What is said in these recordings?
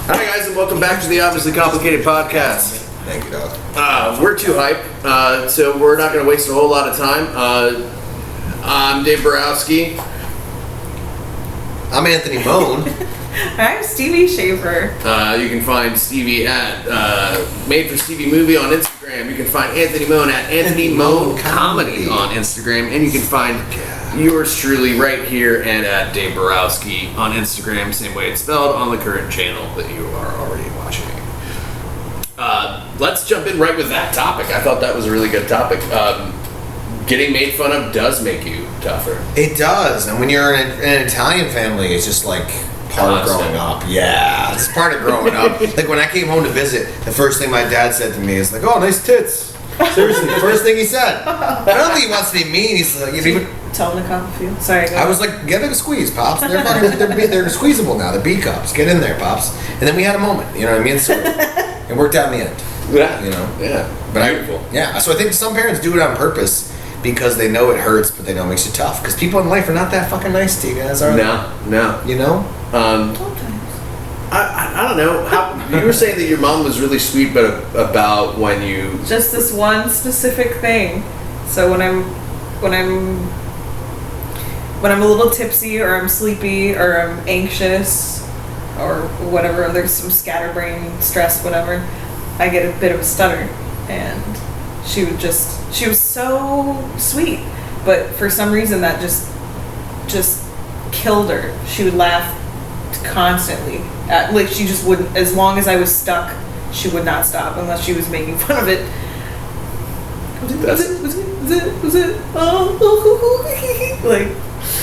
Hi guys, and welcome back to the Obviously Complicated podcast. Thank you, dog. We're too hype, so we're not going to waste a whole lot of time. I'm Dave Borowski. I'm Anthony Mone. I'm Stevie Schaefer. You can find Stevie at Made for Stevie Movie on Instagram. You can find Anthony Mone at Anthony Mone Comedy on Instagram, and you can find yours truly right here and at Dave Borowski on Instagram, same way it's spelled, on the current channel that you are already watching. Let's jump in right with that topic. I thought that was a really good topic. Getting made fun of does make you tougher. It does, and when you're in an Italian family, it's just like part of growing up. Yeah, it's part of growing up. Like when I came home to visit, the first thing my dad said to me is like, "Oh, nice tits." Seriously, the first thing he said. I don't think he wants to be mean. He's like, tell him to come with you. Sorry. I was like, "Get it a squeeze, pops. They're squeezable now. They're B cups. Get in there, pops." And then we had a moment. You know what I mean? So it worked out in the end. Yeah. You know. Yeah. But Beautiful. So I think some parents do it on purpose because they know it hurts, but they know it makes you tough. Because people in life are not that fucking nice to you guys, are they? No. You know. I don't know. You were saying that your mom was really sweet, but about when you just this one specific thing. So when I'm a little tipsy, or I'm sleepy, or I'm anxious, or whatever, there's some scatterbrain, stress, whatever, I get a bit of a stutter, and she was so sweet, but for some reason that just killed her. She would laugh constantly. Like she just wouldn't, as long as I was stuck, she would not stop unless she was making fun of it. Was it? Oh, like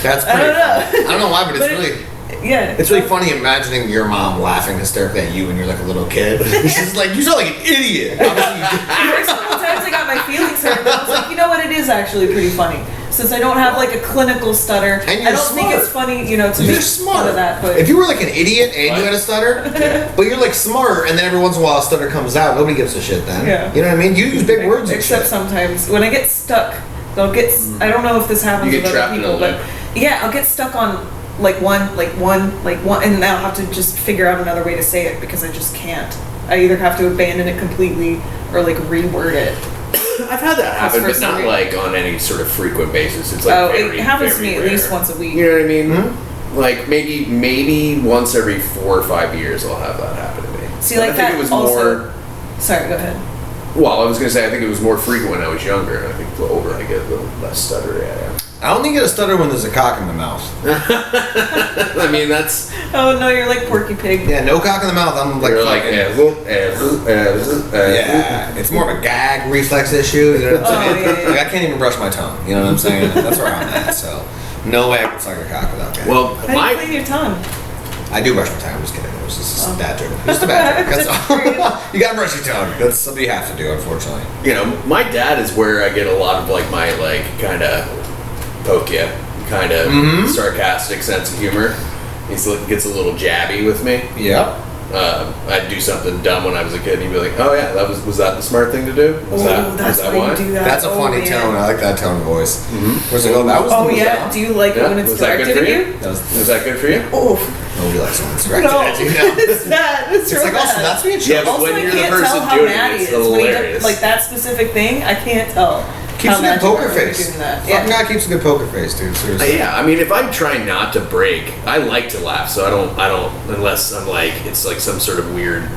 that's pretty. I don't know why, but it's really. Yeah. It's really funny imagining your mom laughing hysterically at you when you're like a little kid. She's like, "You sound like an idiot." The first couple times I got my feelings hurt, but I was like, you know what? It is actually pretty funny. Since I don't have like a clinical stutter, and I don't think it's funny, to make fun of that. But if you were like an idiot and you had a stutter, but you're like smart, and then every once in a while a stutter comes out, nobody gives a shit then. Yeah. You know what I mean? You use big words. Except sometimes when I get stuck, they'll get. I don't know if this happens with other people, but yeah, I'll get stuck on like one, and then I'll have to just figure out another way to say it because I just can't. I either have to abandon it completely or like reword it. I've had that happen, but not like on any sort of frequent basis. It's like it happens to me at least once a week. You know what I mean? Mm-hmm. Like maybe once every 4 or 5 years I'll have that happen to me. See, like I think that it was also, more. Sorry, go ahead. Well, I was gonna say I think it was more frequent when I was younger. I think the older I get, the less stuttery I am. I only get a stutter when there's a cock in the mouth. I mean, that's. Oh no, you're like Porky Pig. Yeah, no cock in the mouth. I'm like. You're like. Yeah, it's more of a gag reflex issue. You know what I'm saying? Yeah. Like I can't even brush my tongue. You know what I'm saying? That's where I'm at. So, no way I can suck a cock without gag. Well, how do you clean your tongue? I do brush my tongue. I'm just kidding. It was just a bad joke. Just a bad joke. That's all. You gotta brush your tongue. That's something you have to do, unfortunately. My dad is where I get a lot of like my kind of poke ya, kind of sarcastic sense of humor. He gets a little jabby with me. Yep. I'd do something dumb when I was a kid, and he'd be like, "Oh yeah, was that the smart thing to do? Was that why you do that? That's a funny tone. I like that tone of voice. Mm-hmm. Where's it go? That was. Oh yeah. Do you like it when it's directed at you? Was that good for you? Oh. Nobody likes when it's directed at you. It's bad. It's like bad. also that's being Yeah, but also, when I you're the can't person tell how doing mad it, he it's is. When he hilarious. does, like that specific thing, I can't tell. Keeps a good poker face. Yeah. Fucking guy keeps a good poker face, dude. Seriously. Yeah, I mean, if I'm trying not to break, I like to laugh, so I don't unless I'm like it's like some sort of weird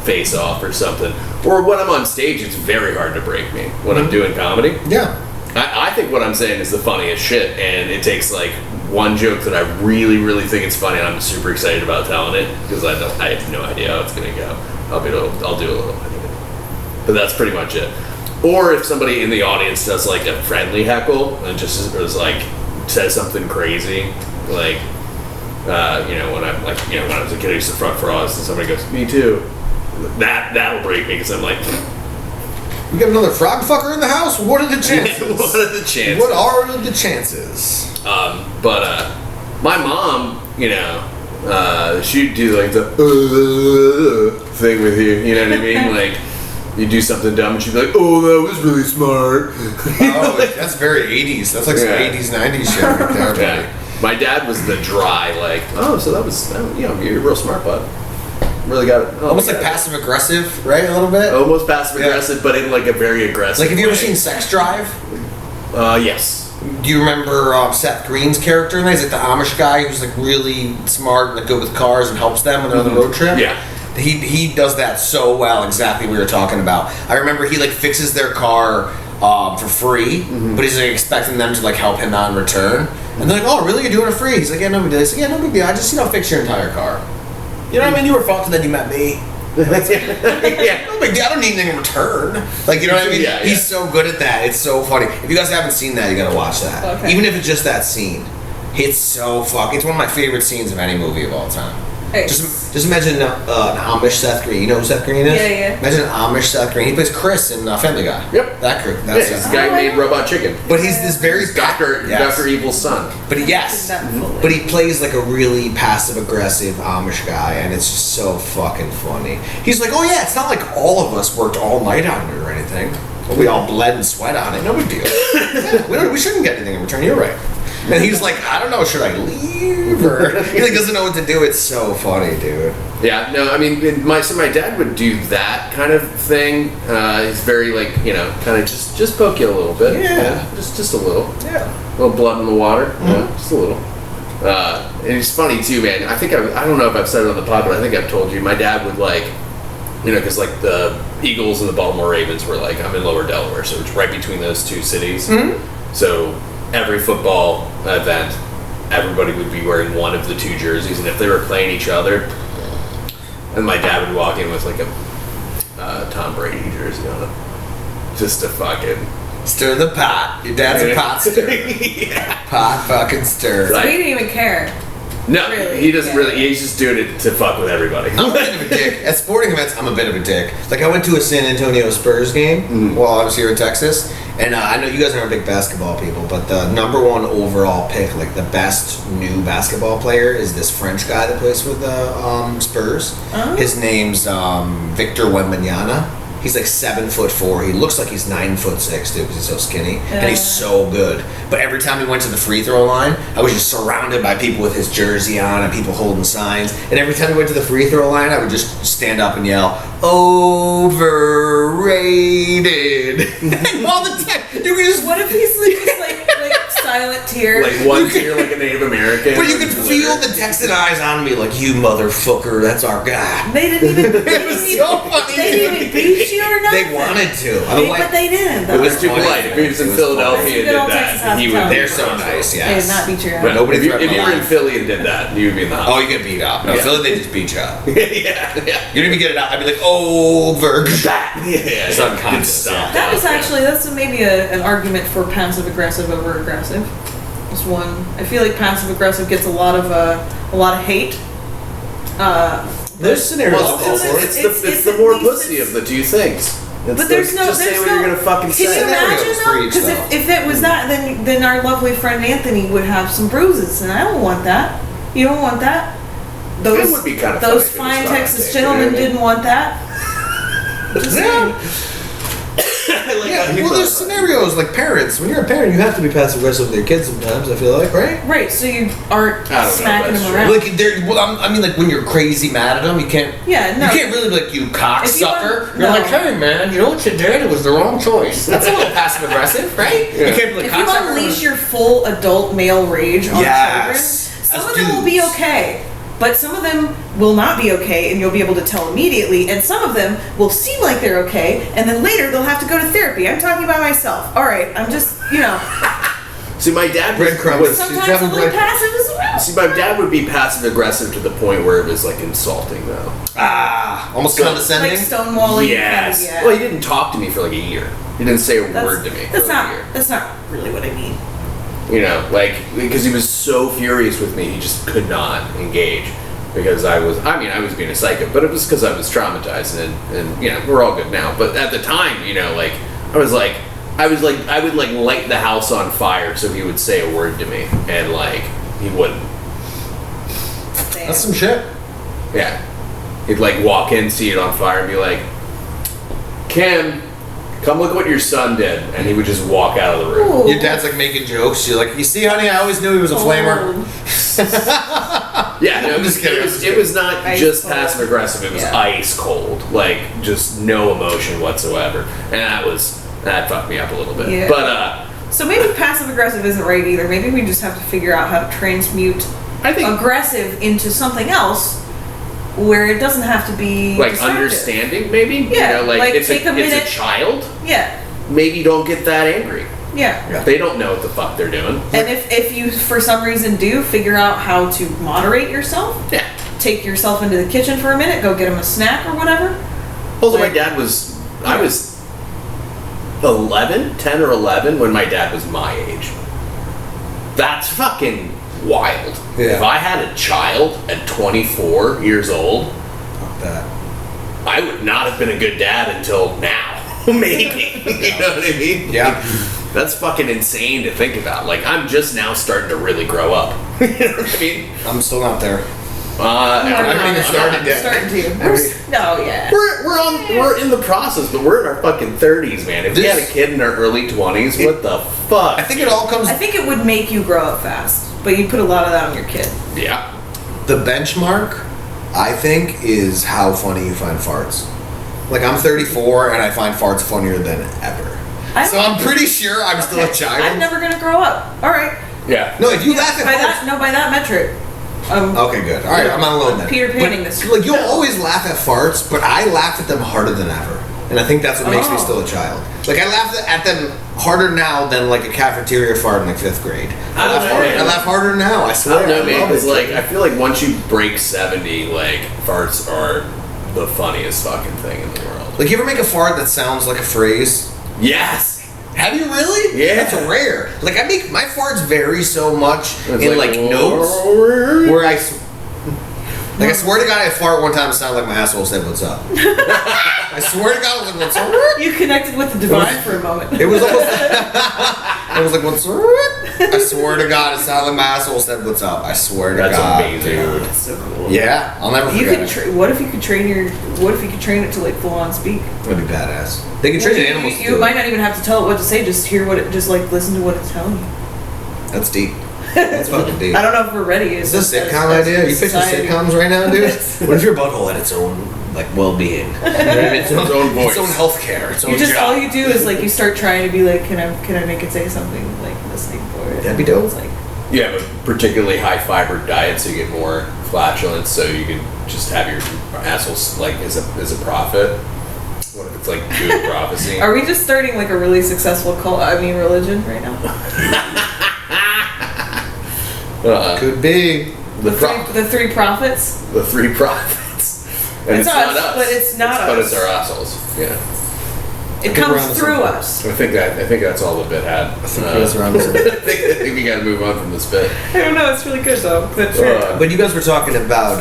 face off or something. Or when I'm on stage, it's very hard to break me when I'm doing comedy. Yeah. I think what I'm saying is the funniest shit, and it takes like one joke that I really, really think it's funny, and I'm super excited about telling it because I have no idea how it's gonna go. I'll do a little, but that's pretty much it. Or if somebody in the audience does like a friendly heckle and just is like says something crazy, like when I'm like when I was a kid I used to front for us and somebody goes me too, that'll break me because I'm like. We got another frog fucker in the house? What are the chances? What are the chances? What are the chances? But my mom, she'd do like the thing with you. You know what I mean? Like you do something dumb and she'd be like, "Oh, that was really smart." Oh, that's very 80s. That's like some 80s, 90s shit right there. Yeah. My dad was the dry, like, "Oh, so that was, you're real smart, bud." really got it. Almost like passive aggressive, right? A little bit. Almost passive aggressive, but in like a very aggressive. Like, have you ever way. seen Sex Drive? Yes. Do you remember Seth Green's character in that? He's like the Amish guy who's like really smart and like good with cars and helps them when they're on the road trip. Yeah. He does that so well, exactly what we were talking about. I remember he like fixes their car for free, but he's like expecting them to like help him out in return. And they're like, "Oh, really? You're doing it free?" He's like, "Yeah, no big deal." He's like, "Yeah, no big deal. I just fix your entire car." You know what I mean? You were fucked and then you met me. Yeah. No big deal. I don't need anything in return. Like, you know what I mean? Yeah, He's so good at that. It's so funny. If you guys haven't seen that, you gotta watch that. Okay. Even if it's just that scene. It's so fucking. It's one of my favorite scenes of any movie of all time. Hey. Just imagine an Amish Seth Green. You know who Seth Green is? Yeah. Imagine an Amish Seth Green. He plays Chris in Family Guy. Yep. That crew. Yeah, That's he's the Seth. guy who made Robot Chicken. But he's this very Dr. Evil's son. But but he plays like a really passive aggressive Amish guy, and it's just so fucking funny. He's like, "Oh yeah, it's not like all of us worked all night on it or anything. We all bled and sweat on it. No big deal. Yeah, we shouldn't get anything in return. You're right." And he's like, "I don't know, should I leave?" Or he like doesn't know what to do. It's so funny, dude. Yeah, no, I mean, my dad would do that kind of thing. He's very like, kind of just poke you a little bit. Yeah. Just a little. Yeah. A little blood in the water. Yeah, just a little. And he's funny too, man. I think I don't know if I've said it on the pod, but I think I've told you. My dad would like, because like the Eagles and the Baltimore Ravens were like, I'm in Lower Delaware, so it's right between those two cities. Mm-hmm. So every football event, everybody would be wearing one of the two jerseys, and if they were playing each other, and my dad would walk in with like a Tom Brady jersey on it, just to fucking stir the pot. Your dad's a pot stirrer. Yeah. Pot fucking stir. Like- He didn't even care. No, Really? he doesn't Yeah. really. He's just doing it to fuck with everybody. I'm a bit of a dick. At sporting events, I'm a bit of a dick. Like, I went to a San Antonio Spurs game while I was here in Texas, and I know you guys aren't big basketball people, but the number one overall pick, like the best new basketball player, is this French guy that plays for the Spurs. Oh. His name's Victor Wembanyama. He's like 7'4". He looks like he's 9'6", dude, because he's so skinny, and he's so good. But every time he went to the free throw line, I was just surrounded by people with his jersey on and people holding signs. And every time he went to the free throw line, I would just stand up and yell, "Overrated!" All the time. You could just, What if he's like silent tear? Like one tear, like a Native American. but you could feel the Texan eyes on me, like, "You motherfucker, that's our guy." They didn't even. It was so funny. They didn't even beat you or nothing. They wanted to. But they didn't. It was too Funny. polite. If he was in It was Philadelphia funny. and Good did old Texas that, he would. hospitality. They're so nice, They yes. did not beat your ass. But Nobody if you threatened were in alive. Philly and did that, you would be in the Oh, hospital. you get beat up. No, Yeah. Philly, they just beat you up. Yeah. You don't even get it out. I'd be like, over. Yeah. It's unconscious, Stop. That is actually that's maybe an argument for passive aggressive over aggressive. This one, I feel like passive aggressive gets a lot of hate. There's scenarios. Well, It's- it's the at more least pussy it's- of the two things. But there's no. Just there's say what no, you're gonna fucking Can you say. imagine Scenarios for though? each, Because though. if it was that, then our lovely friend Anthony would have some bruises, and I don't want that. You don't want that. Those would be kind of those funny if it was fine not Texas taken, gentlemen you know what I mean? didn't want that. Yeah, well, there's scenarios like parents. When you're a parent, you have to be passive aggressive with your kids sometimes. I feel like, right? Right, so you aren't I don't know, smacking that's them true. around. Like, I mean, like when you're crazy mad at them, you can't. Yeah, no. You can't really be like, "You cocksucker." If you You're want- like, no. "Hey, man, you know what you did? It was the wrong choice." That's a little passive aggressive, right? Yeah. You can't be like, If you "Cocksucker." unleash your full adult male rage on Yes. children, some As of them will be dudes. okay, but some of them will not be okay, and you'll be able to tell immediately. And some of them will seem like they're okay, and then later they'll have to go to therapy. I'm talking about myself. All right, I'm just See, my dad Breadcrumbs. was. sometimes a having little bread- passive as well. See, my dad would be passive aggressive to the point where it was like insulting, though. almost Like condescending. stonewalling. Yes. Kind of, yeah. Well, he didn't talk to me for like a year. He didn't say a word to me. That's for not. a year. That's not really what I mean. Like because he was so furious with me, he just could not engage. Because I was being a psycho, but it was because I was traumatized, and we're all good now. But at the time, like I would like light the house on fire so he would say a word to me, and like he wouldn't. Damn. That's some shit. Yeah, he'd like walk in, see it on fire, and be like, "Kim, come look what your son did," and he would just walk out of the room. Ooh. Your dad's like making jokes. You're like, "You see, honey, I always knew he was a flamer." Oh. Yeah, no, I'm just kidding. It was not Ice just cold. passive aggressive. It was Yeah. ice cold, like just no emotion whatsoever, and that fucked me up a little bit. Yeah. But So maybe passive aggressive isn't right either. Maybe we just have to figure out how to transmute I think aggressive into something else where it doesn't have to be like destructive. understanding, maybe. Yeah, like, it's take a minute. It's a child. Yeah, Maybe don't get that angry. yeah. They don't know what the fuck they're doing. And if you for some reason do figure out how to moderate yourself, Yeah. take yourself into the kitchen for a minute, go get him a snack or whatever. Also, Like- my dad was. I was 10 or 11 when my dad was my age. That's fucking wild. Yeah. If I had a child at 24 years old, Fuck that. I would not have been a good dad until now. Maybe. You know what I mean? Yeah. That's fucking insane to think about. Like, I'm just now starting to really grow up. You know what I mean? I'm still not there. I mean, it started yet. Starting to. No, yeah. We're in the process, but we're in our fucking 30s, man. If we had a kid in our early 20s, what the fuck? I think it all comes. I think it would make you grow up fast, but you put a lot of that on your kid. Yeah. The benchmark, I think, is how funny you find farts. Like, I'm 34 and I find farts funnier than ever. So I'm pretty sure I'm still a child. I'm never gonna grow up. All right. Yeah. No, if you laugh at By farts. by that metric. Okay, good. All right, I'm not alone then. Peter Panning But, this. Like, you'll always laugh at farts, but I laugh at them harder than ever. And I think that's what makes me Oh. still a child. Like, I laugh at them harder now than, like, a cafeteria fart in, like, 5th grade. I don't know, man. I laugh harder now, I I swear. don't know, man. love Because, it. like, I feel like once you break 70, like, farts are the funniest fucking thing in the world. Like, you ever make a fart that sounds like a phrase? Yes. Have you really? Yeah. That's rare. Like, I make my farts vary so much It's in, like, notes where I swear to God, I fart one time. It sounded like my asshole said, "What's up?" I swear to God, it was like, "What's up?" You connected with the divine for a moment. It was almost. It was like, "What's up?" I swear to God, it sounded like my asshole said, "What's up?" I swear to That's God, amazing. dude. That's so cool. Yeah, I'll never You forget could. it. What if you could train it to like full on speak? That'd be badass. They can train You- animals. to You do it. might not even have to tell it what to say. Just hear what it. Just like listen to what it's telling you. That's deep. That's fucking deep. I don't know if we're ready. Is this a sitcom idea? Are you pitching sitcoms right now, dude? What if your butthole had its own, like, well-being? You know what I mean? Its own voice. Its own healthcare. Its own You just job. all you do is like you start trying to be like, can I make it say something like listening for it? That'd be dope. It's like You have a particularly high fiber diet, so you get more flatulence. So you can just have your assholes like as a prophet. What if it's like good prophecy? are we just starting like a really successful cult? I mean, religion right now. Could be. The The three prophets. the three prophets. And It's not us, but it's not But us. it's our assholes. Yeah. It think we're comes on the through same us. I think that's all the bit had. I think you guys are on the same. I think we gotta move on from this bit. I don't know. It's really good though. But sure. But you guys were talking about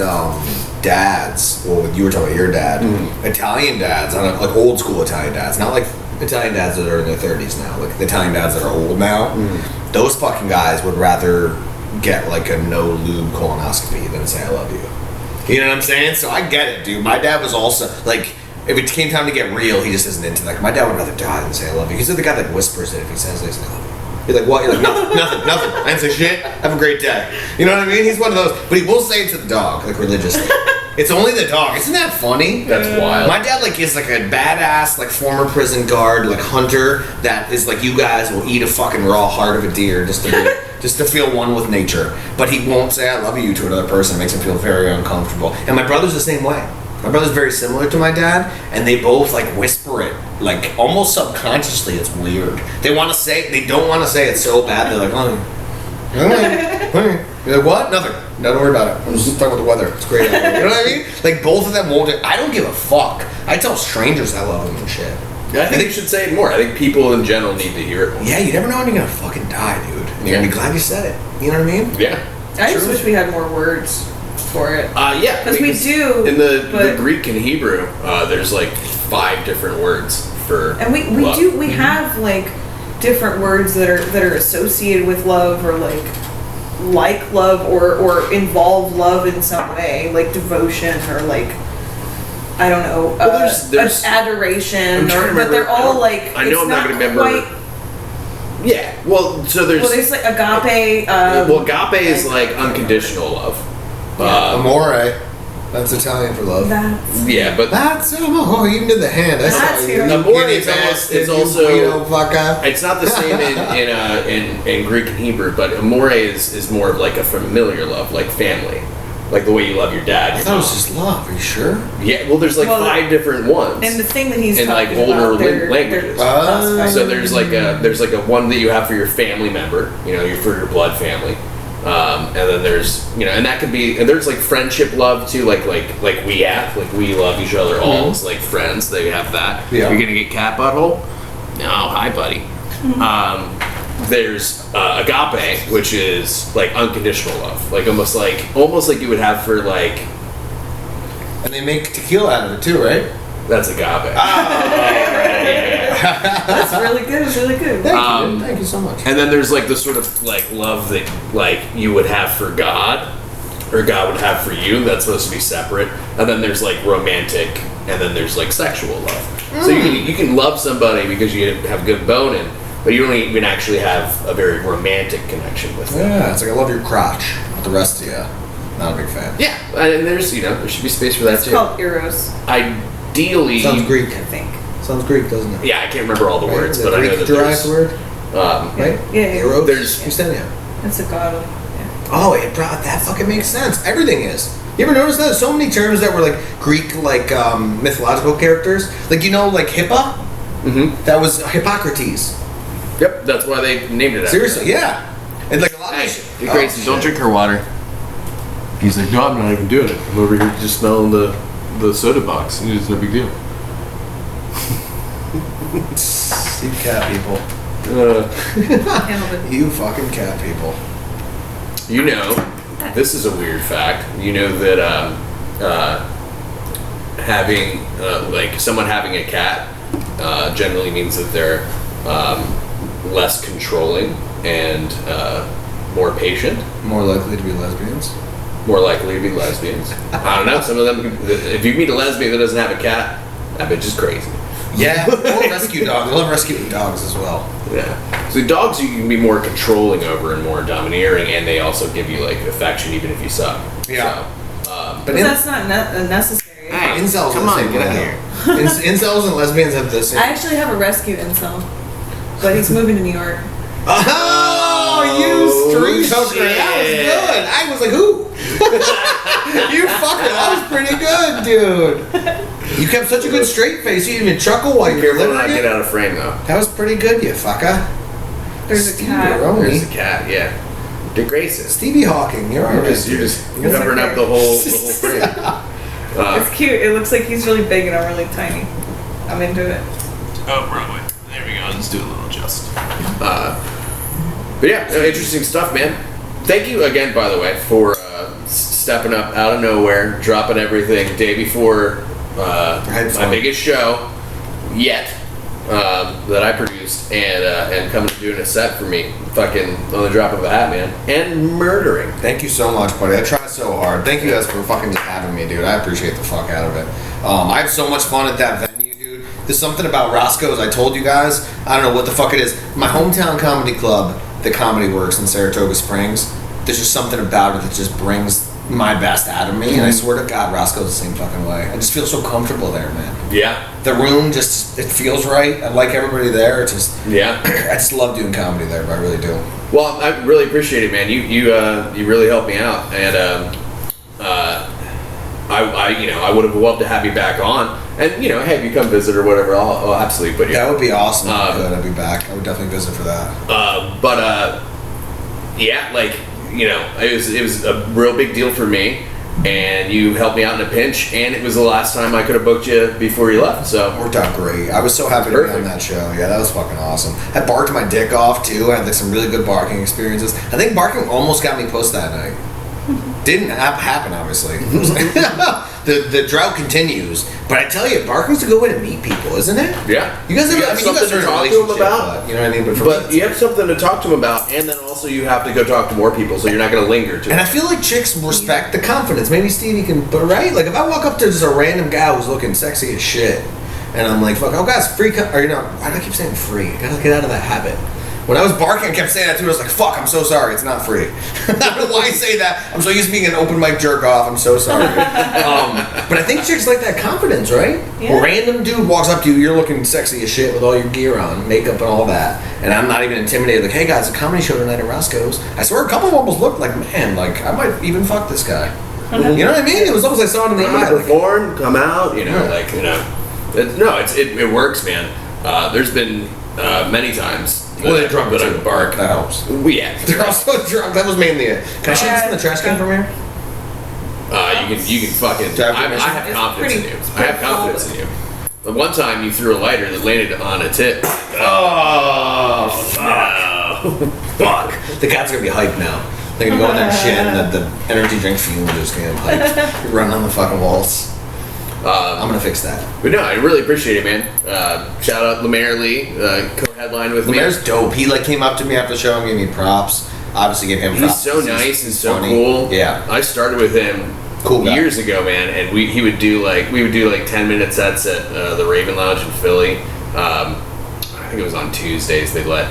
dads. Well, you were talking about your dad. Italian dads, I don't know, like old school Italian dads, not like Italian dads that are in their 30s now, like the Italian dads that are old now. Those fucking guys would rather get like a no lube colonoscopy than say I love you. You know what I'm saying? So I get it, dude. My dad was also like, if it came time to get real, he just isn't into like. My dad would rather die than say I love you. He's the guy that whispers it if he says this. I love you. You're like, what? You're like, nothing. I didn't say shit. Have a great day. You know what I mean? He's one of those, but he will say it to the dog, like religiously. It's only the dog. Isn't that funny? That's wild. My dad like is like a badass like former prison guard like hunter that is like you guys will eat a fucking raw heart of a deer just to be, just to feel one with nature. But he won't say I love you to another person. It makes him feel very uncomfortable. And my brother's the same way. My brother's very similar to my dad, and they both like whisper it like almost subconsciously. It's weird. They want to say they don't want to say it so bad. They're like, honey. You're like, what? Nothing. No, don't worry about it. I'm just talking about the weather. It's great out there. You know what I mean? Like, both of them won't. I don't give a fuck. I tell strangers I love them and shit. I think you should say it more. I think people in general need to hear it more. Yeah, you never know when you're gonna fucking die, dude. And you're gonna be glad you said it. You know what I mean? Yeah. I just wish we had more words for it. Yeah. Because we do. In the but- Greek and Hebrew, there's like 5 different words for And we love. do we have like different words that are associated with love or like love or involve love in some way, like devotion or like I don't know, Well, there's adoration, I'm trying to but they're remember- all like I know it's I'm not gonna remember. quite- Yeah. Well, so there's. well, there's like agape. Well, agape is like unconditional love. Amore. That's Italian for love. Yeah, but That's you did the hand. I That's saw you. here. You Amore giddy is almost- bastard, it's you also- weirdo fucker. it's not the same in Greek and Hebrew, but amore is more of like a familiar love, like family, like the way you love your dad. I your thought it was mom. just love. Are you sure? Yeah, well, there's like Well, 5 different ones. And the thing that he's In, like, talking older about, they're languages. classified. So there's like a one that you have for your family member, for your blood family, and then there's and that could be, and there's like friendship love too, like we have, like we love each other all as like friends. They have that. Yeah. You're gonna get cat butthole? No, hi buddy. There's agape, which is like unconditional love, like almost like you would have for like And they make tequila out of it too, right? that's agape. That's really good. It's really good. Thank you so much. And then there's like the sort of like love that like you would have for God, or God would have for you. That's supposed to be separate. And then there's like romantic, and then there's like sexual love. So you can love somebody because you have good boning, but you don't even actually have a very romantic connection with them. Yeah, it's like I love your crotch. But the rest of you, not a big fan. Yeah, and there's there should be space for that It's too. called Eros, Ideally, Sounds Greek. I think. Sounds Greek, doesn't it? yeah, I can't remember all the words, The but I know Greek that derived there's word, right? Yeah. Eros. There's- Kusenia. It's a god of. Yeah. Oh, that fucking makes sense. Everything is. You ever notice that? So many terms that were like Greek, like mythological characters. Like like Hippa. Mhm. That was Hippocrates. Yep, that's why they named it. After Seriously, yeah. And like a lot Hey, of shit. Grayson, don't shit. drink her water. He's like, no, I'm not even doing it. I'm over here just smelling the soda box. It's no big deal. You cat people. Handled it. You fucking cat people. This is a weird fact. You know that having like someone having a cat generally means that they're less controlling and more patient, More likely to be lesbians. more likely to be lesbians. I don't know. Some of them, if you meet a lesbian that doesn't have a cat, that bitch is crazy. Yeah, or rescue dogs. I love rescuing dogs as well. Yeah. So dogs you can be more controlling over and more domineering, and they also give you like affection even if you suck. Yeah. So, But But that's not necessary. Hey, incels come are the on, same get way, out here. though. Incels and lesbians have the same. I actually have a rescue incel, but he's moving to New York. Oh, you street shit. hooker. That was good. I was like, who? You fucking, that was pretty good, dude. You kept such a good straight face. You didn't even chuckle while you were Careful not delivering to get it. out of frame though. That was pretty good, you fucker. There's a Stevie cat. Baroni. There's a cat, yeah. Dick Grayson. Stevie Hawking, you're alright. You're just It's covering okay. up the whole frame. It's cute. It looks like he's really big and I'm really tiny. I'm into it. Oh, wrong way. There we go. Let's do a little adjust. But yeah, interesting stuff, man. Thank you again, by the way, for stepping up out of nowhere, dropping everything day before my biggest show yet that I produced, and coming and doing a set for me, fucking on the drop of a hat, man, and murdering. Thank you so much, buddy. I try so hard. Thank you guys for fucking just having me, dude. I appreciate the fuck out of it. I have so much fun at that venue, dude. There's something about Roscoe's. I told you guys. I don't know what the fuck it is. My hometown comedy club, the Comedy Works in Saratoga Springs. There's just something about it that just brings my best out of me, and I swear to God, Roscoe's the same fucking way. I just feel so comfortable there, man. Yeah, The room just, it feels right. I like everybody there. It's just, yeah. I just love doing comedy there, I really do. Well, I really appreciate it, man. You really helped me out, and I would have loved to have you back on. And hey, if you come visit or whatever, I'll absolutely put you. That would be awesome if I could. I'd be back. I would definitely visit for that. Yeah, like it was a real big deal for me, and you helped me out in a pinch, and it was the last time I could have booked you before you left. So Worked out great. I was so happy to be on that show. Yeah, that was fucking awesome. I barked my dick off too. I had like some really good barking experiences. I think barking almost got me pussed that night. Didn't happen, obviously. the drought continues, but I tell you, barking's a good way to meet people, isn't it? yeah, You guys ever? have I mean, you something guys are to in a talk to them relationship, about. but, you know what I mean. But, for But me, you have something to talk to them about, and then also you have to go talk to more people, so you're not going to linger too and I much. feel like chicks respect the confidence. Maybe Stevie can, but right? Like if I walk up to just a random guy who's looking sexy as shit, and I'm like, "Fuck, oh guys, free," or why do I keep saying free? I gotta get out of that habit. When I was barking, I kept saying that too. I was like, fuck, I'm so sorry. It's not free. I don't know why I say that. I'm so used to being an open mic jerk off. I'm so sorry. But I think chicks like that confidence, right? Yeah. Random dude walks up to you. You're looking sexy as shit with all your gear on, makeup and all that. And I'm not even intimidated. Like, hey guys, a comedy show tonight at Roscoe's. I swear a couple of them almost looked like, man, like, I might even fuck this guy. You know what I mean? It was almost like someone in the eye. Like, perform, come out, it works, man. There's been many times they're drunk that I too. bark. That helps. Yeah, They're also drunk. That was mainly it. Can I shoot this in the trash can from here? you can fucking. Do I have I permission? have It's confidence in pretty- you. I have confidence in you. The one time you threw a lighter that landed on a tip. Oh, fuck. The cat's gonna be hyped now. They're gonna go in there and shit, and the energy drink fumes are just gonna get hyped. You're running on the fucking walls. I'm gonna fix that. But no, I really appreciate it, man. Shout out Lemaire Lee, co-headline with Lemaire's me. dope. He like came up to me after the show and gave me props. Obviously gave him He's props. so because nice and so funny. cool. Yeah. I started with him Cool guy. years ago, man, and we would do like 10-minute sets at the Raven Lounge in Philly. I think it was on Tuesdays. They let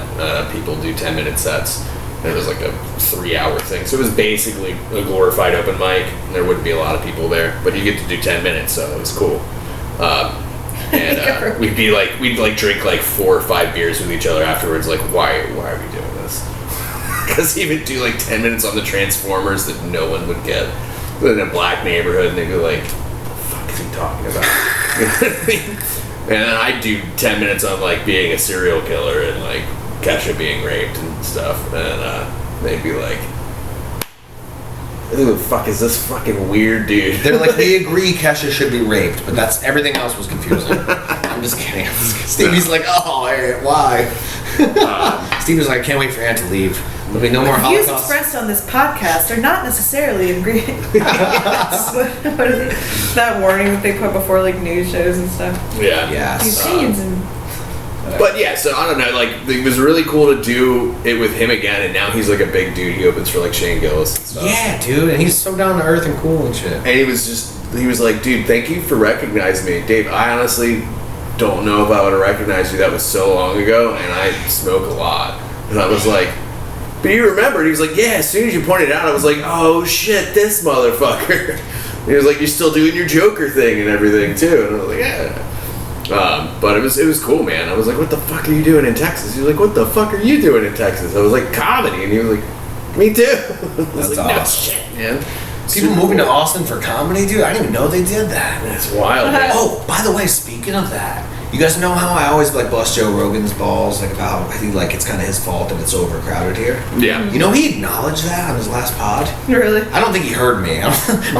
people do 10-minute sets. And it was like a 3-hour thing. So it was basically a glorified open mic. And there wouldn't be a lot of people there, but you get to do 10 minutes, so it was cool. We'd drink like 4 or 5 beers with each other afterwards. Like, why are we doing this? Because he would do like 10 minutes on the Transformers that no one would get in a black neighborhood, and they'd be like, "What the fuck is he talking about?" And then I'd do 10 minutes on like being a serial killer and like Kesha being raped and stuff, and they'd be like, "Who the fuck is this fucking weird dude?" They're like, we agree Kesha should be raped, but that's everything else was confusing. I'm just kidding. Stevie's like, oh, hey, why? Steve was like, I can't wait for Ann to leave. There'll be no more Views Holocaust. expressed on this podcast are not necessarily agreeing. What is it? That warning that they put before like news shows and stuff. Yeah. Yes. These opinions and But yeah, so I don't know, like it was really cool to do it with him again, and now he's like a big dude. He opens for like Shane Gillis and stuff. Yeah, dude, and he's so down to earth and cool and shit. And he was like, dude, thank you for recognizing me. Dave, I honestly don't know if I would have recognized you. That was so long ago, and I smoke a lot. And I was like, but you remembered? He was like, yeah, as soon as you pointed it out, I was like, oh shit, this motherfucker. He was like, you're still doing your Joker thing and everything too. And I was like, yeah. But it was cool, man. I was like, what the fuck are you doing in Texas? He was like, what the fuck are you doing in Texas? I was like, comedy. And he was like, me too. I was That's like, no awesome. shit, man. People moving to Austin for comedy, dude? I didn't even know they did that. That's wild, man. Oh, by the way, speaking of that, you guys know how I always like bust Joe Rogan's balls, like about I think like it's kind of his fault that it's overcrowded here. Yeah. You know, he acknowledged that on his last pod. really. I don't think he heard me. I'm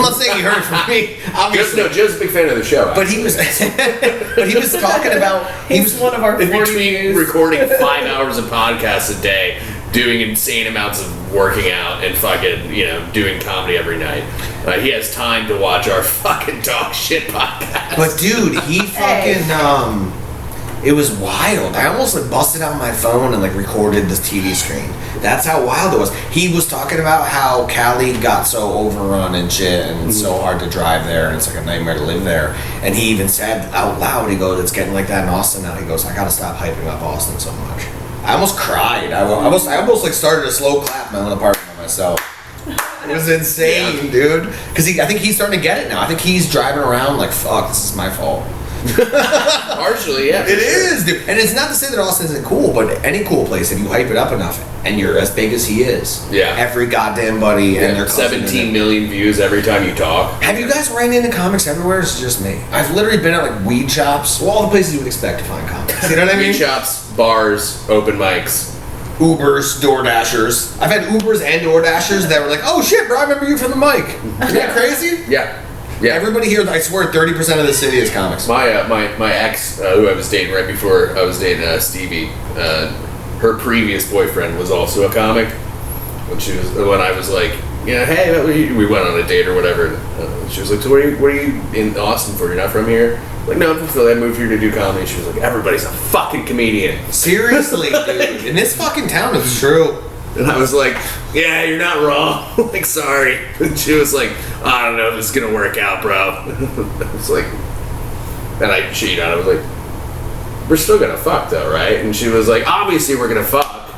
not saying he heard it from me, obviously. Joe's a big fan of the show. But he was, but he was talking about he He's was one of our in 40 between views. recording 5 hours of podcasts a day, doing insane amounts of working out, and fucking, doing comedy every night, he has time to watch our fucking dog shit podcast. But dude, he fucking it was wild. I almost like busted out my phone and like recorded this TV screen. That's how wild it was. He was talking about how Cali got so overrun and shit, and it's so hard to drive there, and it's like a nightmare to live there. And he even said out loud, he goes, "It's getting like that in Austin now." He goes, "I gotta stop hyping up Austin so much." I almost cried. I almost like started a slow clap in my own apartment by myself. It was insane, dude. Because I think he's starting to get it now. I think he's driving around like, fuck, this is my fault. Partially, yeah. It is, dude. And it's not to say that Austin isn't cool, but any cool place, if you hype it up enough and you're as big as he is, Yeah. every goddamn buddy and their cousin 17 million views every time you talk. Have you guys ran into comics everywhere? Or is it just me? I've literally been at like weed shops, well, all the places you would expect to find comics. You know what I mean? Meat shops, bars, open mics. Ubers, DoorDashers. I've had Ubers and DoorDashers that were like, "Oh shit, bro, I remember you from the mic." Isn't that crazy? Yeah. Everybody here, I swear, 30% of the city is comics. My ex, who I was dating right before I was dating Stevie, her previous boyfriend was also a comic. When I was like, hey, we went on a date or whatever. She was like, so what are you in Austin for? You're not from here? I'm like, no, I'm from Philly. I moved here to do comedy. She was like, everybody's a fucking comedian. Seriously, dude. In this fucking town, it's true. And I was like, yeah, you're not wrong. Like, sorry. And she was like, I don't know if this is going to work out, bro. I was like, and I cheated on it. I was like, we're still going to fuck, though, right? And she was like, obviously we're going to fuck.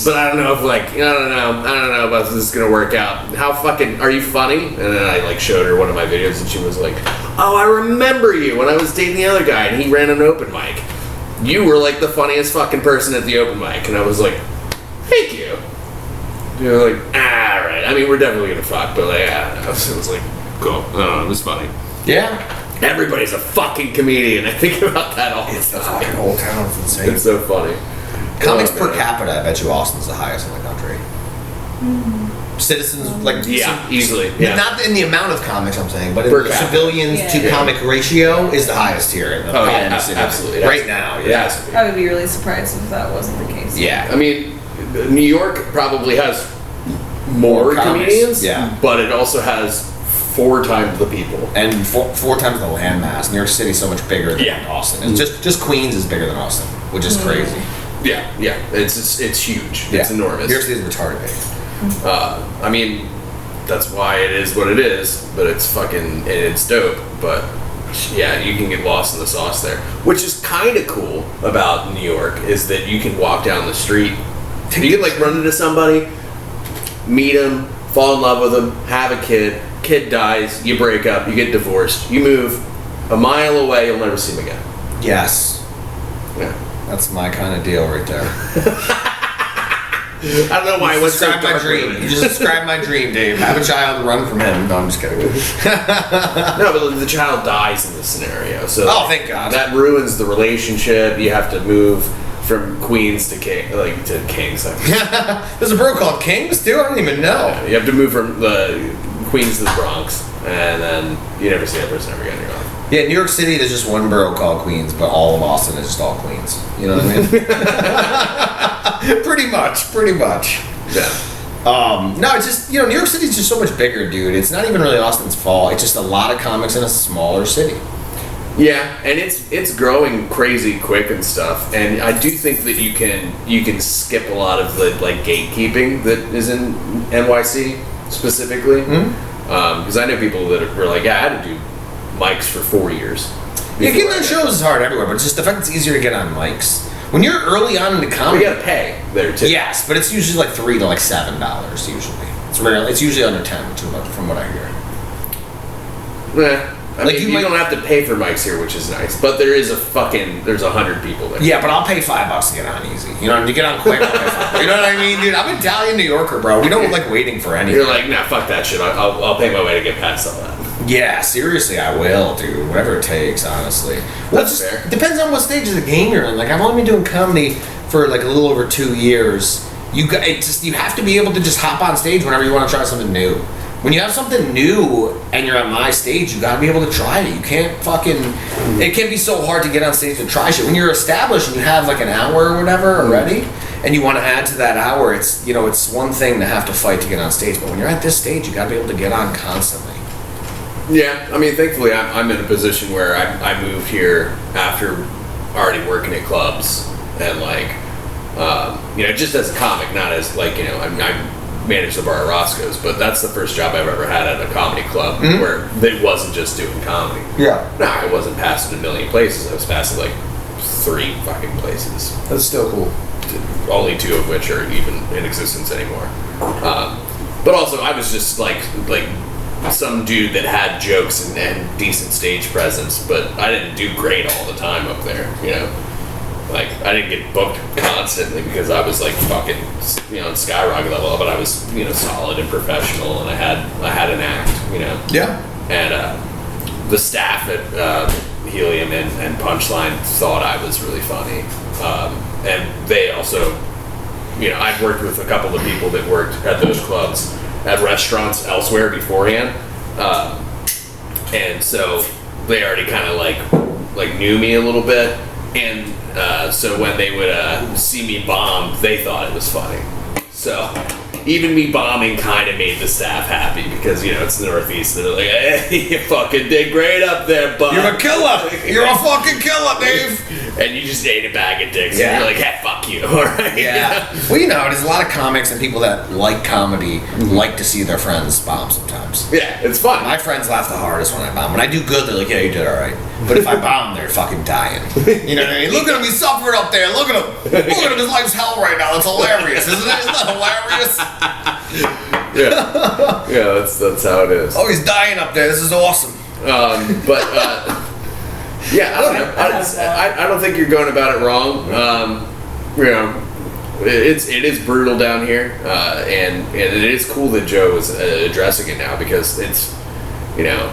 But I don't know if I don't know about if this is gonna work out. How fucking are you funny? And then I like showed her one of my videos, and she was like, "Oh, I remember you when I was dating the other guy, and he ran an open mic. You were like the funniest fucking person at the open mic." And I was like, "Thank you." You know, like, alright. I mean, we're definitely gonna fuck, but like, I don't know. So it was like, cool. I don't know, it was funny. Yeah. Everybody's a fucking comedian. I think about that all the The time. fucking whole town's insane. It's so funny. Comics per man. capita, I bet you Austin's the highest in the country. Citizens, like... Yeah, easily. Yeah. Not in the amount of comics, I'm saying, but in Per the capita. civilians to Yeah. comic ratio is the highest here in the Oh, yeah, in the city. absolutely. Right now, It yeah. has to be. I would be really surprised if that wasn't the case. Yeah. I mean, New York probably has more comics, comedians, yeah. but it also has 4 times the people. And four times the landmass. New York City's so much bigger than Yeah. Austin. And just Queens is bigger than Austin, which is crazy. Yeah, it's huge. It's enormous. New York City's retarded big. I mean, that's why it is what it is, but it's fucking, it's dope. But yeah, you can get lost in the sauce there. Which is kind of cool about New York is that you can walk down the street, you can like run into somebody, meet them, fall in love with them, have a kid dies, you break up, you get divorced, you move a mile away, you'll never see them again. Yes. Yeah. That's my kind of deal right there. I don't know why I You went so described my dark dream. with it. You just described my dream, Dave. Have a child, run from him. No, I'm just kidding. No, but the child dies in this scenario, so Oh, thank God. that ruins the relationship. You have to move from Queens to Kings. There's a borough called Kings, too? I don't even know. You have to move from the Queens to the Bronx, and then you never see that person ever again in your life. Yeah, New York City, there's just one borough called Queens, but all of Austin is just all Queens. You know what I mean? Pretty much. Yeah. No, it's just, New York City's just so much bigger, dude. It's not even really Austin's fault. It's just a lot of comics in a smaller city. Yeah, and it's growing crazy quick and stuff. And I do think that you can skip a lot of the like gatekeeping that is in NYC specifically. Because I know people that were like, yeah, I had to do mics for 4 years. Yeah, getting on shows is hard everywhere, but it's just the fact it's easier to get on mics. When you're early on in the We comedy, gotta pay there too. yes, but it's usually like $3 to like $7 usually. It's rare. It's usually under 10, from what I hear. I Like, mean, you you might- don't have to pay for mics here, which is nice. But there's 100 people there. Yeah, but I'll pay $5 to get on easy. You know, to get on quick, I'll pay $5. You know what I mean, dude? I'm Italian New Yorker, bro. We don't like waiting for anything. You're like, nah, fuck that shit. I'll pay my way to get past all that. Yeah, seriously, I will, dude. Whatever it takes, honestly. Well, That's fair. Depends on what stage of the game you're in. Like, I've only been doing comedy for like a little over 2 years. You have to be able to just hop on stage whenever you want to try something new. When you have something new and you're on my stage, you gotta be able to try it. You can't it can be so hard to get on stage and try shit. When you're established and you have like an hour or whatever already, and you want to add to that hour, it's one thing to have to fight to get on stage. But when you're at this stage, you gotta be able to get on constantly. Yeah, I mean, thankfully, I'm in a position where I moved here after already working at clubs and like, just as a comic, not as like, I managed the bar at Roscoe's, but that's the first job I've ever had at a comedy club where it wasn't just doing comedy. Yeah. No, I wasn't passing a million places. I was passing like 3 fucking places. That's still cool. Only 2 of which are even in existence anymore. But also, I was just like some dude that had jokes and decent stage presence, but I didn't do great all the time up there, Like, I didn't get booked constantly because I was like fucking, skyrocket level, but I was, solid and professional, and I had an act, Yeah. And the staff at Helium and Punchline thought I was really funny, and they also, I'd worked with a couple of people that worked at those clubs at restaurants elsewhere beforehand, and so they already kind of like knew me a little bit, and so when they would see me bomb, they thought it was funny. So even me bombing kind of made the staff happy because it's the Northeast, and they're like, "Hey, you fucking did great up there, bud. You're a killer. You're a fucking killer, Dave." and you just ate a bag of dicks, Yeah. and you're like, hey, fuck you, all right? Yeah. Well, you know, there's a lot of comics and people that like comedy like to see their friends bomb sometimes. Yeah, it's fun. My friends laugh the hardest when I bomb. When I do good, they're like, yeah, you did all right. But if I bomb, they're fucking dying. You know what I mean? Look at him, he's suffering up there. Look at him. Look at him, his life's hell right now. It's hilarious, isn't it? Isn't that hilarious? Yeah, that's how it is. Oh, he's dying up there. This is awesome. But yeah, I don't know. I don't think you're going about it wrong. You know, it is brutal down here, and it is cool that Joe is addressing it now, because it's, you know,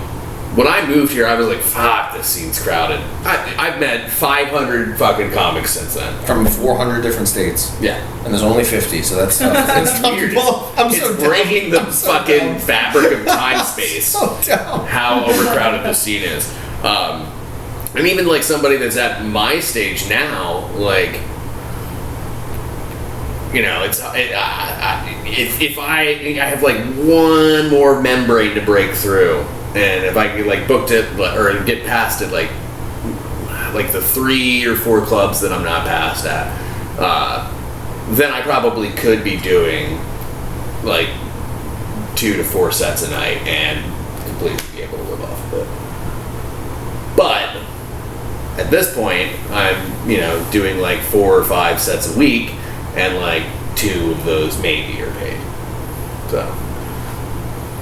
when I moved here, I was like, fuck, this scene's crowded. I've met 500 fucking comics since then. From 400 different states. Yeah. And there's only 50, so that's tough. It's tough to pull. I'm so It's dumb. breaking the I'm so fucking dumb. fabric of time space. So dumb. How overcrowded the scene is. And even like somebody that's at my stage now, like, you know, if I have like one more membrane to break through, and if I could like booked it or get past it, like the 3 or 4 clubs that I'm not past at, then I probably could be doing like 2 to 4 sets a night and completely be able to live off of it. But at this point, I'm, you know, doing like 4 or 5 sets a week, and like 2 of those maybe are paid. So,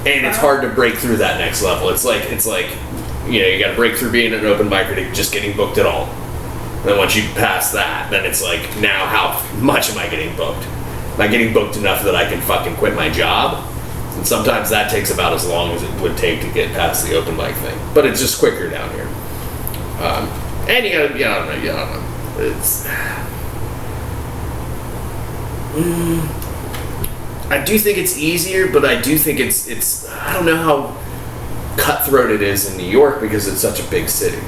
and it's hard to break through that next level. It's like you know, you got to break through being an open micer to just getting booked at all. And then once you pass that, then it's like, now how much am I getting booked? Am I getting booked enough that I can fucking quit my job? And sometimes that takes about as long as it would take to get past the open mic thing. But it's just quicker down here. And you gotta, I don't know. It's. I do think it's easier, but I do think it's. I don't know how cutthroat it is in New York, because it's such a big city.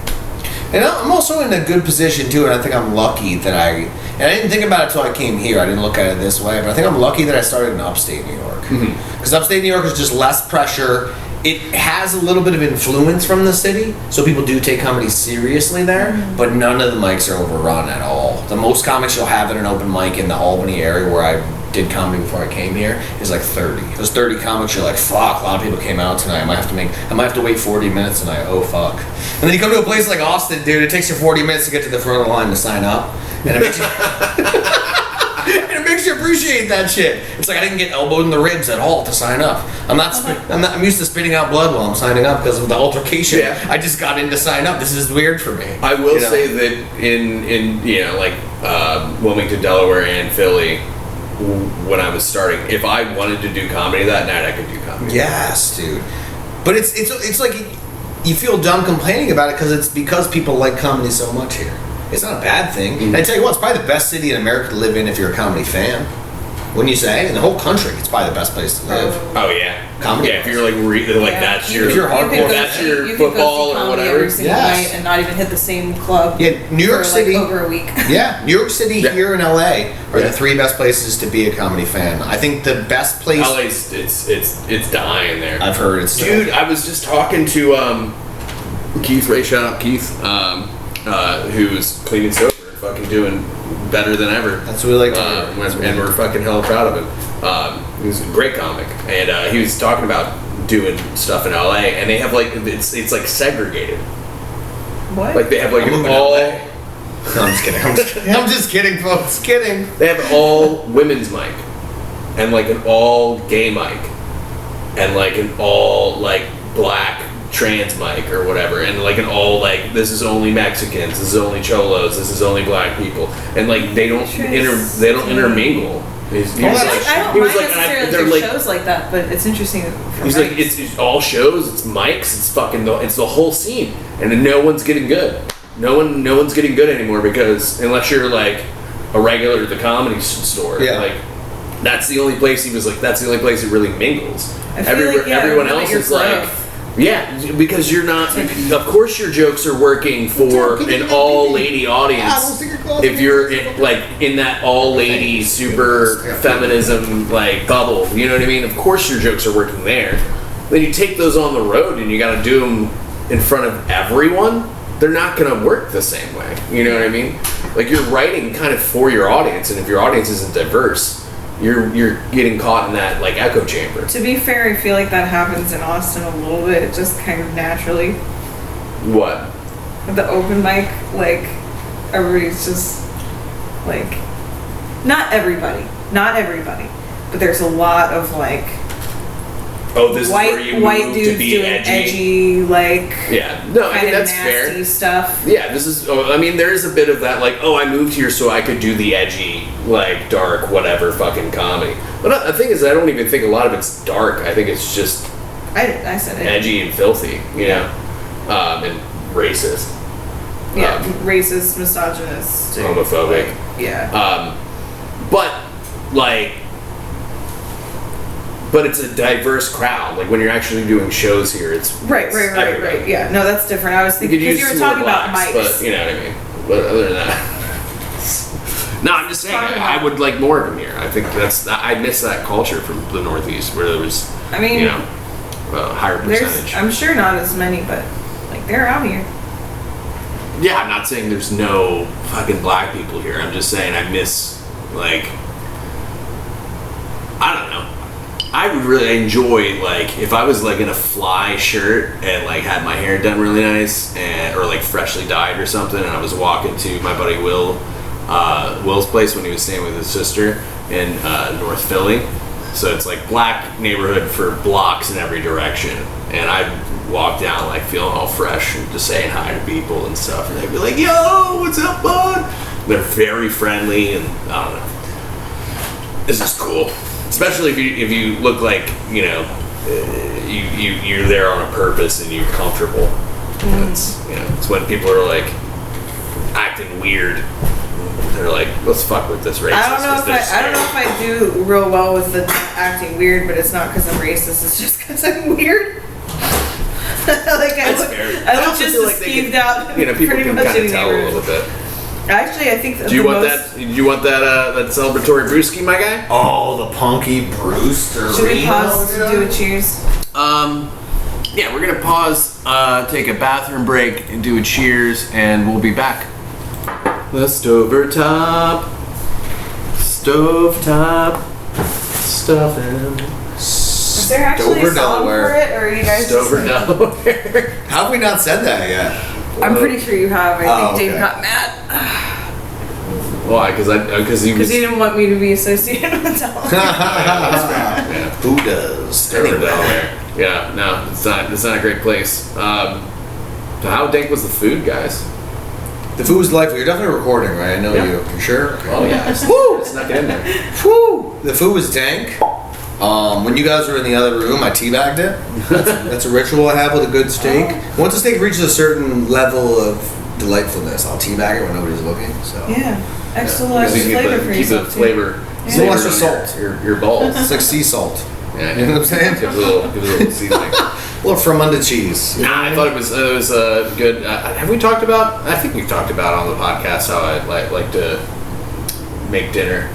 And I'm also in a good position too, and I think I'm lucky that I didn't think about it until I came here. I didn't look at it this way, but I think I'm lucky that I started in upstate New York. Because upstate New York is just less pressure. It has a little bit of influence from the city, so people do take comedy seriously there, but none of the mics are overrun at all. The most comics you'll have at an open mic in the Albany area, where I did comedy before I came here, is like 30. Those 30 comics, you're like, fuck, a lot of people came out tonight. I might have to wait 40 minutes tonight. Oh, fuck. And then you come to a place like Austin, dude, it takes you 40 minutes to get to the front of the line to sign up, and it makes you... and it makes you appreciate that shit. It's like I didn't get elbowed in the ribs at all to sign up. I'm used to spitting out blood while I'm signing up because of the altercation. Yeah. I just got in to sign up. This is weird for me. I will say that in you know, like Wilmington, Delaware, and Philly, when I was starting, if I wanted to do comedy that night, I could do comedy. Yes, dude. But it's like you feel dumb complaining about it because people like comedy so much here. It's not a bad thing. And I tell you what, it's probably the best city in America to live in if you're a comedy fan. Wouldn't you say? In the whole country, it's probably the best place to live. Oh yeah, Comedy. Yeah, if you're like that's your If you're hardcore, that's your football or whatever. Every single night and not even hit the same club. Yeah, New York for City like over a week. Yeah, New York City, Yeah. here, and LA are Yeah. the 3 best places to be a comedy fan. I think the best place LA's it's dying there. I've heard it's Dude, I was just talking to Keith Ray, shout out Keith, who's clean and sober and fucking doing better than ever. That's what we like to hear. And we're fucking hella proud of him. He's a great comic, and he was talking about doing stuff in LA, and they have like it's like segregated. What? Like they have like I'm an moving all. LA. No, I'm just kidding. I'm just kidding, folks. Kidding. They have all women's mic, and like an all gay mic, and like an all like black trans mic or whatever, and like an all like this is only Mexicans, this is only cholos, this is only black people, and like they don't intermingle. He was I like, don't mind necessarily they're there's like, shows like that, but it's interesting. he's like it's all shows, it's mics, it's fucking it's the whole scene, and then no one's getting good. No one's getting good anymore, because unless you're like a regular at the comedy store, Yeah. like that's the only place he was like that's the only place it really mingles. I feel like, yeah, Everyone limit else your is like. growth. Yeah, because you're not. Of course, your jokes are working for an all-lady audience. If you're in that all-lady super feminism like bubble, you know what I mean. Of course, your jokes are working there. Then you take those on the road and you got to do them in front of everyone. they're not going to work the same way. You know what I mean? Like, you're writing kind of for your audience, and if your audience isn't diverse, you're getting caught in that, like, echo chamber. To be fair, I feel like that happens in Austin a little bit, just kind of naturally. What? With the open mic, like, everybody's just, like, not everybody, but there's a lot of, like, oh, this is where you white move dudes to be doing edgy, like, yeah, no, I mean, that's nasty fair. Stuff. Yeah, this is. Oh, I mean, there is a bit of that, like, oh, I moved here so I could do the edgy, like, dark, whatever, fucking comedy. But the thing is, I don't even think a lot of it's dark. I think it's just I said it. edgy and filthy, you know, and racist. Yeah, racist, misogynist, homophobic. Like, yeah. But like. But it's a diverse crowd. Like, when you're actually doing shows here, it's right. Yeah, no, that's different. I was thinking because you were talking about mics, but you know what I mean. But other than that, no, I'm just saying I would like more of them here. I think I miss that culture from the Northeast where there was, a higher percentage. I'm sure not as many, but like they're out here. Yeah, I'm not saying there's no fucking black people here. I'm just saying I miss, like, I don't know. I would really enjoy, like, if I was, like, in a fly shirt and, like, had my hair done really nice or, like, freshly dyed or something, and I was walking to my buddy Will's place when he was staying with his sister in North Philly. So it's, like, black neighborhood for blocks in every direction. And I'd walk down, like, feeling all fresh and just saying hi to people and stuff. And they'd be like, yo, what's up, bud? They're very friendly, and I don't know. It's just cool. Especially if you look like, you know, you're there on a purpose and you're comfortable. It's, you know, it's when people are like acting weird. They're like, let's fuck with this racist. I don't know if I do real well with the acting weird, but it's not because I'm racist. It's just because I'm weird. Like I look just as skeeved out. You know, people pretty can much kind of tell a little bit. Actually, I think Do you want that celebratory brewski, my guy? Oh, the punky brewster. Should we pause to do a cheers? Yeah, we're gonna pause, take a bathroom break, and do a cheers, and we'll be back. The stovetop stuffing. Is there actually a song for it, or are you guys Stover, Delaware. How have we not said that yet? I'm pretty sure you have. I think Dave okay. got mad. Why? Because he he didn't want me to be associated with Delaware. Yeah. Who does? Stover, Delaware. Yeah, no, it's not a great place. So how dank was the food, guys? The food was delightful. You're definitely recording, right? I know you. You sure? Okay. Oh yeah, Woo! It's not in there. Woo! The food was dank. When you guys were in the other room, I teabagged it. That's a ritual I have with a good steak. Once a steak reaches a certain level of delightfulness, I'll teabag it when nobody's looking. So yeah, extra Because you flavor for keep the yourself flavor. It's a little extra salt. Your balls. It's like sea salt. Yeah, You know what I'm saying? Gives a little seasoning. A little Fremunda cheese. Nah, I thought it was good. Have we talked about? I think we've talked about on the podcast how I like to make dinner.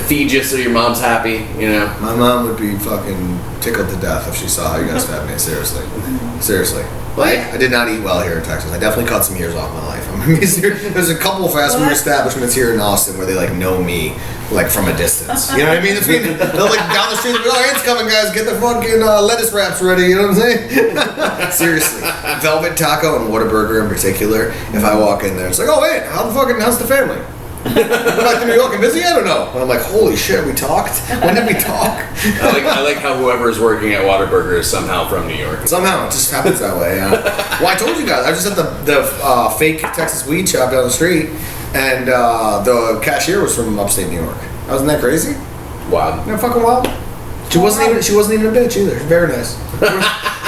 Feed you so your mom's happy, you know. My mom would be fucking tickled to death if she saw how you guys fed me. Seriously. Like, I did not eat well here in Texas. I definitely cut some years off my life. I mean, there's a couple fast food establishments here in Austin where they like know me like from a distance. You know what I mean? They'll like down the street and be like, oh, it's coming, guys. Get the fucking lettuce wraps ready. You know what I'm saying? Seriously. Velvet Taco and Whataburger in particular. If I walk in there, it's like, oh, wait, how's the family? Go back to New York and busy? I don't know. And I'm like, holy shit, we talked? When did we talk? I like how whoever's working at Whataburger is somehow from New York. Somehow, it just happens that way. Well, I told you guys, I was just at the fake Texas weed shop down the street, and the cashier was from upstate New York. Wasn't that crazy? Wow. Isn't that fucking wild? She wasn't even a bitch either. Very nice.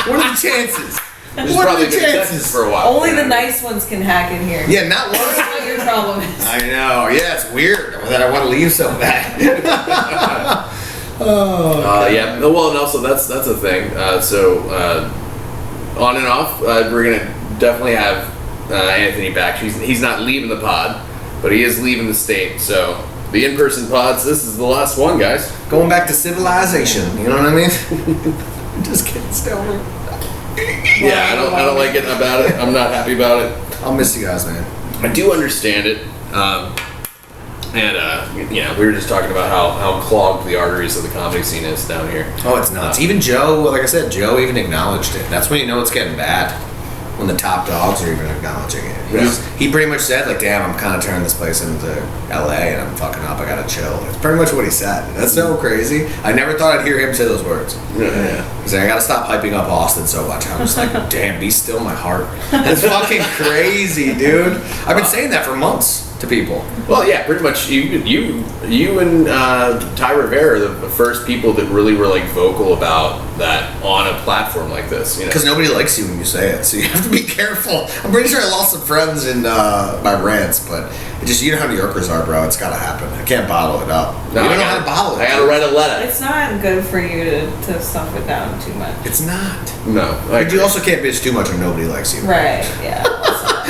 What are the chances? What are the chances? For a while. Only the nice ones can hack in here. Yeah, not That's once. what your problem is. I know. Yeah, it's weird that I want to leave so bad. Yeah. Well, and also that's a thing. On and off, we're gonna definitely have Anthony back. He's not leaving the pod, but he is leaving the state. So the in-person pods. This is the last one, guys. Going back to civilization. You know what I mean? Just kidding, still. Yeah, I don't like it about it. I'm not happy about it. I'll miss you guys, man. I do understand it. We were just talking about how clogged the arteries of the comedy scene is down here. Oh, it's nuts. Even Joe, like I said, Joe even acknowledged it. That's when you know it's getting bad. When the top dogs are even acknowledging it. Yeah. He pretty much said, like, damn, I'm kind of turning this place into LA and I'm fucking up. I gotta chill. That's pretty much what he said. That's so crazy. I never thought I'd hear him say those words. Yeah. He's like, I gotta stop hyping up Austin so much. I'm just like, damn, be still my heart. That's fucking crazy, dude. I've been saying that for months to people. Well, yeah, pretty much. You and Ty Rivera are the first people that really were like vocal about that on a platform like this. You know, Because nobody likes you when you say it, so you have to be careful. I'm pretty sure I lost some friends in my rants, but it just, you know how New Yorkers are, bro. It's gotta happen. I can't bottle it up. No, you don't I know how gotta- to bottle it. I gotta write a letter. It's not good for you to stuff it down too much. It's not. No, But you also can't bitch too much when nobody likes you. Right, yeah.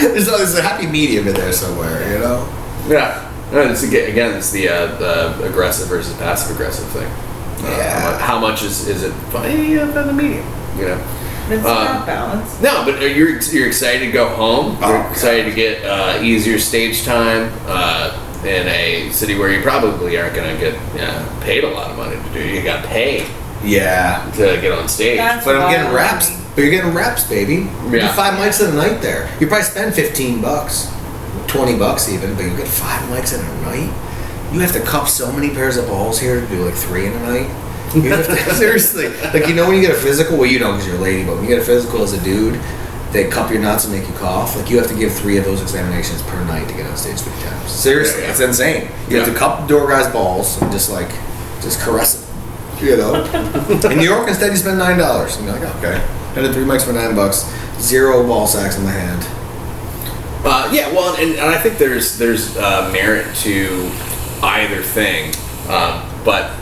There's a happy medium in there somewhere, you know? Yeah. No, it's the aggressive versus passive aggressive thing. Yeah. How much is it funny in the medium? You know. It's not balanced. No, but you're excited to go home. You're excited to get easier stage time in a city where you probably aren't going to get paid a lot of money to do. You got to pay Yeah. to get on stage. That's But I'm getting wild. reps. But you're getting reps, baby. You Yeah. do 5 mics in a night there. You probably spend $15, $20 even, but you get 5 mics in a night. You have to cup so many pairs of balls here to do like 3 in a night. You have to, seriously. Like, you know when you get a physical, well, you know because you're a lady, but when you get a physical as a dude, they cup your nuts and make you cough. Like, you have to give 3 of those examinations per night to get on stage 3 times. Seriously, Yeah. it's insane. You have to cup the door guy's balls and just caress it. You know? In New York, instead, you spend $9. And you're like, okay. I did 3 mics for $9. 0 ball sacks in the hand. And I think there's merit to either thing, but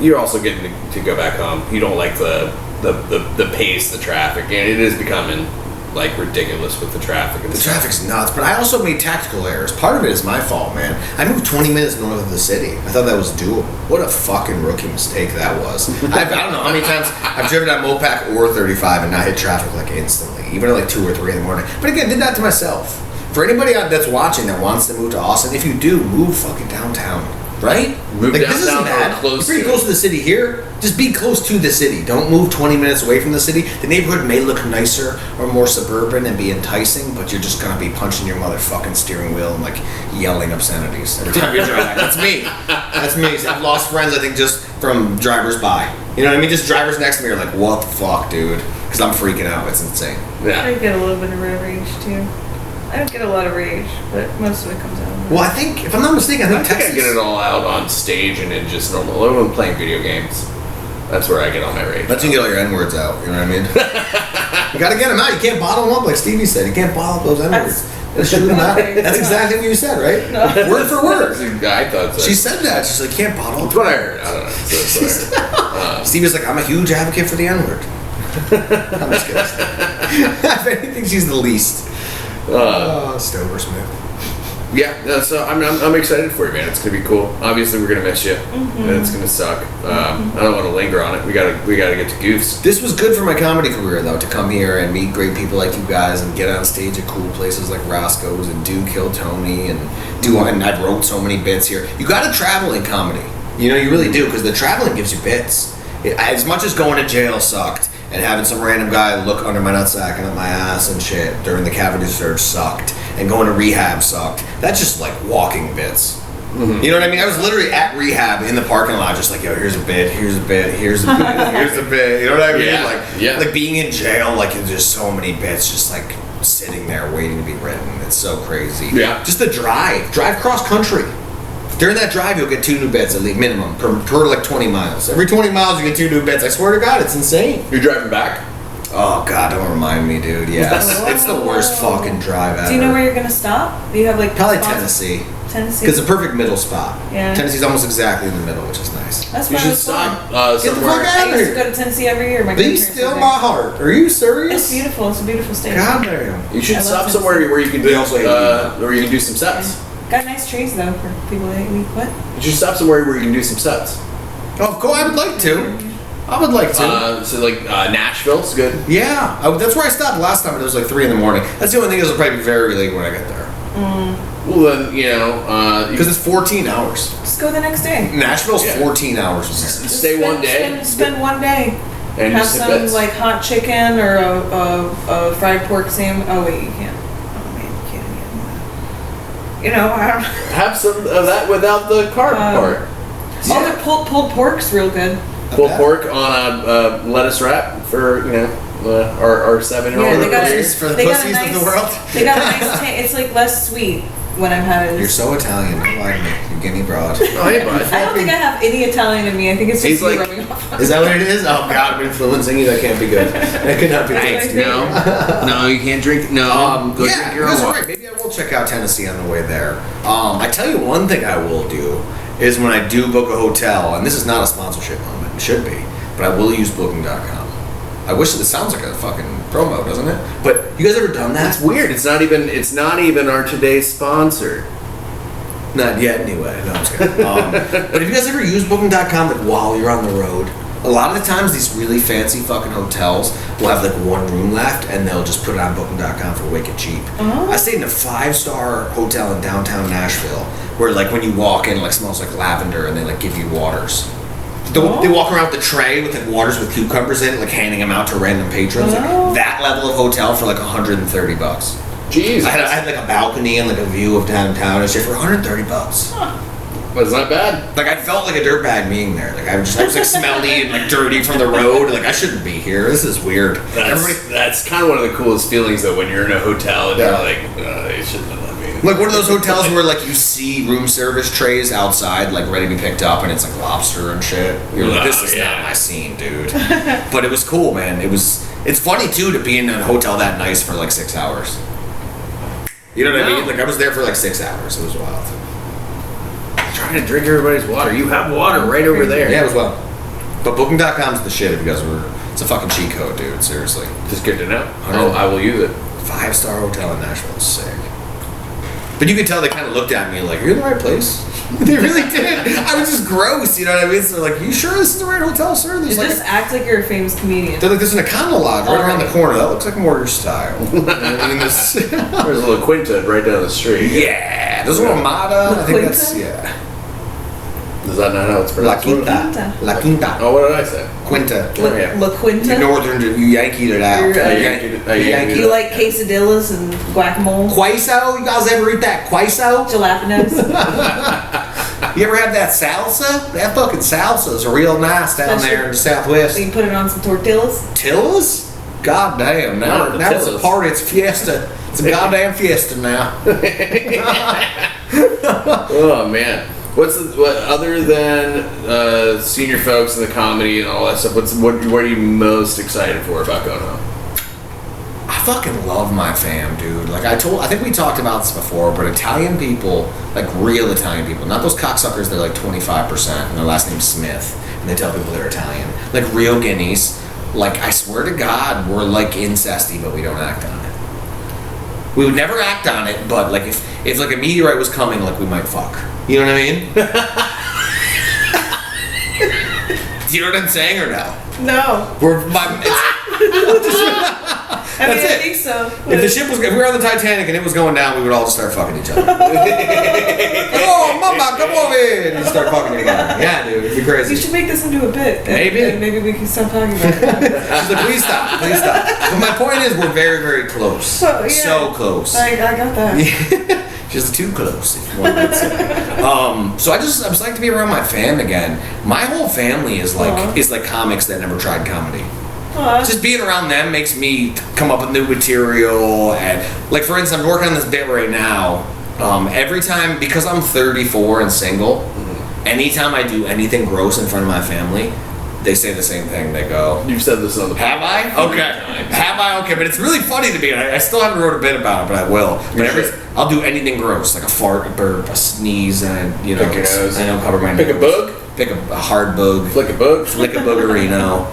you're also getting to go back home. You don't like the pace, the traffic, and it is becoming like ridiculous with the traffic. And The traffic's nuts, but I also made tactical errors. Part of it is my fault, man. I moved 20 minutes north of the city. I thought that was doable. What a fucking rookie mistake that was. I don't know how many times I've driven down Mopac or 35 and not hit traffic like instantly, even at like 2 or 3 in the morning. But again, did that to myself. For anybody that's watching that wants to move to Austin, if you do, move fucking downtown. Right? Move This isn't downtown or bad. close You're pretty to close to the city here. Just be close to the city. Don't move 20 minutes away from the city. The neighborhood may look nicer or more suburban and be enticing, but you're just gonna be punching your motherfucking steering wheel and like yelling obscenities every time you drive. That's me. That's me. I've lost friends, I think, just from drivers by. You know what I mean? Just drivers next to me are like, what the fuck, dude? Because I'm freaking out. It's insane. I yeah. get a little bit of road rage too. I don't get a lot of rage, but most of it comes out. Well, I think, if I'm not mistaken, I I think think Texas. I get it all out on stage and in just normal. When I'm playing video games, that's where I get all my rage. That's when you get all your N-words out, you know what I mean? You gotta get them out. You can't bottle them up like Stevie said. You can't bottle up those N-words. Just shoot them out. That's exactly what you said, right? No. Word for word. I thought so. She said that. She's like, can't bottle That's up. what I heard. I don't know. That's what I heard. Stevie's like, I'm a huge advocate for the N-word. I'm just kidding. If anything, she's the least. Stover Smith. So I'm excited for you, man. It's gonna be cool. Obviously, we're gonna miss you, and it's gonna suck. I don't want to linger on it. We gotta get to Goose. This was good for my comedy career, though, to come here and meet great people like you guys and get on stage at cool places like Roscoe's and do Kill Tony and I wrote so many bits here. You gotta travel in comedy. You know, you really do, because the traveling gives you bits. As much as going to jail sucked, and having some random guy look under my nutsack and up my ass and shit during the cavity search sucked, and going to rehab sucked. That's just like walking bits. Mm-hmm. You know what I mean? I was literally at rehab in the parking lot, just like, yo, here's a bit, here's a bit, here's a bit, here's a bit. You know what I mean? Like being in jail, like there's just so many bits, just like sitting there waiting to be written. It's so crazy. Yeah. Just the drive cross country. During that drive, you'll get 2 new bits at least minimum per like 20 miles. Every 20 miles, you get 2 new bits. I swear to God, it's insane. You're driving back. Oh God, don't remind me, dude. Yes, it's the worst fucking drive ever. Do you know where you're gonna stop? Do you have like Probably spots? Tennessee. Tennessee. Because it's a perfect middle spot. Yeah. Tennessee's almost exactly in the middle, which is nice. That's You why I should was stop Get the somewhere. fuck out. I used to go to Tennessee every year. My Be grandparents still lived my there. heart. Are you serious? It's beautiful. It's a beautiful state. God damn. You should I love stop Tennessee. somewhere where you can They also hate where you can do some sets. Got nice trees though for people that hate me. What? You should stop somewhere where you can do some sets. Oh, of course, I would like to. I would like to. So like Nashville's good. Yeah, that's where I stopped last time, but it was like 3 in the morning. That's the only thing. It'll probably be very late when I get there. Well then, you know, because it's 14 hours. Just go the next day. Nashville's 14 hours. Stay one day. Spend one day. And have just hit some bits. like hot chicken or a fried pork sandwich. Oh wait, you can't. Oh man, you can't eat it. You know, I don't. Have some of that without the carb part. Oh, the pulled pork's real good. Pulled pork on a lettuce wrap for, you know, our 7-year-old. Yeah, they got for the pussies of the world. They got a nice it's like less sweet when I've had it. You're so Italian. Don't lie to me. You guinea broad. Oh, hey, bud. I don't think I have any Italian in me. I think it's just He's like- rubbing off. Is that what it is? Oh God, I'm influencing you. That can't be good. That could not be Thanks, good. No, you can't drink. No, go Yeah, drink your that's own right. water. Maybe I will check out Tennessee on the way there. I tell you one thing I will do is when I do book a hotel, and this is not a sponsorship moment, it should be, but I will use Booking.com. I wish it sounds like a fucking promo, doesn't it? But you guys ever done that? That's weird. It's not even our today's sponsor. Not yet, anyway. No, I'm just kidding. But have you guys ever used Booking.com like while you're on the road? A lot of the times, these really fancy fucking hotels will have like one room left, and they'll just put it on Booking.com for wicked cheap. I stayed in a 5-star hotel in downtown Nashville, where like when you walk in, it like smells like lavender, and they like give you waters. They walk around with the tray with like waters with cucumbers in it, like handing them out to random patrons. Like, that level of hotel for like $130. Jeez. I had like a balcony and like a view of downtown and shit for $130. Was not bad. Like I felt like a dirtbag being there. Like I was like smelly and like dirty from the road. Like I shouldn't be here. This is weird. That's kind of one of the coolest feelings though when you're in a hotel and you're like, they shouldn't have let me. Like one of those hotels where like you see room service trays outside like ready to be picked up and it's like lobster and shit. You're like, this is not my scene, dude. But it was cool, man. It's funny too to be in a hotel that nice for like 6 hours. You know what I mean? Like I was there for like 6 hours. It was wild. Trying to drink everybody's water. You have water right over there. Yeah, it was wild. But Booking.com's the shit if you guys were. It's a fucking cheat code, dude. Seriously. Just good to know. I will use it. 5-star hotel in Nashville is sick. But you could tell they kind of looked at me like, "You're in the right place." They really did. I was just gross, you know what I mean? So they're like, "You sure this is the right hotel, sir?" You There's like just act like you're a famous comedian. they're like, "There's an Econo Lodge right around the corner. That looks like more your style." And this, There's a little Quinta right down the street. yeah, there's a Ramada. I think that's Is that not how it's La pronounced? Quinta. La Quinta. Oh, what did I say? Quinta. La Quinta. You northern, you Yankee it out. You're, Yankee. You like quesadillas and guacamole? Queso? You guys ever eat that queso? Jalapenos? You ever have that salsa? That fucking salsa is real nice down there in the Southwest. So you put it on some tortillas? Tillas? God damn, now Not the that was a Tillas. party, it's a fiesta. It's a goddamn fiesta now. Oh man. What other than senior folks and the comedy and all that stuff? What are you most excited for about going home? I fucking love my fam, dude. Like I think we talked about this before, but Italian people, like real Italian people, not those cocksuckers, they're like 25% and their last name's Smith, and they tell people they're Italian. Like real Guineas, like I swear to God, we're like incesty, but we don't act on it. We would never act on it, but like if like a meteorite was coming, like we might fuck. You know what I mean? Do you know what I'm saying or no? No. I think so. If we were on the Titanic and it was going down, we would all just start fucking each other. Oh, mama, come over here! And start fucking together. Yeah, dude, it'd be crazy. You should make this into a bit. Maybe. And maybe we can stop talking about it. She's like, please stop. But my point is, we're very, very close. So, yeah. So close. I got that. Just too close, if one might say. So I'm psyched to be around my fam again. My whole family is like comics that never tried comedy. Just being around them makes me come up with new material, and like for instance, I'm working on this bit right now. Every time, because I'm 34 and single, anytime I do anything gross in front of my family, they say the same thing. They go, You've said this on the "Have I? Okay. Have I? Okay." But it's really funny to me. I still haven't wrote a bit about it, but I will. But I'll do anything gross, like a fart, a burp, a sneeze, and Pick your nose. I don't cover my Pick nose. a boog? Pick a hard boog. Flick a boog? Flick a boogerino.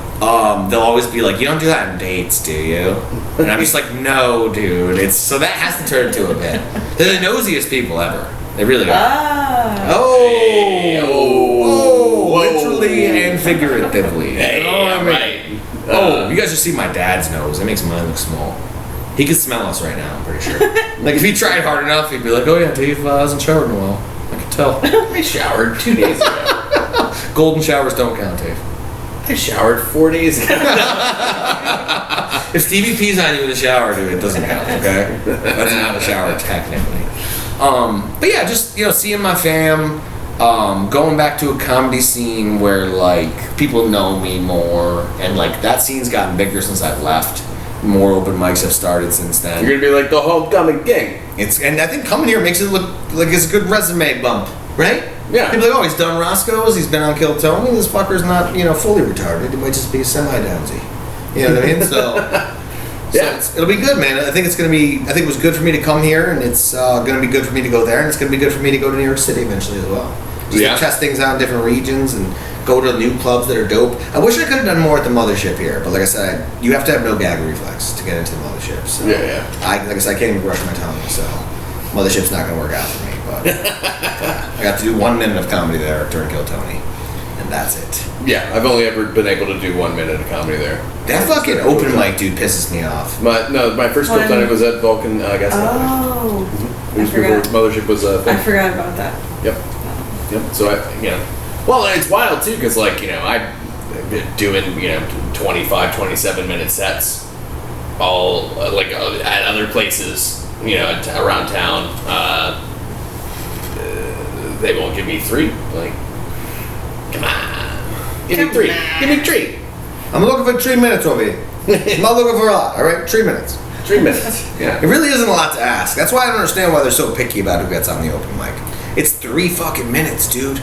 They'll always be like, "You don't do that on dates, do you?" And I'm just like, "No, dude." So that has to turn into a bit. They're the nosiest people ever. They really are. Ah. Oh, What? interlude. literally and figuratively. Hey, You know what I mean? right. Oh, you guys should see my dad's nose. It makes mine look small. He could smell us right now, I'm pretty sure. Like, if he tried hard enough, he'd be like, oh yeah, Dave hasn't showered in a while. I can tell. I showered 2 days ago. Golden showers don't count, Dave. I showered 4 days ago. If Stevie pees on you in the shower, dude, it doesn't count, okay? That's not a shower, technically. But yeah, just, seeing my fam, going back to a comedy scene where, like, people know me more, and, like, that scene's gotten bigger since I've left. More open mics have started since then. You're gonna be like the homecoming king. And I think coming here makes it look like it's a good resume bump, right? Yeah. People are like, oh, he's done Roscoe's, he's been on Kill Tony, this fucker's not, fully retarded. He might just be semi-downsy. You know what I mean? So Yeah. it'll be good, man. I think it was good for me to come here, and it's going to be good for me to go there, and it's going to be good for me to go to New York City eventually as well. Just to test things out in different regions and go to new clubs that are dope. I wish I could have done more at the Mothership here, but like I said, you have to have no gag reflex to get into the Mothership. So Yeah. like I said, I can't even brush my tongue, so Mothership's not going to work out for me. But I got to do 1 minute of comedy there during Kill Tony, and that's it. Yeah, I've only ever been able to do 1 minute of comedy there. That fucking open mic dude pisses me off. My first Kill Tony was at Vulcan Gas Oh. It was before Mothership was a thing. I forgot about that. Yep. So well, it's wild too, because I've been doing 25, 27 minute sets, all at other places, around town. They won't give me 3. Like, come on, give me 3. Give me 3. I'm looking for 3 minutes over here. I'm not looking for a lot, all right? 3 minutes. 3 minutes. Yeah. It really isn't a lot to ask. That's why I don't understand why they're so picky about who gets on the open mic. It's 3 fucking minutes, dude.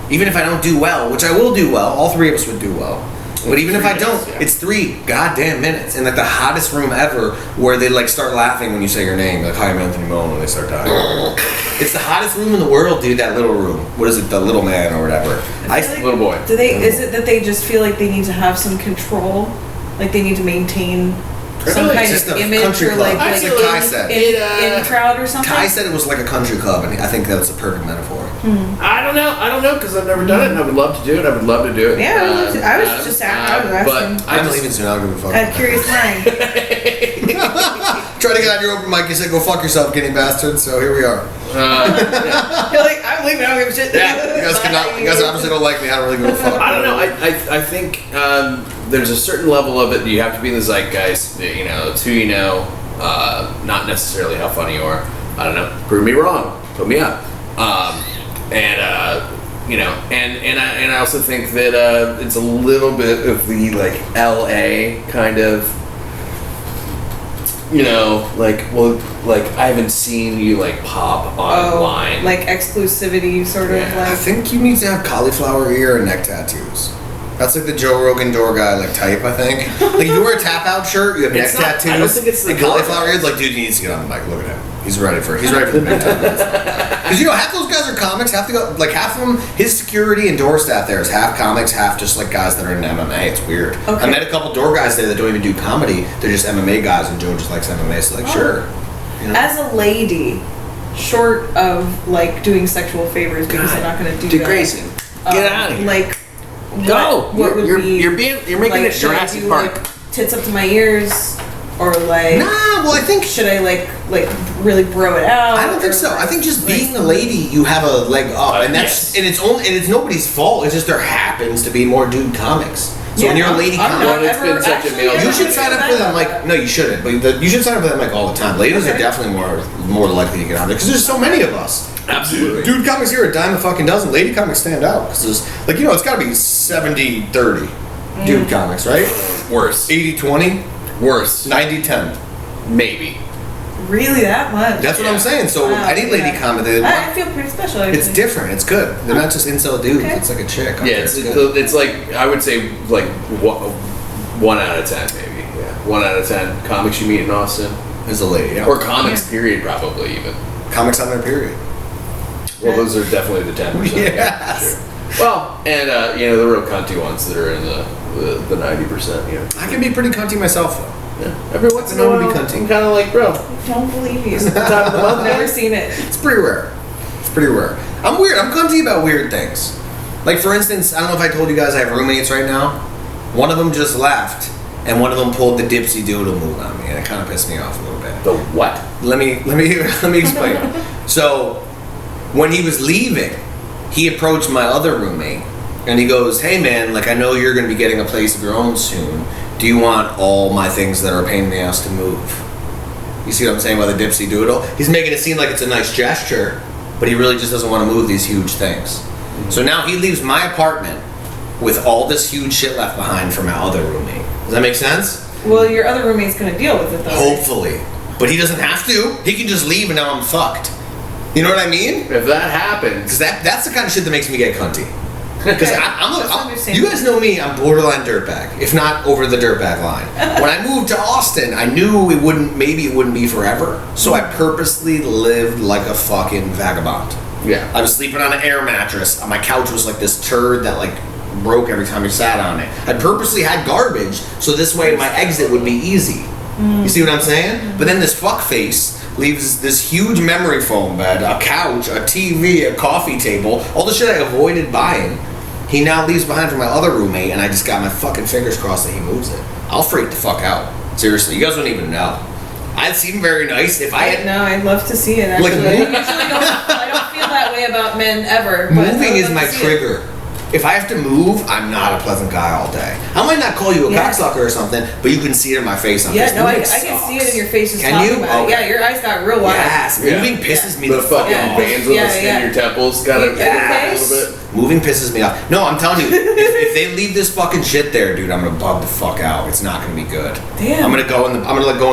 Even if I don't do well, which I will do well, all 3 of us would do well. But even if I don't, it's 3 goddamn minutes in like the hottest room ever, where they like start laughing when you say your name, like, hi, I'm Anthony Mone, when they start dying. It's the hottest room in the world, dude. That little room. What is it? The little man or whatever. Little boy. Is it that they just feel like they need to have some control, like they need to maintain some kind Just of a image, country or club. like It's like Kai said. in crowd or something? Kai said it was like a country club, and I think that's a perfect metaphor. I don't know, because I've never done it, and I would love to do it. I was Yeah, I was just asking. But I'm leaving soon. I don't give a fuck. A curious mind. Try to get on your open mic. You said go fuck yourself, guinea bastard. So here we are. You're like, I'm leaving. I don't give a shit. Yeah, You guys obviously don't like me. I don't really give a fuck. I don't know. I think there's a certain level of it. You have to be in the zeitgeist. It's who you know, not necessarily how funny you are. I don't know. Prove me wrong. Put me up. And I also think that it's a little bit of the like LA kind of. I haven't seen you like pop online. Like exclusivity, sort of I like. think you need to have cauliflower ear and neck tattoos. That's like the Joe Rogan door guy like type, I think. Like if you wear a tap out shirt, you have neck tattoos. I don't think it's the and cauliflower ears. Like, dude, he needs to get on the mic. Look at him. He's ready for the big time. Because half those guys are comics. Half of them, his security and door staff there is half comics, half just like guys that are in MMA. It's weird. Okay. I met a couple door guys there that don't even do comedy. They're just MMA guys, and Joe just likes MMA. So like, sure. As a lady, short of like doing sexual favors, because I'm not going to do Dick that. Grayson, get out of here. Like, Go. What would be? You're making like, it should I Jurassic do, Park. like, tits up to my ears, or like? Nah, well, I think Should I like really bro it out? I don't think or, so. I like, think just being a lady, you have a leg up, and yes. it's nobody's fault. It's just there happens to be more dude comics. So when you're a lady comic, it's been such a male- you should sign up for them. Like, no, you shouldn't. But you should sign up for them like all the time. Ladies are definitely more likely to get on there because there's so many of us. Absolutely. Dude comics here a dime a fucking dozen. Lady comics stand out because there's it's got to be 70-30 dude comics, right? Worse. 80-20, Worse. 90-10. Maybe. Really that much? That's what I'm saying. So Wow, any lady yeah. comic, I feel pretty special. Actually. it's different. It's good. They're not just incel dudes. Okay. It's like a chick. Yeah, it's like I would say like 1 out of 10 maybe. Yeah, 1 out of 10 comics you meet in Austin, There's a lady. Yeah. or comics period probably even. Comics on their period. Well, those are definitely the 10%. Yes. Sure. Well, and the real cunty ones that are in the 90%. I can be pretty cunty myself though. Yeah. Every once in a I know while, to be cunty. I'm kind of like, bro. I don't believe you. Time of the month. I've never seen it. It's pretty rare. I'm weird. I'm cunty about weird things. Like, for instance, I don't know if I told you guys I have roommates right now. One of them just left, and one of them pulled the dipsy doodle move on me, and it kind of pissed me off a little bit. The what? Let me explain. So, when he was leaving, he approached my other roommate, and he goes, "Hey man, like I know you're going to be getting a place of your own soon. Do you want all my things that are a pain in the ass to move?" You see what I'm saying by the dipsy doodle? He's making it seem like it's a nice gesture, but he really just doesn't want to move these huge things. So now he leaves my apartment with all this huge shit left behind for my other roommate. Does that make sense? Well, your other roommate's gonna deal with it though. Hopefully. But he doesn't have to. He can just leave and now I'm fucked. You know what I mean? If that happens, Because that's the kind of shit that makes me get cunty. Because Okay, I'm that's you understandable. guys know me, I'm borderline dirtbag, if not over the dirtbag line. When I moved to Austin, I knew maybe it wouldn't be forever. So I purposely lived like a fucking vagabond. yeah. I was sleeping on an air mattress. My couch was like this turd that like broke every time you sat on it. I purposely had garbage so this way my exit would be easy. You see what I'm saying? But then this fuckface leaves this huge memory foam bed, a couch, a TV, a coffee table, all the shit I avoided buying. He now leaves behind for my other roommate, and I just got my fucking fingers crossed that he moves it. I'll freak the fuck out. Seriously, you guys don't even know. I'd seem very nice if I had. No, I'd love to see it. Like, Actually, I don't feel that way about men ever. But I Moving would is love my to see it. trigger. If I have to move, I'm not a pleasant guy all day. I might not call you a Yeah. cocksucker or something, but you can see it in my face. Yeah, no, I Moving can see it sucks. in your face just Can talking you? about it. Okay. Yeah, your eyes got real wide. Yes, Yeah. moving pisses me The the fucking fuck off. veins on Yeah, the skin yeah. of your temples got to Yeah. a little bit. Moving pisses me off. No, I'm telling you, if they leave this fucking shit there, dude, I'm gonna bug the fuck out. It's not gonna be good. Damn. I'm gonna go in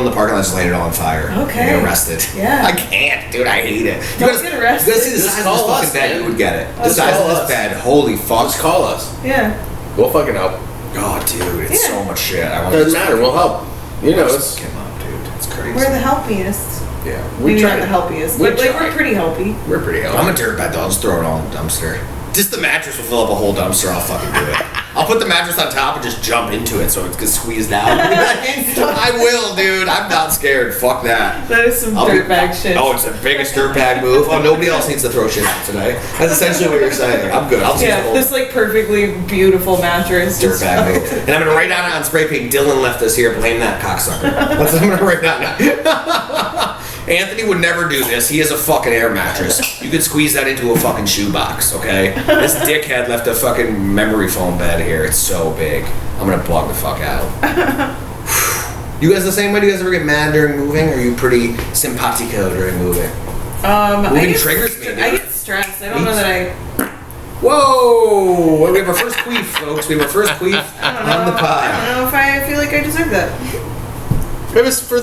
the parking lot and just light it all on fire. Okay. And get arrested. Yeah. I can't, dude. I hate it. Don't guys, get arrested. You guys see the Just size of this call fucking us, bed? man. You would get it. The Just size of call this us. bed. Holy fuck. Just call us. Yeah. We'll fucking help. Oh, dude, it's Yeah. so much shit. I want Doesn't matter. We'll help. You know us. Come on, dude. It's crazy. We're the helpiest. yeah. Maybe try not the to- helpiest. we But like, try. we're pretty helpy. We're pretty I'm healthy. a dirtbag though. I'll just throw it all in the dumpster. Just the mattress will fill up a whole dumpster. I'll fucking do it. I'll put the mattress on top and just jump into it so it gets squeezed out. I will, dude. I'm not scared. Fuck that. That is some I'll be- dirtbag shit. Oh, it's the biggest dirtbag move. Oh, nobody else needs to throw shit out today. That's essentially what you're saying. I'm good. I'll just Yeah, hold this like perfectly beautiful mattress. just- dirtbag move. And I'm gonna write down it on spray paint. Dylan left us here. Blame that cocksucker. That's what I'm gonna write down. Anthony would never do this. He has a fucking air mattress. You could squeeze that into a fucking shoebox, okay? This dickhead left a fucking memory foam bed here. It's so big. I'm gonna bug the fuck out. You guys the same way? Do you guys ever get mad during moving? Or are you pretty simpatico during moving? I Moving get triggers me, dude. I get stressed. I don't know that I. Whoa! We have our first queef, folks. We have our first queef on the I pod. don't know if I feel like I deserve that. It was for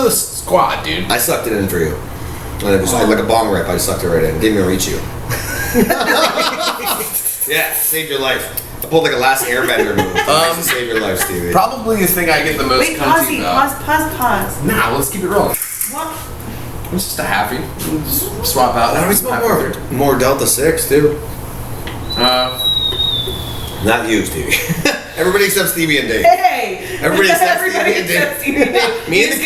the squad, dude. I sucked it in for you. And it was like a bong rip. I sucked it right in. Didn't even reach you. Yeah, saved your life. I pulled like a last airbender move. To save your life, Stevie. Probably the thing I get the most Wait, pause, cunty about. pause. Nah, let's keep it rolling. What? It's just a happy. We'll just swap out. Why don't we smoke more Delta 6 too? Not you, Stevie. Everybody except Stevie and Dave. Hey! Everybody except Everybody Stevie and except Dave. Stevie and Dave. Me and the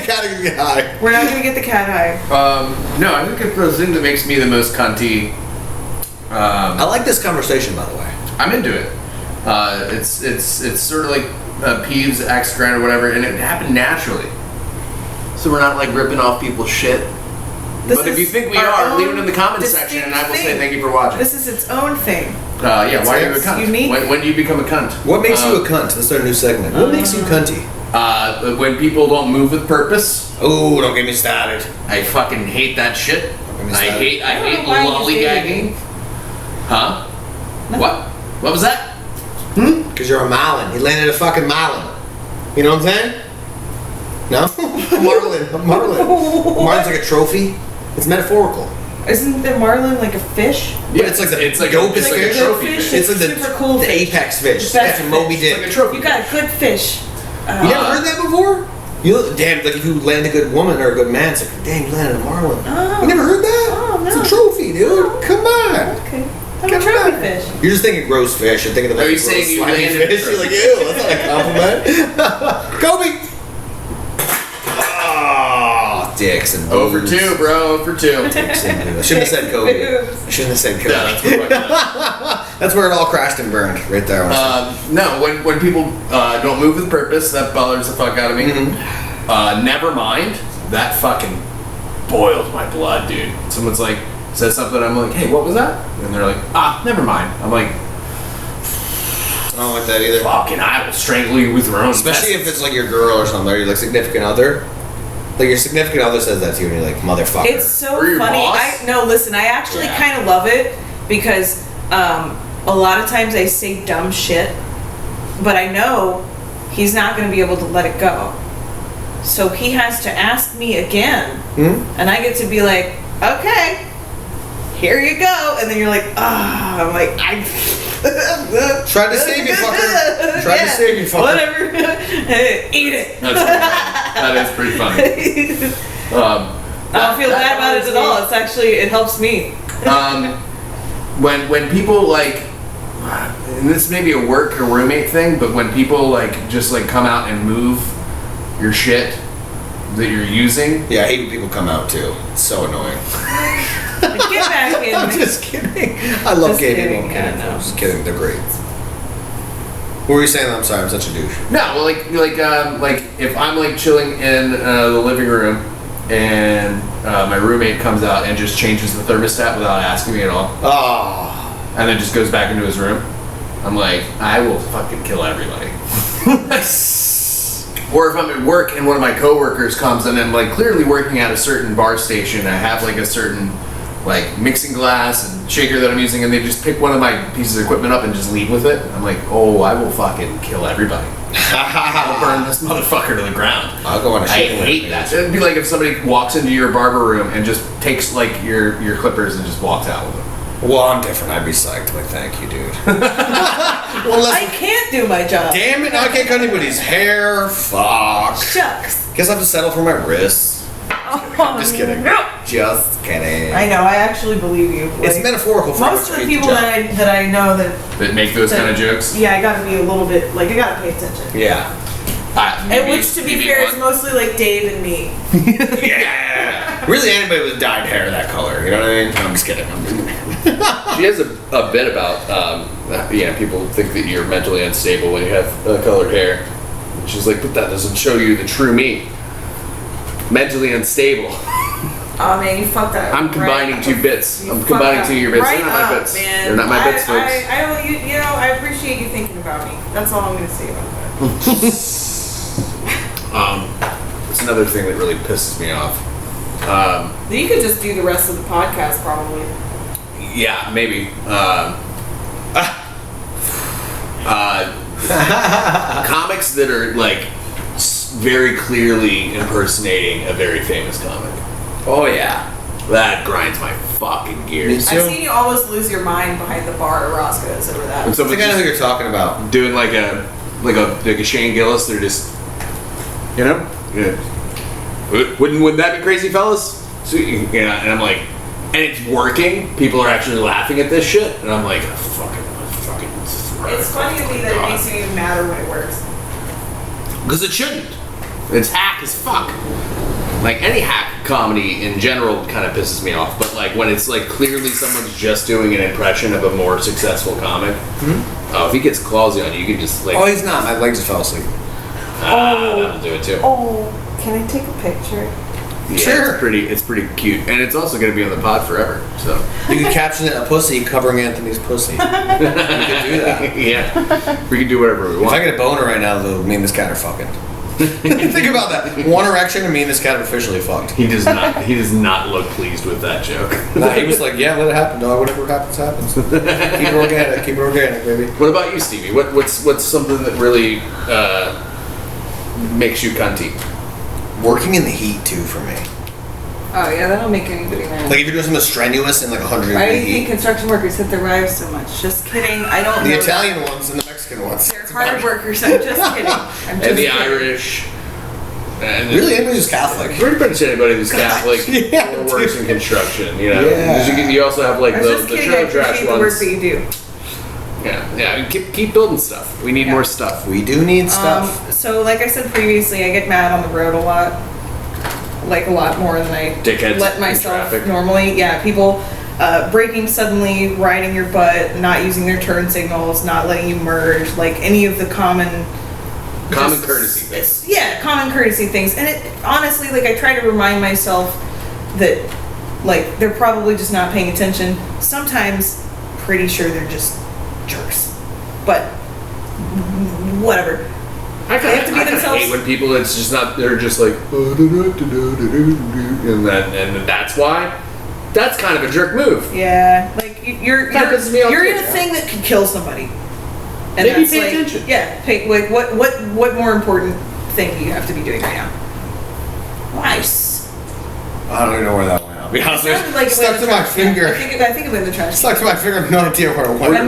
cat are gonna get high. We're not gonna get the cat high. No, I think it's the thing that makes me the most cunty. I like this conversation, by the way. I'm into it. It's sort of like Peeves, Axe Grand or whatever, and it happened naturally. So we're not like ripping off people's shit. This But if is you think we our are, own leave it in the comments section, and I will say distinct thank you for watching. This is its own thing. Yeah, why are you a It's cunt? unique. When do you become a cunt? What makes you a cunt? Let's start a new segment. What makes you cunty? When people don't move with purpose. Oh, don't get me started. I fucking hate that shit. Let me I start. hate I don't know why you lollygagging. Huh? What? What was that? Because you're a Marlin. He landed a fucking Marlin. You know what I'm saying? No? A Marlin. A Marlin. A Marlin's like a trophy. It's metaphorical. Isn't the marlin like a fish? But it's like the it's like dopest it's like a fish. trophy fish. fish. It's like Super cool the fish. apex fish. The best That's Moby fish. Dick. It's like a trophy. You got a good fish. You never heard that before? Damn, like if you land a good woman or a good man, it's like, damn, you landed a Marlin. Oh. You never heard that? Oh, no. It's a trophy, dude. Come on. Okay. I'm a Come trophy on. fish. You're just thinking gross fish. You're thinking of like Are you gross saying you slimy landed fish. a You're like, ew, that's not a compliment. Kobe! Oh, dicks and Oh for boobs. 2, bro. 0 for 2. Dicks and boobs. I shouldn't have said Kobe. I shouldn't have said Kobe. Yeah, that's what That's where it all crashed and burned, right there. no, when people don't move with purpose, that bothers the fuck out of me. Never mind. That fucking boils my blood, dude. Someone's like, says something, I'm like, hey, what was that? And they're like, never mind. I'm like, I don't like that either. fucking, I will strangle you with your own Especially if vessels. it's like your girl or something, or your like significant other. Like your significant other says that to you, and you're like, motherfucker. It's so Or your funny. boss? No, listen, I actually kind of love it because a lot of times I say dumb shit, but I know he's not going to be able to let it go. So he has to ask me again, and I get to be like, okay, here you go. And then you're like, I'm like, Tried to save you, fucker. Tried to save you, fucker. Whatever. Eat it. That is pretty funny. I don't feel bad about it at all. It's actually, it helps me. When people like, and this may be a work or roommate thing, but when people like just like come out and move your shit that you're using. Yeah, I hate when people come out too. It's so annoying. Get back in. I'm just kidding. I love Just gay kidding, people. yeah, no. I'm just kidding. They're great. What were you saying? I'm sorry. I'm such a douche. No, well, like if I'm like chilling in the living room and my roommate comes out and just changes the thermostat without asking me at all, and then just goes back into his room, I'm like, I will fucking kill everybody. Or if I'm at work and one of my coworkers comes and I'm like clearly working at a certain bar station, I have like a certain like mixing glass and shaker that I'm using, and they just pick one of my pieces of equipment up and just leave with it. I'm like, oh, I will fucking kill everybody. I'll burn this motherfucker to the ground. I'll go on a I shit. hate that. It'd be like if somebody walks into your barber room and just takes like your clippers and just walks out with them. Well, I'm different. I'd be psyched. Like, thank you, dude. Well, I listen. can't do my job. Damn it! Now I can't cut anybody's hair. Fuck. Shucks. Guess I have to settle for my wrists. Oh, Just kidding. no. Just kidding. I know. I actually believe you. It's Like, metaphorical for most of the people that I know That make those kind of jokes. Yeah, I gotta be a little bit like I gotta pay attention. Yeah. And which, to be fair, is mostly like Dave and me. Yeah. Really, anybody with dyed hair that color. You know what I mean? I'm just kidding. She has a bit about people think that you're mentally unstable when you have colored hair. And she's like, but that doesn't show you the true me. Mentally unstable. Oh man, you fucked up. I'm combining right. two bits. You I'm fucked combining up. two of your bits. Right They're not my up, bits. man. They're not my bits, folks. I don't. You know, I appreciate you thinking about me. That's all I'm gonna say about that. It's another thing that really pisses me off. You could just do the rest of the podcast, probably. Yeah, maybe. Comics that are like very clearly impersonating a very famous comic. Oh, yeah. That grinds my fucking gears. I've seen you almost lose your mind behind the bar at Roscoe's over that. And I think someone's I know who just you're talking about. doing like a Shane Gillis. They're just, you know, wouldn't that be crazy, fellas? So, yeah, and I'm like, and it's working. People are actually laughing at this shit, and I'm like, fucking. It's funny to me that it makes you even matter when it works. Because it shouldn't. It's hack as fuck. Like any hack comedy in general kind of pisses me off, but like when it's like clearly someone's just doing an impression of a more successful comic. If he gets clawsy on you, you can just like. Oh, he's not. My leg just fell asleep. That'll do it too. Oh, can I take a picture? Yeah, Sure. It's pretty cute, and it's also going to be on the pod forever. So You can caption it a pussy covering Anthony's pussy. You could do that. yeah, we can do whatever we If I want. get a boner right now, though, me and this cat are fucking. Think about that. One erection and me and this cat are officially fucked. He does not. He does not look pleased with that joke. Nah, he was like, yeah, let it happen, dog. Whatever happens, happens. Keep it organic. Keep it organic, baby. What about you, Stevie? What's something that really makes you cunty? Working in the heat, too, for me. Oh yeah, that'll make anybody mad. Like, if you're doing something strenuous in like 100 Why do degree you think heat. construction workers hit their wives so much? Just kidding. I don't know. The Italian ones and the Mexican ones. They're hard workers. I'm just kidding. I'm just And the kidding. Irish. And Really, anybody who's Catholic. pretty much anybody who's Catholic Yeah, or works in construction, you know. Yeah. 'Cause you also have like I was the just kidding. I trailer trash appreciate the work ones. that you do. Yeah. Keep building stuff. We need Yeah. more stuff. We do need stuff. So like I said previously, I get mad on the road a lot. like a lot more than I Dickheads let in myself traffic. normally. Yeah, people braking suddenly, riding your butt, not using their turn signals, not letting you merge, like any of the common courtesy things. Yeah, common courtesy things. And it honestly, like I try to remind myself that like they're probably just not paying attention. Sometimes pretty sure they're just jerks. But whatever. I They have to be kind of themselves. hate when people, it's just not, they're just like, and that's why. That's kind of a jerk move. Yeah, like you're That pisses me off you're too, in a yeah. thing that could kill somebody. And Maybe that's pay like, attention. Yeah, like what more important thing do you have to be doing right now? Nice. I don't even know where that went. I'll be honest with Sounded you. like it Stuck went to in my the trash. finger. I think it went in the trash. Stuck to my finger. I have no idea where it We're, went.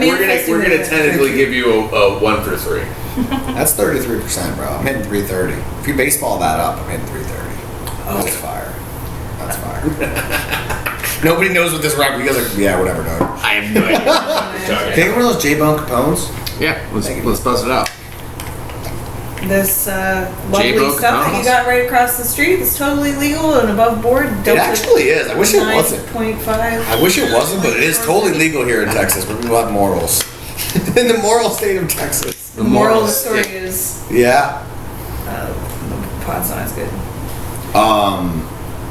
we're gonna tentatively give you a 1 for 3. That's 33%, bro. I'm hitting 330. If you baseball that up, I'm hitting 330. That's fire. That's fire. Nobody knows what this rap. You guys are, yeah, whatever, dog. I have no idea what you're Can talking you get one of those J-Bone Capones? Yeah, let's bust it out. This lovely J-Bo stuff that you Capones. got right across the street is totally legal and above board. It actually is. I wish it wasn't. 9.5. I wish it wasn't, but it is totally legal here in Texas where people have morals. In the moral state of Texas. The moral of the story is Yeah. the pot's not as good.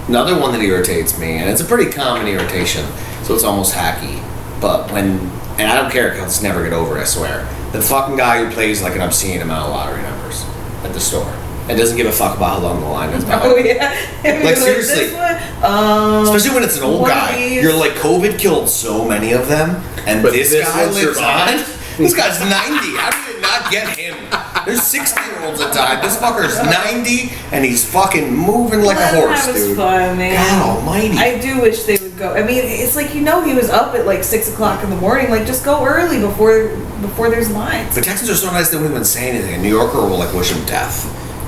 Another one that irritates me, and it's a pretty common irritation, so it's almost hacky. But when, and I don't care, because I'll never get over it, I swear. The fucking guy who plays like an obscene amount of lottery numbers at the store and doesn't give a fuck about how long the line is. Oh yeah. Like, seriously. This one, Especially when it's an old one of guy. these. You're like, COVID killed so many of them, and But this this guy one lives survived? on. This guy's 90. How did it not get him? There's 60-year-olds that died. This fucker's 90, and he's fucking moving like a Let him horse, have his dude. fun, man. God almighty. I do wish they would go. I mean, it's like he was up at like 6 o'clock in the morning. Like, just go early before there's lines. But Texans are so nice they wouldn't even say anything. A New Yorker will like wish him death.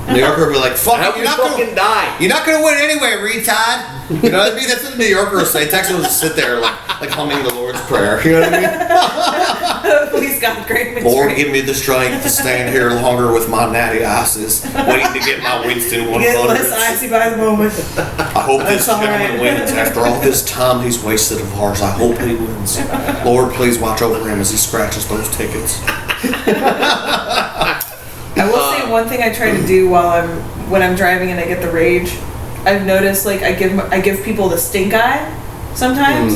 A New Yorker will be like, "Fuck I hope it, you fucking die." You're not gonna win anyway, retard." You know what I mean? That's what the New Yorker will say. Texans will just sit there like humming the Lord's Prayer. You know what I mean? Please God, grant me Lord, strength. give me the strength to stand here longer with my natty asses, waiting to get my Winston Get less 100. icy by the moment. I hope this That's all gentleman right. wins. After all this time he's wasted of ours, I hope he wins. Lord, please watch over him as he scratches those tickets. I will say one thing I try to do when I'm driving and I get the rage. I've noticed like I give people the stink eye sometimes,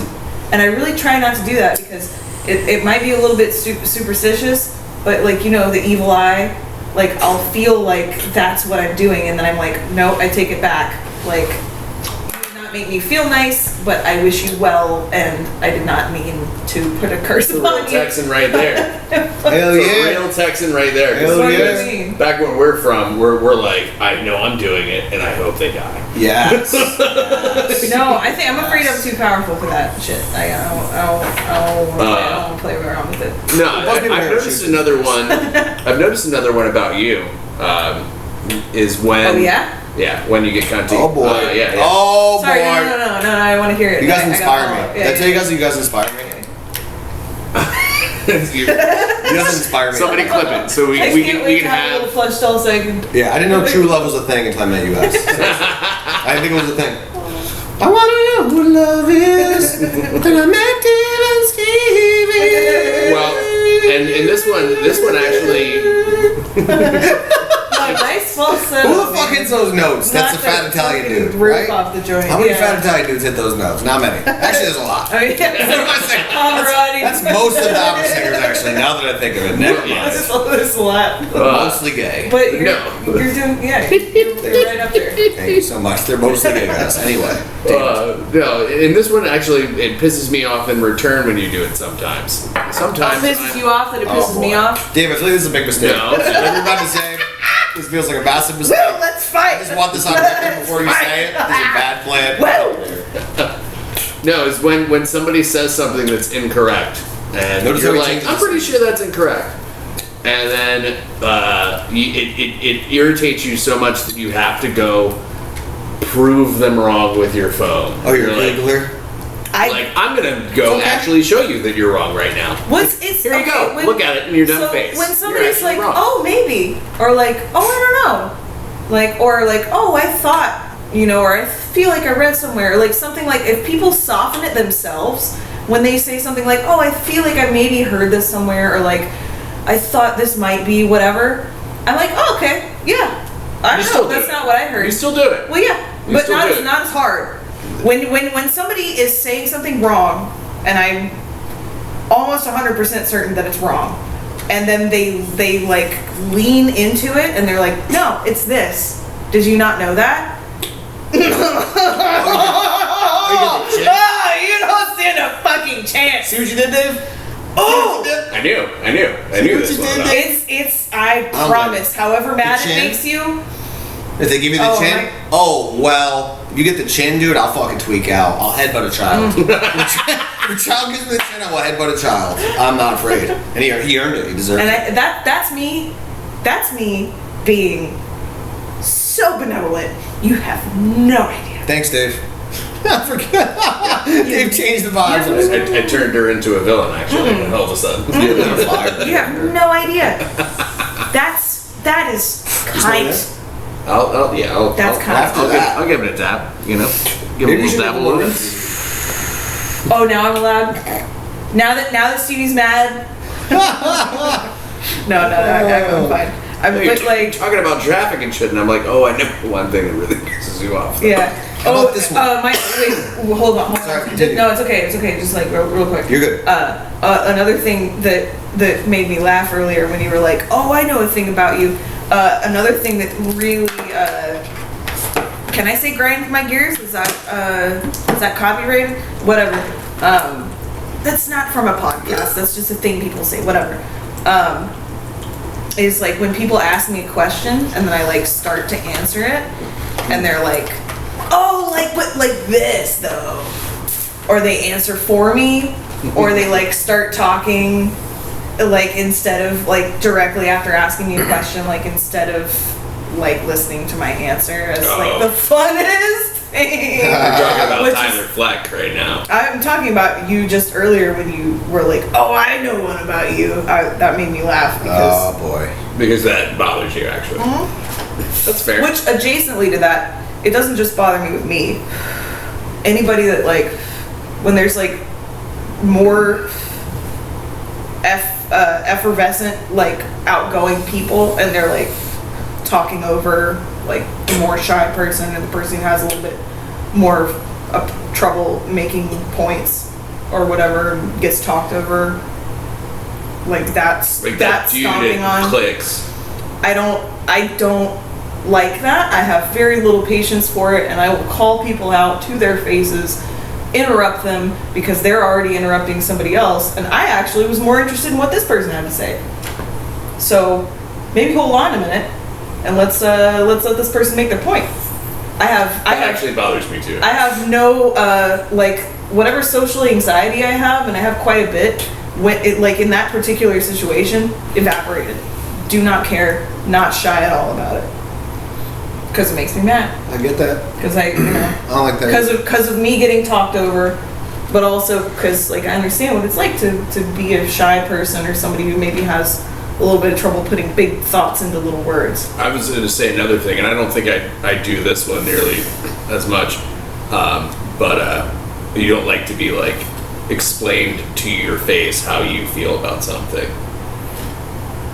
and I really try not to do that because it might be a little bit superstitious, but like the evil eye, like I'll feel like that's what I'm doing, and then I'm like, no, I take it back. Like, you did not make me feel nice, but I wish you well, and I did not mean to put a curse The upon real you. Texan right there. Hell The yeah. real Texan right there. 'Cause Hell What do you yeah. mean? back where we're from, we're like, I know I'm doing it, and I hope they die. Yes. No, I'm afraid I'm too powerful for that shit. I don't want to play around with it. No, Most people I've are noticed cheating. another one. I've noticed another one about you. Is when. Oh yeah? Yeah, when you get cunty. Oh boy. Yeah. Oh Sorry, boy. no, I want to hear it. You guys I gotta inspire follow me. up. Did I tell you guys inspire me? You guys inspire me. Somebody clip it so we I can can't wait to have a have. little flush doll so I can. Yeah, I didn't know true love was a thing until I met you guys. I didn't think it was a thing. I want to know what love is. Then I met Dylan Stevie. Well, and this one actually. Nice falsetto. Who the fuck hits those notes? That's Not a fat the Italian fucking dude, roof right? off the joint. How many yeah. fat Italian dudes hit those notes? Not many. Actually, there's a lot. I mean, What am I saying? Pavarotti. That's most of the opera singers, actually, now that I think of it. Never mind. There's a lot. Mostly gay. But you're No. doing, you're right up there. Thank you so much. They're mostly gay guys. Anyway. No, and this one actually it pisses me off in return when you do it sometimes. Sometimes It pisses I'm- you off that it pisses me off. Dave, I feel like this is a big mistake. No. What you're about to say, this feels like a massive mistake. Well, let's fight. I just want this on record before you say it. This is a bad plan. Well. No, it's when somebody says something that's incorrect, and Notice you're how he like, changes I'm his- pretty sure that's incorrect, and then it irritates you so much that you have to go prove them wrong with your phone. Oh, you're a like, Googler? like, I'm gonna go Okay. actually show you that you're wrong right now. It's Here you okay, go. Look at it in your dumb so face. When You're somebody's actually like, wrong. "Oh, maybe," or like, "Oh, I don't know," like, or like, "Oh, I thought or I feel like I read somewhere, like something like if people soften it themselves when they say something like, oh, I feel like I maybe heard this somewhere, or like I thought this might be whatever, I'm like, oh, okay, yeah, I don't know, that's not what I heard. You still do it. Well, yeah, but not as hard. When somebody is saying something wrong, and I'm almost 100% certain that it's wrong, and then they like lean into it, and they're like, no, it's this. Did you not know that? You don't stand a fucking chance. See what you did, Dave? Oh! I knew this one. I promise. However mad it makes you. If they give you the chin, well, you get the chin, dude, I'll fucking tweak out. I'll headbutt a child. If a child gives me the chin, I will headbutt a child. I'm not afraid. And he earned it. He deserved it. That's me. That's me being so benevolent. You have no idea. Thanks, Dave. I forget. Dave changed the vibes. I turned her into a villain, actually, all of a sudden. You have no idea. That is kind. That's kind. I'll give it a tap. Give it a little dab a little bit. Oh, now I'm allowed. Now that Stevie's mad. No, I'm fine. I'm like talking about traffic and shit, and I'm like, oh, I know one thing that really pisses you off. Yeah. This one? Wait, hold on. Sorry, No, it's okay. Just like real quick. You're good. Another thing that made me laugh earlier when you were like, oh, I know a thing about you. Another thing that really, can I say grind my gears? Is that copyrighted? Whatever. That's not from a podcast. That's just a thing people say. Whatever. Is like when people ask me a question and then I like start to answer it, and they're like, oh, like this though, or they answer for me, or they like start talking like instead of like directly after asking me a question, like instead of like listening to my answer as like the funnest thing. We're talking about Tyler Fleck right now. I'm talking about you just earlier when you were like, oh, I know one about you. That made me laugh because because that bothers you actually. That's fair. Which adjacently to that, it doesn't just bother me with me. Anybody that like when there's like more effervescent, like outgoing people, and they're like talking over like the more shy person, and the person who has a little bit more trouble making points or whatever gets talked over. Like that's stomping on clicks. I don't like that. I have very little patience for it, and I will call people out to their faces, interrupt them because they're already interrupting somebody else, and I actually was more interested in what this person had to say. So maybe hold on a minute and let's let this person make their point. That actually bothers me too. I have no like whatever social anxiety I have, and I have quite a bit, when it like in that particular situation evaporated. Do not care, not shy at all about it. Because it makes me mad. I get that. Because I don't like that. Because of me getting talked over, but also because like I understand what it's like to be a shy person or somebody who maybe has a little bit of trouble putting big thoughts into little words. I was going to say another thing, and I don't think I do this one nearly as much, but you don't like to be like explained to your face how you feel about something.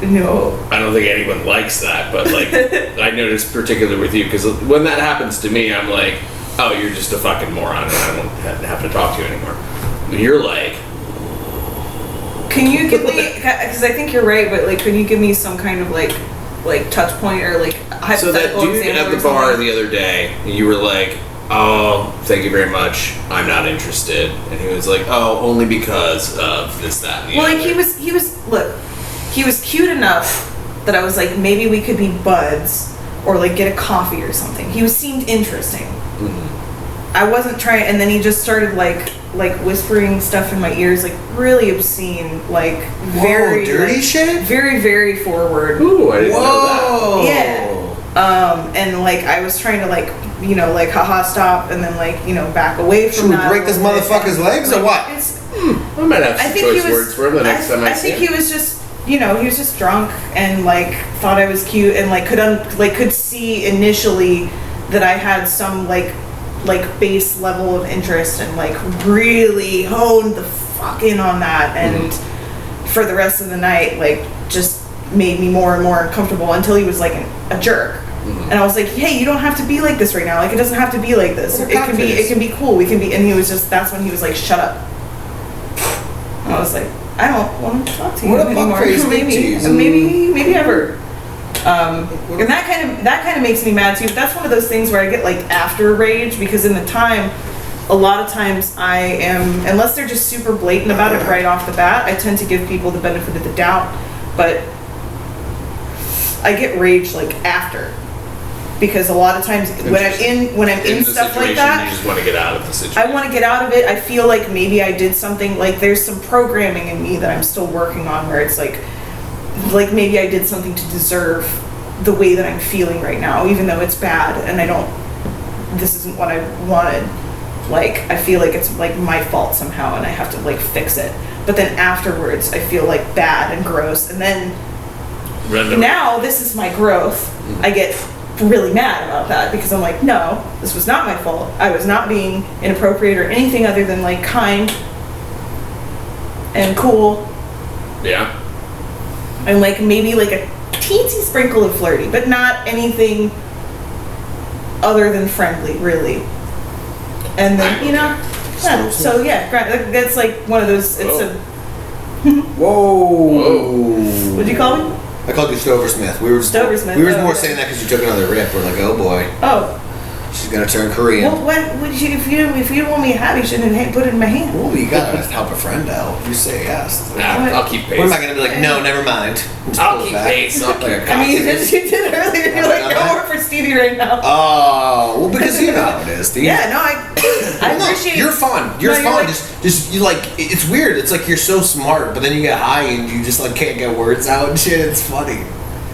No. I don't think anyone likes that, but like I noticed particularly with you, because when that happens to me, I'm like, oh, you're just a fucking moron, and I don't have to talk to you anymore. When you're like, can you give me, because I think you're right, but like, can you give me some kind of like touch point or like hypothetical so that dude at the bar the other day, you were like, oh, thank you very much, I'm not interested, and he was like, oh, only because of this, that, and the other. Like he was cute enough that I was like, maybe we could be buds or like get a coffee or something. He seemed interesting. Mm-hmm. I wasn't trying, and then he just started like whispering stuff in my ears, like really obscene, like very dirty shit, very very forward. Ooh, I didn't know that. Yeah. And like I was trying to like like haha stop, and then like back away from that. Should we break this motherfucker's legs or what? I might have some choice words for him the next time I see him. I think he was just. He was just drunk and like thought I was cute and like could see initially that I had some like base level of interest and like really honed the fuck in on that, and for the rest of the night like just made me more and more uncomfortable until he was like a jerk. And I was like, hey, you don't have to be like this right now. Like, it doesn't have to be like this. It can be cool. We can be. And he was just, that's when he was like, shut up. And I was like, I don't want to talk to you anymore. Maybe ever. And that kind of makes me mad too. But that's one of those things where I get like after rage, because in the time, a lot of times I am, unless they're just super blatant about it right off the bat, I tend to give people the benefit of the doubt. But I get rage like after. Because a lot of times when I'm in stuff like that, you just want to get out of the situation. I want to get out of it. I feel like maybe I did something, like there's some programming in me that I'm still working on where it's like maybe I did something to deserve the way that I'm feeling right now, even though it's bad and this isn't what I wanted. Like, I feel like it's like my fault somehow and I have to like fix it. But then afterwards I feel like bad and gross, and then now this is my growth. I get really mad about that because I'm like, no, this was not my fault. I was not being inappropriate or anything other than like kind and cool. Yeah. And like maybe like a teensy sprinkle of flirty, but not anything other than friendly, really. And then, so yeah, that's like one of those, it's a... Whoa. What'd you call me? I called you Stoversmith. We were Stoversmith. We were more saying that because you took another rip. We're like, oh boy. Oh. She's gonna turn Korean. Well, if you don't want me to have, you shouldn't have put it in my hand. Well, you gotta help a friend out. You say yes. Nah, I'll keep pace. What am I gonna be like? No, never mind. I'll keep pace. I'll keep I mean, you did earlier. You're like, no more for Stevie right now. Oh, well, because you know how it is, Steve. Yeah, no, I appreciate. You're fun. You're fun. Like, just you like. It's weird. It's like you're so smart, but then you get high and you just like can't get words out and shit. It's funny.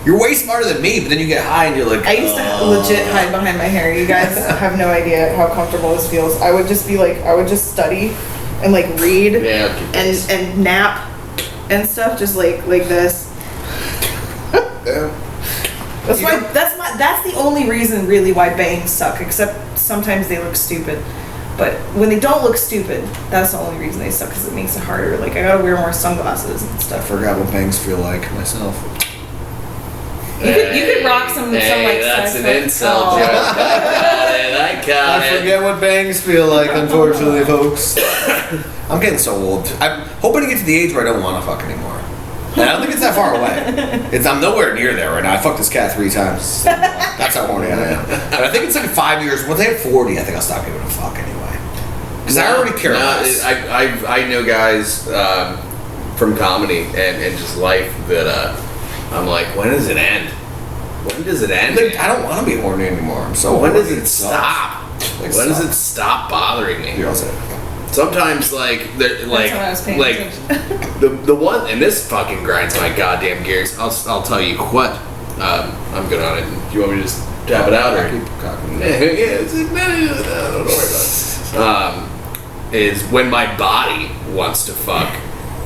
You're way smarter than me, but then you get high and you're like, I used to legit hide behind my hair. You guys have no idea how comfortable this feels. I would just be like, I would just study and like read and nap and stuff, just like this. Yeah. That's the only reason really why bangs suck, except sometimes they look stupid. But when they don't look stupid, that's the only reason they suck, because it makes it harder. Like, I gotta wear more sunglasses and stuff. I forgot what bangs feel like myself. You could rock some like that's an insult joke. I got it. I forget what bangs feel like, unfortunately, folks. I'm getting so old. I'm hoping to get to the age where I don't want to fuck anymore. And I don't think it's that far away. I'm nowhere near there right now. I fucked this cat 3 times. That's how horny I am. And I think it's like 5 years. Once I hit 40, I think I'll stop giving a fuck anyway. Because I already care less. I know guys from comedy and just life that I'm like, when does it end? When does it end? Like, I don't want to be horny anymore. I'm so when horny. does it stop? Like, when does it stop bothering me? You're all set. Sometimes, like, the one, and this fucking grinds my goddamn gears. I'll tell you what. I'm good on it. Do you want me to just tap it out, or keep cocking? Yeah, don't worry about it. Is when my body wants to fuck.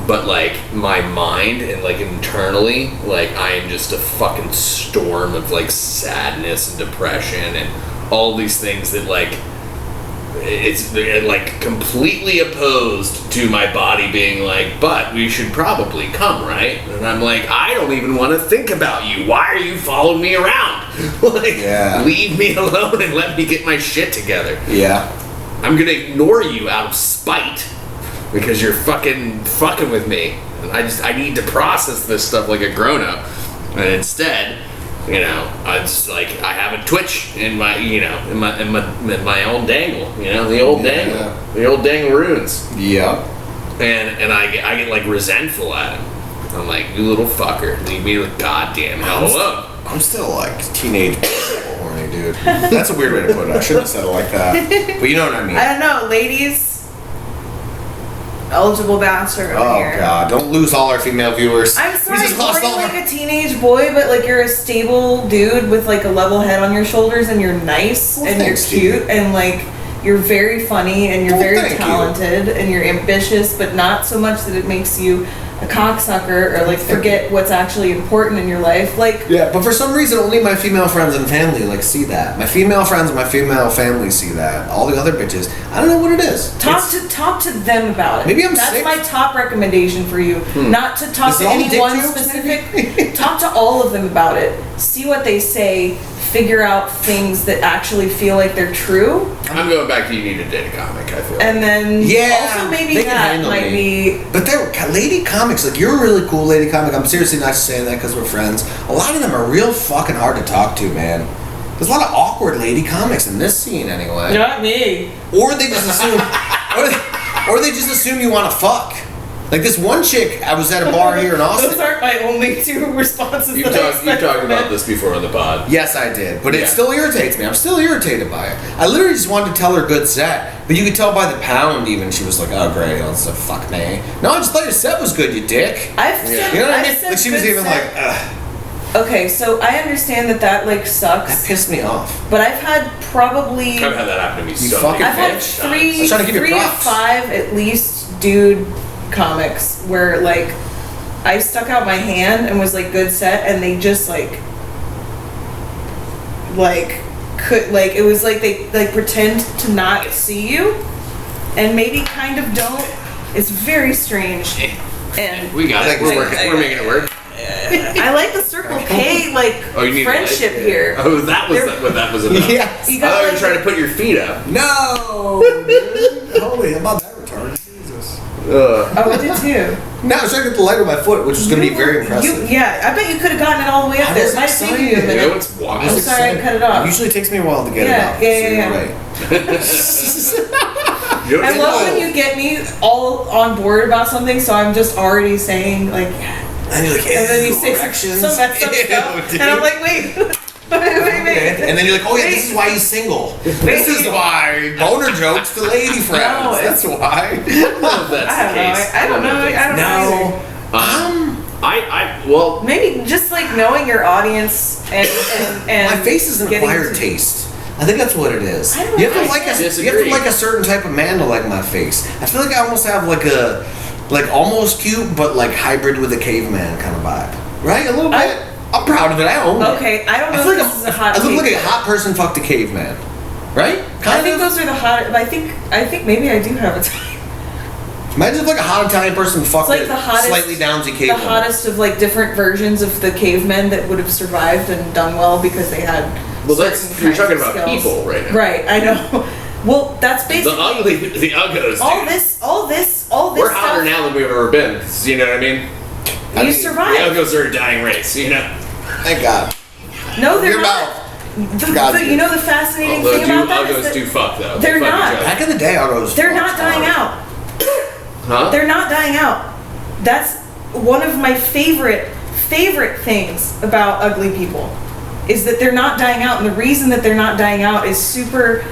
But, like, my mind and, like, internally, like, I am just a fucking storm of, like, sadness and depression and all these things that, like, it's, like, completely opposed to my body being like, but we should probably come, right? And I'm like, I don't even want to think about you. Why are you following me around? Like, leave me alone and let me get my shit together. Yeah. I'm gonna ignore you out of spite. Because you're fucking with me, and I need to process this stuff like a grown up, and instead, I just like I have a twitch in my in my old dangle, the old dangle runes. Yeah. And I get like resentful at him. I'm like, you little fucker, leave me the goddamn hell alone. I'm still like teenage horny, dude. That's a weird way to put it. I shouldn't have said it like that, but you know what I mean. I don't know, ladies. Eligible bastard over here. Oh god, don't lose all our female viewers. I'm sorry, you're like a teenage boy, but like you're a stable dude with like a level head on your shoulders, and you're nice and you're cute, and like you're very funny and you're Well, very thank you. talented and you're ambitious, but not so much that it makes you a cocksucker or like forget what's actually important in your life. Like, Yeah, but for some reason, only my female friends and family like see that. My female friends and my female family see that. All the other bitches, I don't know what it is. talk to them about it. Maybe I'm That's sick. my top recommendation for you. Not to talk Is to it all any dick one jokes, specific. Talk to all of them about it. See what they say. Figure out things that actually feel like they're true, I'm going back to you need to date a comic. I feel. and then Yeah, also maybe they can that handle might me. be. But they're lady comics. Like, you're a really cool lady comic. I'm seriously not just saying that because we're friends. A lot of them are real fucking hard to talk to, man. There's a lot of awkward lady comics in this scene, anyway. Not me. Or they just assume, or they just assume you want to fuck. Like this one chick, I was at a bar here in Austin. Those aren't my only two responses. You've that I talked expect about from men. this before on the pod. Yes, I did, but Yeah. it still irritates me. I'm still irritated by it. I literally just wanted to tell her good set, but you could tell by the pound even. She was like, "Oh great, let's fuck me." No, I just thought your set was good, you dick. I've Yeah. said, You know what I I've mean? said Like she was good even set. like, Ugh. Okay, so I understand that like That sucks, pissed me off. but I've had probably I've had that happen to me You so fucking many I've had times. I was trying to give you three to props. five at least dude comics where like I stuck out my hand and was like good set, and they just could like it was like they like pretend to not see you and maybe kind of don't. It's very strange. And We got it. We're working. We're making it work. I like the Circle K like Oh, you need friendship a light? here. Oh, that was what that was about. Yes. You I got thought you were like trying to put your feet up. No, dude. Holy, I'm not that retarded. Jesus. oh, I did too. No, I was trying to get the light on my foot, which was going to be very impressive. Yeah, I bet you could have gotten it all the way up I there. was It might have taken you a excited. minute. You know what's wild? I'm sorry I cut it off. It usually takes me a while to get Yeah, it off. yeah, so you're right. You know I what's love wild? when you get me all on board about something, so I'm just already saying like, And you're like, and then you "Ew, say erections." some messed up Ew, stuff, dude. and I'm like, wait, wait. And then you're like, oh yeah, this is why he's single. This is why boner jokes to lady friends. No, That's why. I don't know if that's I don't the know. case. I don't know. if I don't know. either. well, Maybe just like knowing your audience and My face is an getting acquired to- taste. I think that's what it is. I don't You have know. to like I you have to disagree. like a certain type of man to like my face. I feel like I almost have like almost cute, but like hybrid with a caveman kind of vibe. Right? A little bit. I'm proud of it. I own it. Okay, I don't know I feel if like this is a hot I look like take. a hot person fucked a caveman. Right? I think those are the hot. I think maybe I do have a type. Imagine if like a hot Italian person fucked It's like a the hottest, slightly downsy the caveman. hottest of like different versions of the cavemen that would have survived and done well because they had. well, that's certain you're kinds talking of about skills. people right now. Right, I know. Well, that's The basically ugly, the uggos. all dude. this We're hotter stuff. now than we've ever been. 'Cause you know what I mean? You The survived. uggos are a dying race. You know. Thank God. No, they're Your not. mouth. You know the fascinating Although thing about that is uggos that do fuck though. they're They fuck not. each other. Back in the day, I was. they're not dying out. Huh? They're not dying out. That's one of my favorite things about ugly people is that they're not dying out, and the reason that they're not dying out is super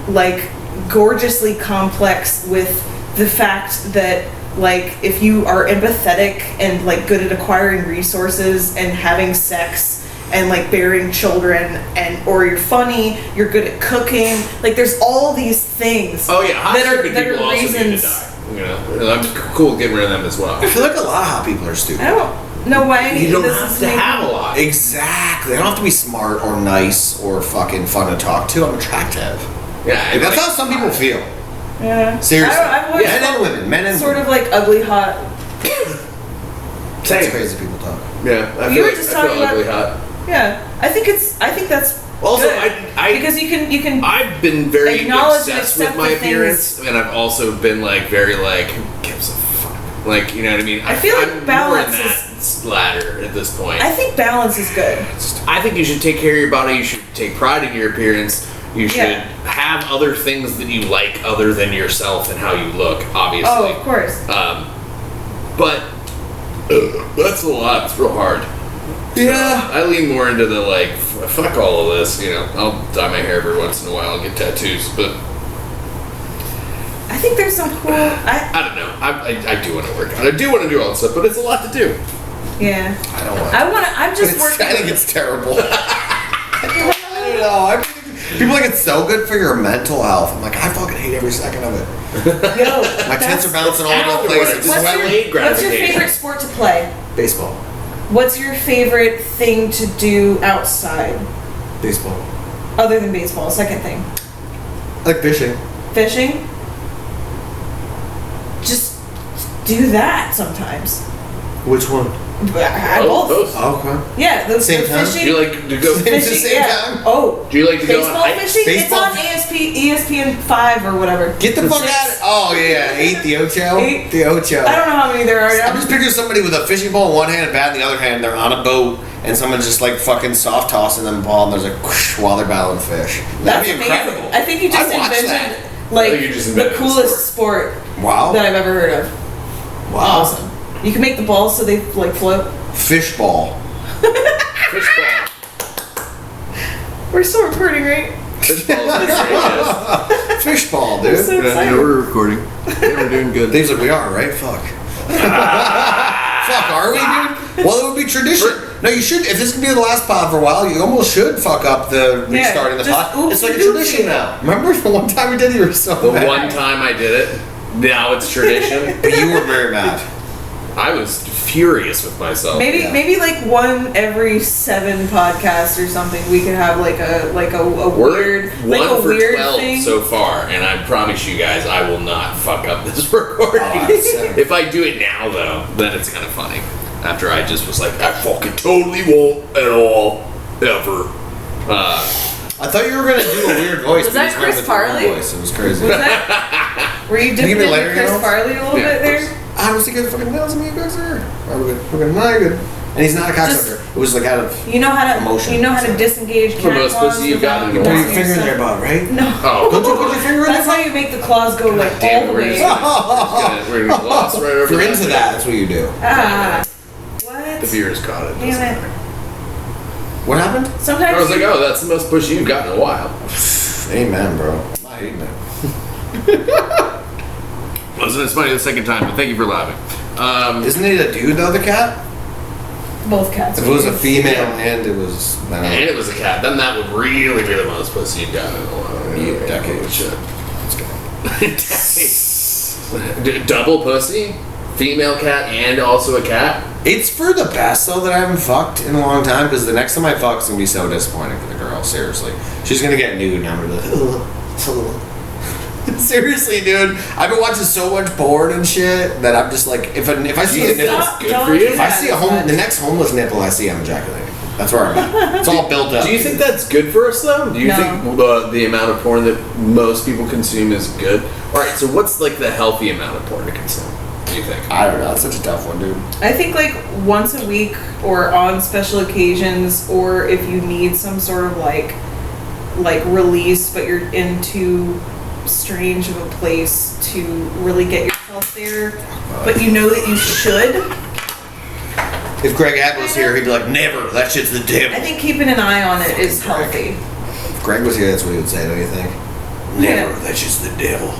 like gorgeously complex with the fact that like if you are empathetic and like good at acquiring resources and having sex and like bearing children and or you're funny, you're good at cooking, like there's all these things Oh yeah, hot that are stupid people also need to die. You know, I'm cool getting rid of them as well. I feel like a lot of hot people are I stupid. don't know why You don't this have is to making- have a lot. Exactly. I don't have to be smart or nice or fucking fun to talk to. I'm attractive. Yeah, Like, that's how some people feel. Yeah. Seriously. I've always Men and felt women. Men and sort women. of like ugly hot. That's Same. crazy people talk. Yeah, I You feel were like, just I feel talking about- ugly hot. Yeah, I think that's Also, good. because you can I've been very Acknowledge and obsessed with accept my the things- appearance, and I've also been like very like who gives a fuck, like you know what I mean. I feel like I'm balance more in that ladder at this point. I think balance is good. I think you should take care of your body. You should take pride in your appearance. You should Yeah. have other things that you like other than yourself and how you look. Obviously, Oh, of course. but that's a lot. It's real hard. Yeah. I lean more into the like, fuck all of this. You know, I'll dye my hair every once in a while and get tattoos, but I think there's some cool. I don't know. I do want to work out. I do want to do all this stuff, but it's a lot to do. Yeah. I don't want I want to. I'm just I think working. it's terrible. I don't know. People are like, it's so good for your mental health. I'm like, I fucking hate every second of it. Yo, My tits are bouncing all over the place. It's what's your favorite sport to play? Baseball. What's your favorite thing to do outside? Baseball. Other than baseball, second thing. I like fishing. Fishing? Just do that sometimes. Which one? Both. Okay. Yeah, the Same time? fishing. Do you like to go Fishing? Fishing, Same yeah. time? Oh. Do you like to go on Baseball hikes? fishing? Baseball? It's on ESPN 5 or whatever. Get the fuck Six. out of Oh, yeah. 8 the Ocho. 8. The Ocho. I don't know how many there are. I'm just picturing somebody with a fishing pole in one hand and bat in the other hand. They're on a boat and someone's just like fucking soft tossing them the ball and there's like whoosh while they're battling fish. That'd That's be amazing. incredible. I think you just I'd watch invented that. like I think you just the invented a coolest sport Wow. that I've ever heard of. Wow. Awesome. You can make the balls so they like float. Fish ball. Fishball. We're still recording, right? Fishball's great, yes. Fish ball, I'm dude. so Yeah, excited. we're recording. Yeah, we're doing good. Dave's like, we are, right? Fuck. Fuck, are we, dude? Well, it would be tradition. No, you should. If this could be the last pod for a while, you almost should fuck up the Yeah, restarting the just pod. It's like a oopsie-doopsie. tradition now. Remember the one time we did it? You were so The mad. one time I did it, now it's tradition. But you were very mad. I was furious with myself. Maybe Yeah. maybe like one every 7 podcasts or something. We could have like a We're weird one like a for weird 12 thing. so far, and I promise you guys, I will not fuck up this recording. If I do it now, though, then it's kind of funny. After I just was like, I fucking totally won't at all, ever. I thought you were gonna do a weird voice. Was but that you just went Chris with your own Farley? Voice. It was crazy. Was that? Were you Can dipping you give me into later, Chris you know? Farley a little Yeah, bit of there? course. I was thinking fucking nails me, you guys are. Are we good? We're good. No, you're good. And he's not a cocksucker. It was like out of. You know how to Emotion. you know how to disengage The cat most claws pussy you've gotten in without a Put while. your finger in there, bud, right? No. Oh, Don't you put your finger in That's there? how you make the claws go like damn all it, the we're way. just we're gonna gloss right over If you're that. into that, that's what you do. Ah. What? The viewers caught it. Damn doesn't it. matter. What happened? Sometimes I was like, you- oh, that's the most pussy you've gotten in a while. Amen, bro. I'm not hating it. Wasn't as funny the second time, but thank you for laughing. Isn't it a dude though, the cat? both cats. If it was a are female huge. and it was. I don't know. And it was a cat, then that would really be the most pussy you've gotten in a while. Yeah, decades. Shit. Let's go. Double pussy? Female cat and also a cat? It's for the best though that I haven't fucked in a long time because the next time I fuck is gonna be so disappointing for the girl. Seriously, she's gonna get nude and I'm gonna be like, seriously, dude. I've been watching so much porn and shit that I'm just like, if I see a nipple, That's good for you. if I see the next homeless nipple I see, I'm ejaculating. That's where I'm at. It's all built up. Do you think that's good for us though? Do you No. think the amount of porn that most people consume is good? Alright, so what's like the healthy amount of porn to consume? Do you think? I don't know. That's such a tough one, dude. I think like once a week or on special occasions or if you need some sort of like release but you're in too strange of a place to really get yourself there but you know that you should. If Greg Abb was here, he'd be like, never. That shit's the devil. I think keeping an eye on it is Greg. healthy. If Greg was here, that's what he would say, don't you think? Never. Yeah. That's just the devil.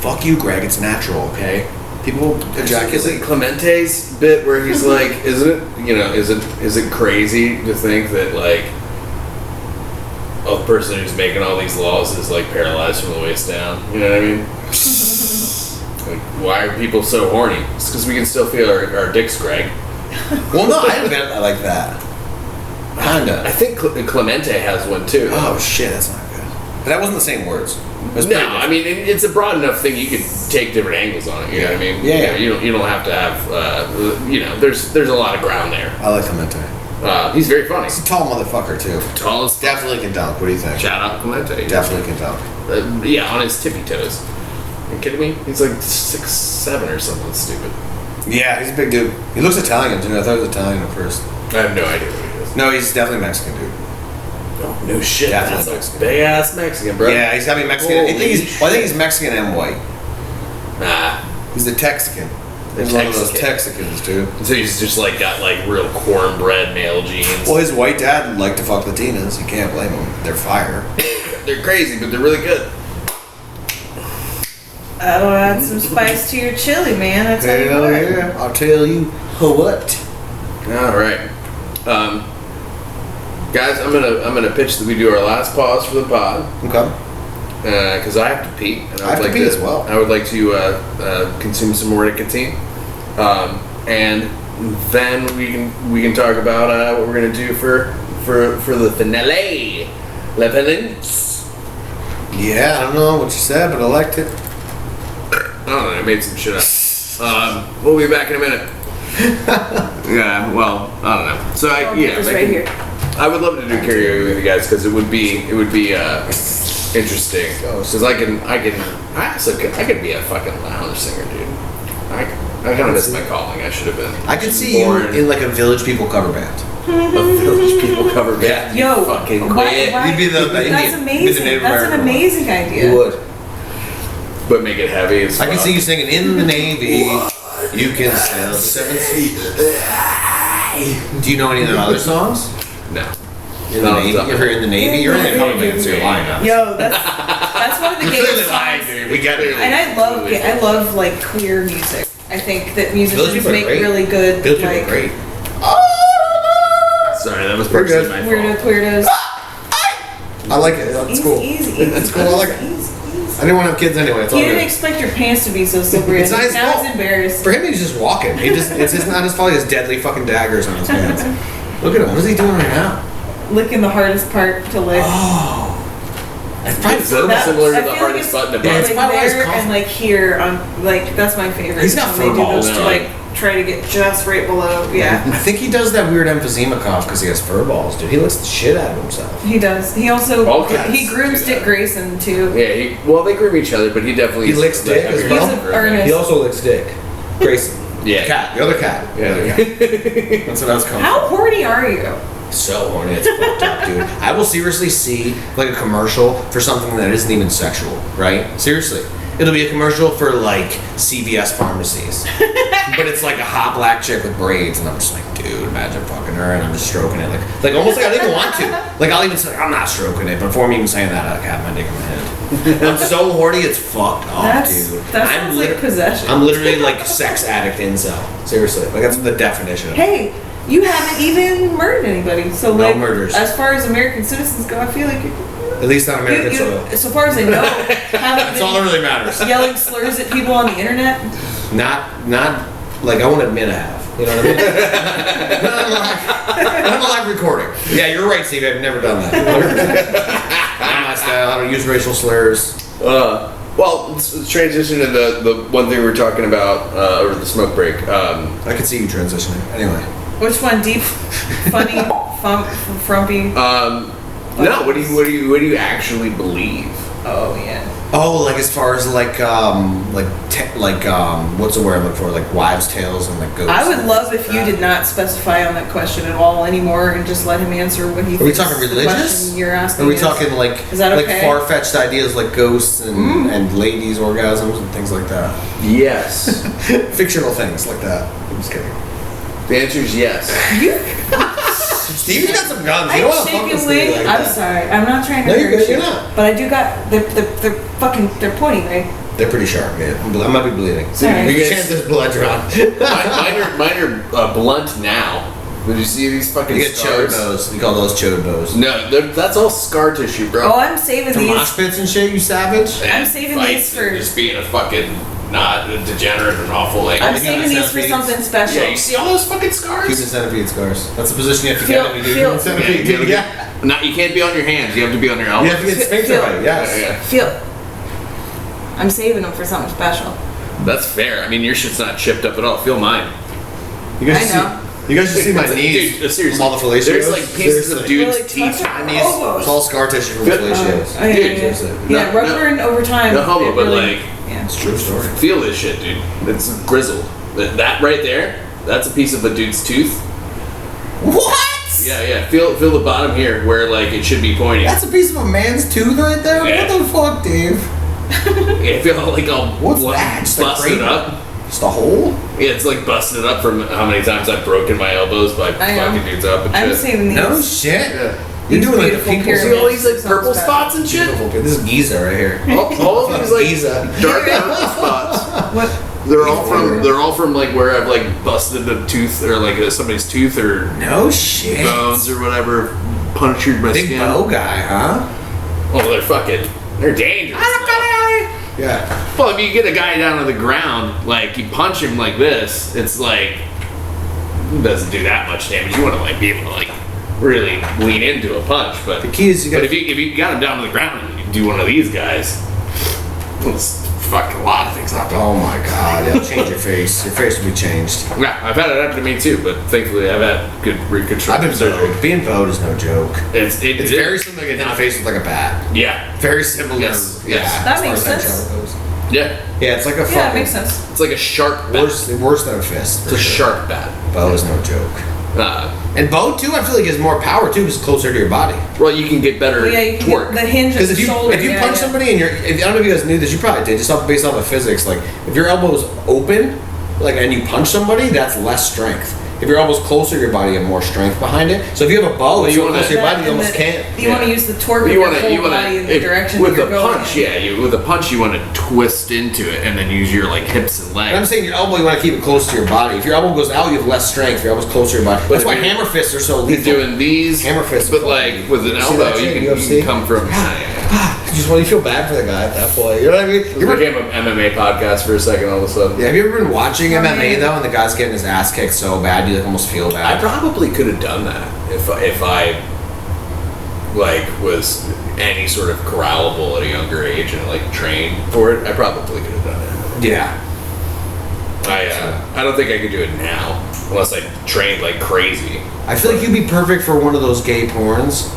Fuck you, Greg. It's natural, okay? People Is it ejaculate. Clemente's bit where he's like, isn't it, is it crazy to think that like a person who's making all these laws is like paralyzed from the waist down? You know what I mean? Like, why are people so horny? It's because we can still feel our dicks, Greg. Well, no, I didn't meant like that. Kinda. I think Clemente has one too. Oh, shit, that's not good. But that wasn't the same words. It was No, pretty I mean it's a broad enough thing. You could take different angles on it. You know what I mean? Yeah. You don't have to have. There's a lot of ground there. I like Clemente. He's very funny. He's a tall motherfucker, too. Tallest. Definitely can dunk. What do you think? Shout out Clemente. Definitely can dunk. Yeah, on his tippy toes. Are you kidding me? He's like 6'7" or something stupid. Yeah, he's a big dude. He looks Italian, too. I thought he was Italian at first. I have no idea what he is. No, he's definitely Mexican, dude. Oh, no shit. Definitely That's a Mexican. big ass Mexican, bro. Yeah, he's got to be Mexican. I Holy think he's Mexican and white. Nah. He's the Texican. The He's one of those Texican. Texicans, dude. So he's just like got like real cornbread male genes. Well, his white dad liked to fuck Latinas. You can't blame him. They're fire. They're crazy, but they're really good. That'll add some spice to your chili, man. I tell you what. yeah. I'll tell you what. All right. Guys, I'm gonna pitch that we do our last pause for the pod. Okay. Because I have to pee, and I have to pee as well. I would like to consume some more nicotine, and then we can talk about what we're gonna do for the finale. La Valence. Yeah, I don't know what you said, but I liked it. I don't know. I made some shit up. We'll be back in a minute. Yeah. Well, I don't know. So It's right here. I would love to do karaoke with you guys because it would be interesting. Because I could be a fucking lounge singer, dude. I kind of miss my calling. I should have been. I could see you in like a Village People cover band. A Village People cover band. Yo, fucking why- quit. You'd be the That's Indian. amazing. You'd be the Native That's an American one. amazing idea. You would. But make it heavy as I can fuck. see you singing in the Navy. You can sail 7 feet. Do you know any of the other songs? No. In the Navy? You ever in the Navy? You're in the cover band, so you're lying now. Yo, that's one of the gayest songs. We got it. And I love like queer music. I think that musicians Village People are make great. really good Village People are like great. Sorry, that was We're partially good. my weirdo fault. queerdos. I like it. That's cool. Easy. That's cool. I like it. I didn't want to have kids anyway. It's all You didn't good. expect your pants to be so slippery. It's not his now fault. it's embarrassed. For him, he's just walking. It's just not his fault. He has deadly fucking daggers on his hands. Look at him. What is he doing right now? Licking the hardest part to lick. That's probably Is that That- similar I to the feel like hardest it's button to Yeah, button? it's like probably why he's there coughing. and like here on like that's my favorite. He's got when they do fur balls, those to no. like try to get just right below. Yeah, I think he does that weird emphysema cough because he has fur balls, dude. He licks the shit out of himself. he does. He also All cats he grooms do Dick that. Grayson too. Yeah, they groom each other, but he definitely He licks Dick as He's well? an earnest. He also licks Dick. Grayson. Yeah. Cat. The other cat. Yeah. The other cat. That's what I was coming How horny are you? So horny, it's fucked up, dude. I will seriously see like a commercial for something that isn't even sexual, right? Seriously. It'll be a commercial for like CVS pharmacies. But it's like a hot black chick with braids, and I'm just like, dude, imagine fucking her, and I'm just stroking it. Like almost like I don't even want to. Like I'll even say, I'm not stroking it, but before I'm even saying that, I have my dick in my head. I'm so horny, it's fucked up, dude. That sounds like possession. I'm literally like sex addict incel. Seriously. Like that's the definition of it. Hey, you haven't even murdered anybody, so No like murders. as far as American citizens go, I feel like At least on American soil. so far as I know, haven't That's all that been really matters. yelling slurs at people on the internet. Not like I won't admit I have. You know what I mean? Not on live recording. Yeah, you're right, Steve. I've never done that. Not my style. I don't use racial slurs. Well, let's transition to the one thing we were talking about over the smoke break. I could see you transitioning. Anyway. Which one? Deep, funny, frumpy? No, what do you actually believe? Oh yeah. Oh, like as far as what's the word I'm looking for? Like wives' tales and like ghosts. I would and love things if like you that. did not specify on that question at all anymore, and just let him answer what he. Are we thinks talking the religious? question You're asking. Are we is. talking like Is that like okay? far-fetched ideas like ghosts and ladies' orgasms and things like that? Yes. Fictional things like that. I'm just kidding. The answer is yes. Steve's got some guns. You I'm don't want to fuck with shaking Steve wing. like I'm that. sorry. I'm not trying to No, you're hurt good, you. you're not. But I do got. They're pointing, right? They're pretty sharp, man. I might be bleeding. Sorry. There's a chance there's blood drawn. Mine are blunt now. Did you see these fucking You get chode scars? bows. We call those chode bows. No, that's all scar tissue, bro. Oh, I'm saving From mosh these. pits and shit, you savage. And I'm saving fights these for- and just being a fucking not a degenerate and awful. Like, I'm think saving it's these for centipedes. something special. yeah, you see all those fucking scars? Human centipede scars. That's the position you have to Feel- get in. You do feel- human centipede, dude. Yeah. Not, you can't be on your hands. You have to be on your You elbows. have to get Feel- sphincter feel- right, yes. Yeah. Feel. I'm saving them for something special. That's fair. I mean, your shit's not chipped up at all. Feel mine. You guys I should know. See, you guys should see my knees. Dude, seriously. From all the fellatio. There's like pieces of dudes' Really teeth touch on it? these. Oh. It's all scar tissue from Good. fellatios. Oh, yeah, Dude, yeah, seriously. yeah. No, Rug no. burn over time. No homo, it but really- like, yeah. It's a true story. feel this shit, dude. It's grizzled. That right there, that's a piece of a dude's tooth. What? Yeah. Feel the bottom here where like it should be pointing. That's a piece of a man's tooth right there? Yeah. What the fuck, Dave? Yeah, feel like all What's that? Just a busted grape? up. Just a hole? Yeah, it's like busted up from how many times I've broken my elbows by I know. fucking dudes up and I'm shit. saving these. No shit. Yeah. You're These doing like the beautiful people. pyramids. See all these like purple Sounds spots and shit? Beautiful. This is Giza right here. All of these like Giza. dark purple spots. What? They're all from like where I've like busted a tooth or like somebody's tooth or no shit bones or whatever, punctured my big skin. bow guy, huh? Oh, they're dangerous. Yeah. Well, if you get a guy down on the ground, like you punch him like this, it's like it doesn't do that much damage. You want to like be able to like really lean into a punch, but The key is you but gotta- if you got him down on the ground and you do one of these guys, it's fucking a lot of things happen. Oh my god, it'll change your face. Your face will be changed. Yeah, I've had it happen to me too, but thankfully I've had good I've reconstructive been surgery. bowed. Being bowed is no joke. It's Very similar to getting hit in the face with like a bat. Yeah, Very similar. Yes, Yeah. yes. That as far makes as that sense. travel goes. yeah. Yeah, it's like a fucking. Yeah, it makes sense. It's like a sharp bat. Worse than a fist. It's a sharp bat. Bow is no joke. Uh, And bow too, I feel like is more power too, because it's closer to your body. well, you can get better Well, yeah, you can torque. get the hinge of Because the if you shoulder. if you punch somebody and I don't know if you guys knew this, you probably did, just based off of physics. Like if your elbow's open, like and you punch somebody, that's less strength. If your elbow's closer to your body, you have more strength behind it. So if you have a bow, and you you wanna- close to your body, you almost can't. You want to use the torque of You your want to, whole body in the direction with that a you're going. punch, with a punch, you want to twist into it and then use your like hips and legs. And I'm saying your elbow, you want to keep it close to your body. If your elbow goes out, you have less strength. If your elbow's closer to your body. But That's if why you're- hammer fists are so You're lethal. doing these Hammer fists. but like with an See elbow, that you shit in can UFC? come from. Just when you feel bad for the guy at that point. You know what I mean? We became an MMA podcast for a second all of a sudden. Yeah, have you ever been watching Oh, MMA man. though, and the guy's getting his ass kicked so bad, you like almost feel I bad? probably could have done that if I like was any sort of corrallable at a younger age and like trained for it. I probably could have done it. Yeah. I don't think I could do it now unless I trained like crazy. I feel like you'd be perfect for one of those gay porns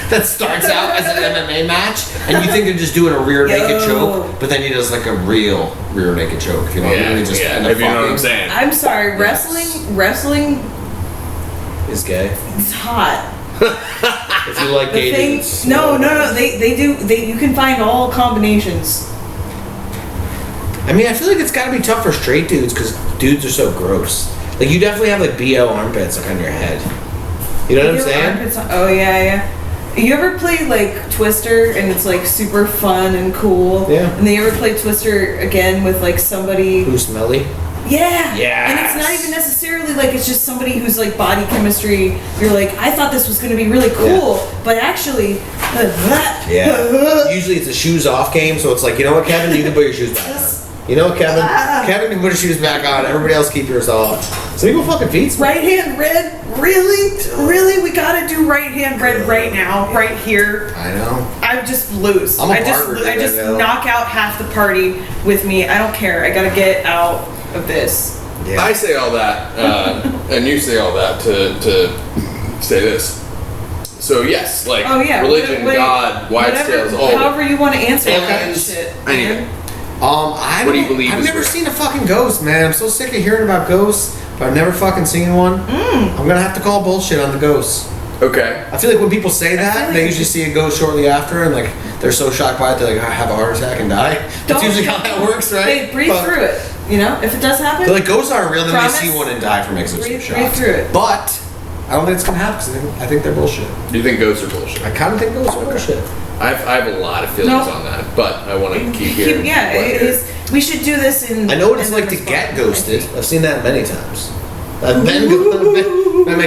that starts out as an MMA match, and you think they're just doing a rear naked Yo. choke, but then he does like a real rear naked choke. You know, Yeah, really just end up if you know what I'm fucking saying. I'm sorry, wrestling is gay. is hot. If you like The gay thing, dudes. no, they do. You can find all combinations. I mean, I feel like it's got to be tough for straight dudes because dudes are so gross. Like you definitely have like BO armpits like on your head. You know what I'm Your saying? armpits on- Oh yeah. You ever play like Twister and it's like super fun and cool? Yeah. And then you ever play Twister again with like somebody? Who's smelly? Yeah. Yes. And it's not even necessarily like it's just somebody who's like body chemistry. You're like, I thought this was gonna be really cool, but actually, Yeah. Usually it's a shoes off game, so it's like, you know what, Kevin, you can put your shoes back on. You know what, Kevin? Kevin can put his shoes back on. Everybody else keep yours off. Some people fucking feet. Right hand red? Really? We gotta do right hand red right now, right here. I know. I just lose. I'm a I just barber, I just I know. knock out half the party with me. I don't care. I gotta get out of this. Yeah. I say all that, and you say all that to say this. So yes, like Oh yeah. religion, wait, God, wives' whatever- tales, all of However it. you want to answer all that Aliens, shit. anything. What do you believe I've is never real? seen a fucking ghost, man. I'm so sick of hearing about ghosts, but I've never fucking seen one. I'm gonna have to call bullshit on the ghosts. Okay. I feel like when people say that, feel like they you usually should- see a ghost shortly after, and like they're so shocked by it, they're like, I have a heart attack and die. That's Don't- usually how that works, right? Hey, breathe But- through it. You know, if it does happen, They're like ghosts aren't real, then Promise? they see one and die from exorcism Breathe shots. through it. But I don't think it's gonna happen because I think they're bullshit. Do you think ghosts are bullshit? I kind of think ghosts are bullshit. I have a lot of feelings No. on that, but I want to keep hearing. yeah, what it you're- is. We should do this in. I know what it's in like to response. get ghosted. I've seen that many times. I've been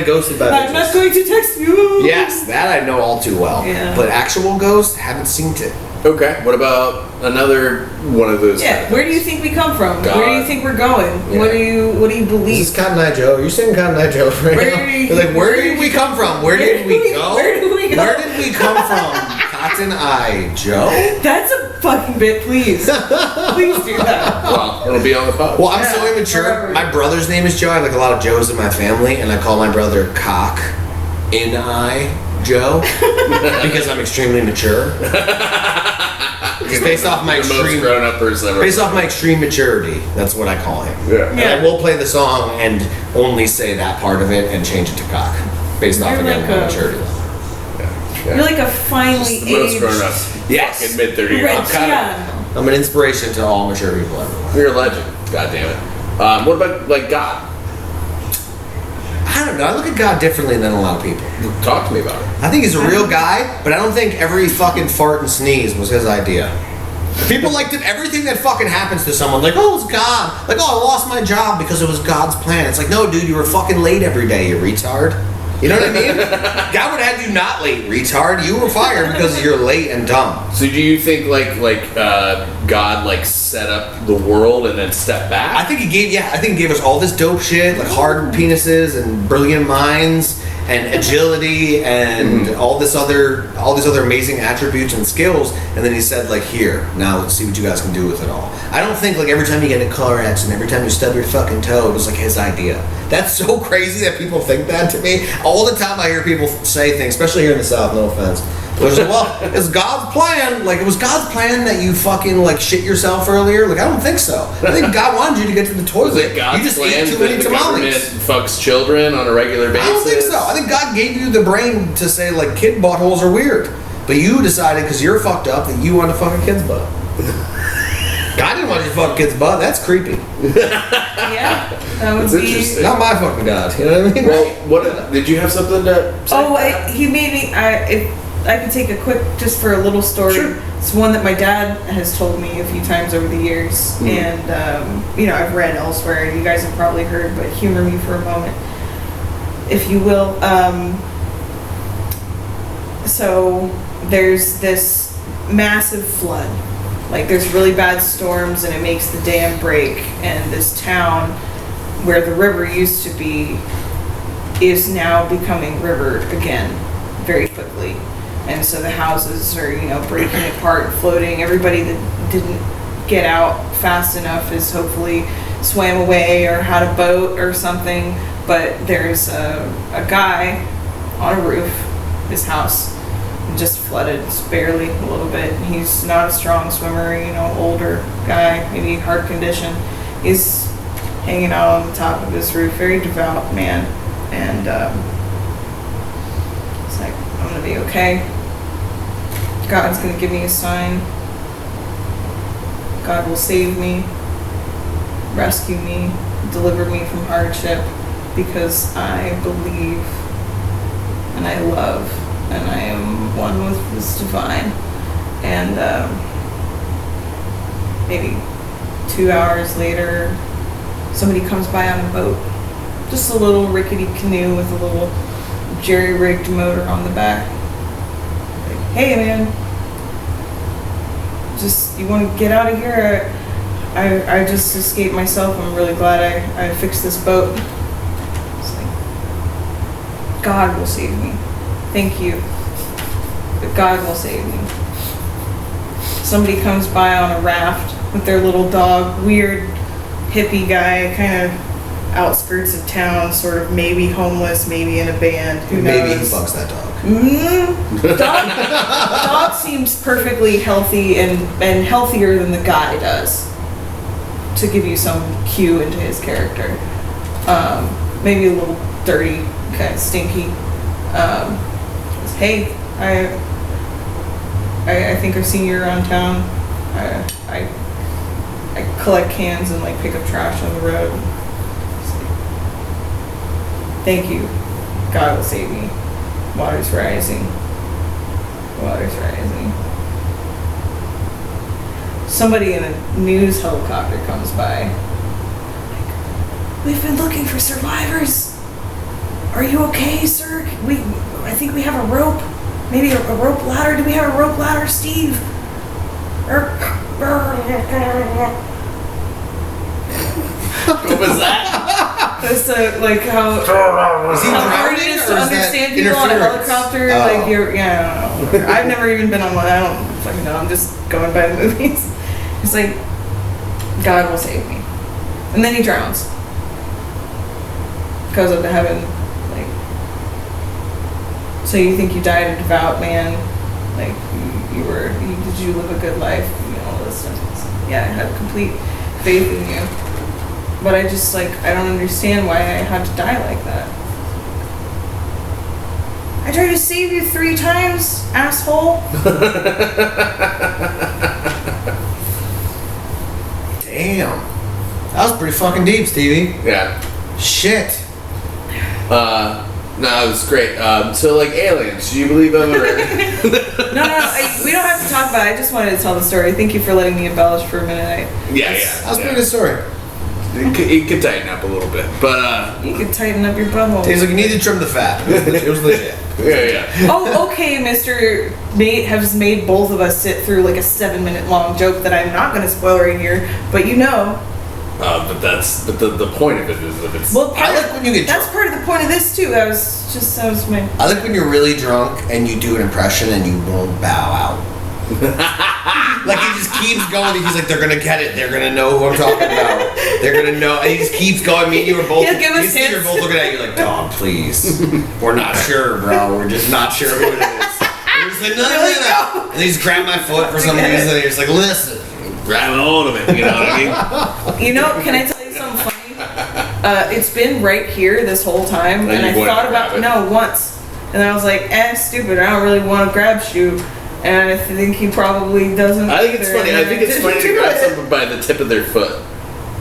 ghosted by I'm not bitches. going to text you. Yes, that I know all too well. Yeah. But actual ghosts, haven't seen it. Okay. What about another one of those? Yeah. Where do you think we come from? God. Where do you think we're going? Yeah. What do you This believe? is Cotton Eye Joe. You're saying Cotton Eye Joe right Where now. did we- You're like, where did we come from? Where did we go? Where did we go? Where did we come from? Cotton Eye Joe? That's a fucking bit, please. Please do that. Well, it'll be on the pod. Well, I'm so Yeah, immature. forever. My brother's name is Joe. I have like a lot of Joes in my family, and I call my brother Cock in Eye Joe because I'm extremely mature. It's based off my the most extreme, grown-up person ever. based off my extreme maturity. That's what I call him. Yeah. And I will play the song and only say that part of it and change it to cock, based off You're again like my a- maturity. You're like a finely the most aged. grown-up. Yes. Fucking mid-30 year old. Reggiano. I'm an inspiration to all mature people everywhere. You're a legend. God damn it. What about like God? I don't know. I look at God differently than a lot of people. Talk to me about it. I think he's a real guy, but I don't think every fucking fart and sneeze was his idea. People like everything that fucking happens to someone, like, oh, it's God. Like, oh, I lost my job because it was God's plan. It's like, no, dude, you were fucking late every day, you retard. You know what I mean? God would have you not late, retard. You were fired because you're late and dumb. So do you think God like set up the world and then stepped back? I think he gave us all this dope shit, like hard penises and brilliant minds and agility and all these other amazing attributes and skills, and then he said, like, here, now let's see what you guys can do with it all. I don't think like every time you get in a car accident, every time you stub your fucking toe, it was like his idea. That's so crazy that people think that to me. All the time I hear people say things, especially here in the South, no offense. Which is, well, it's God's plan. Like, it was God's plan that you fucking, like, shit yourself earlier? Like, I don't think so. I think God wanted you to get to the toilet. Was it God's you just plan ate too that many the government tamales. fucks children on a regular basis? I don't think so. I think God gave you the brain to say, like, kid buttholes are weird. But you decided, because you're fucked up, that you want to fuck a kid's butt. God didn't want you to fuck a kid's butt. That's creepy. Yeah, that would That's be. interesting. Not my fucking God. You know what I mean? Well, what did you have something to say? Oh, he made me. If I could take a quick, just for a little story. Sure. It's one that my dad has told me a few times over the years, and I've read elsewhere. You guys have probably heard, but humor me for a moment, if you will. So there's this massive flood. Like, there's really bad storms, and it makes the dam break, and this town where the river used to be is now becoming river again very quickly. And so the houses are, breaking apart, floating. Everybody that didn't get out fast enough is hopefully swam away or had a boat or something. But there's a guy on a roof, his house, just flooded, it's barely a little bit. He's not a strong swimmer, older guy, maybe heart condition. He's hanging out on the top of his roof, very devout man. And it's like, I'm gonna be okay. God's gonna give me a sign. God will save me, rescue me, deliver me from hardship, because I believe and I love and I am one with this divine. And maybe 2 hours later, somebody comes by on a boat, just a little rickety canoe with a little jerry-rigged motor on the back. Like, hey man, just, you want to get out of here? I just escaped myself. I'm really glad I fixed this boat. It's like, God will save me. Thank you. But God will save me. Somebody comes by on a raft with their little dog, weird hippie guy, kind of outskirts of town, sort of maybe homeless, maybe in a band. Who Maybe he knows? fucks that dog. Dog seems perfectly healthy and healthier than the guy does, to give you some cue into his character. Maybe a little dirty, kind of stinky. Hey, I think I've seen you around town. I collect cans and like pick up trash on the road. Thank you. God will save me. Water's rising. Water's rising. Somebody in a news helicopter comes by. We've been looking for survivors. Are you okay, sir? I think we have a rope. Maybe a rope ladder. Do we have a rope ladder, Steve? What was that? That's like how Is he hard it drowning, is or to is understand that people on a interference? helicopter. Oh. Like I don't know. I've never even been on one. I don't fucking know. I'm just going by the movies. It's like, God will save me, and then he drowns. Goes up to heaven. Like, so you think you died a devout man? Like did you live a good life? All this stuff. So, yeah, I have complete faith in you. But I just I don't understand why I had to die like that. I tried to save you 3 times, asshole. Damn. That was pretty fucking deep, Stevie. Yeah. Shit. No, it was great. So, like, aliens, do you believe them? Or... No, we don't have to talk about it. I just wanted to tell the story. Thank you for letting me embellish for a minute. Yeah. That's a pretty good story. It could tighten up a little bit, but You could tighten up your butthole. He's like, you need to trim the fat. It was legit. yeah. Oh, okay, Mr. Nate has made both of us sit through like a 7-minute long joke that I'm not going to spoil right here, but you know. But the point of it is that it's. Well, I like when you get that's drunk. part of the point of this too. That was my. I like when you're really drunk and you do an impression and you won't bow out. Like he just keeps going. He's like, they're gonna get it. They're gonna know who I'm talking about. They're gonna know. And he just keeps going. Me and you are both. He'll give us you hints. are both looking at you like, dog, please. We're not sure, bro. We're just not sure who it is. And he's like, no. And he just grabbed my foot for some reason. And he's like, listen. Grabbing hold of it, you know what I mean? You know, can I tell you something funny? It's been right here this whole time, and I thought about once, and I was like, stupid. I don't really want to grab shoe, and I think he probably doesn't. I think it's funny. I think it's funny to grab someone by the tip of their foot,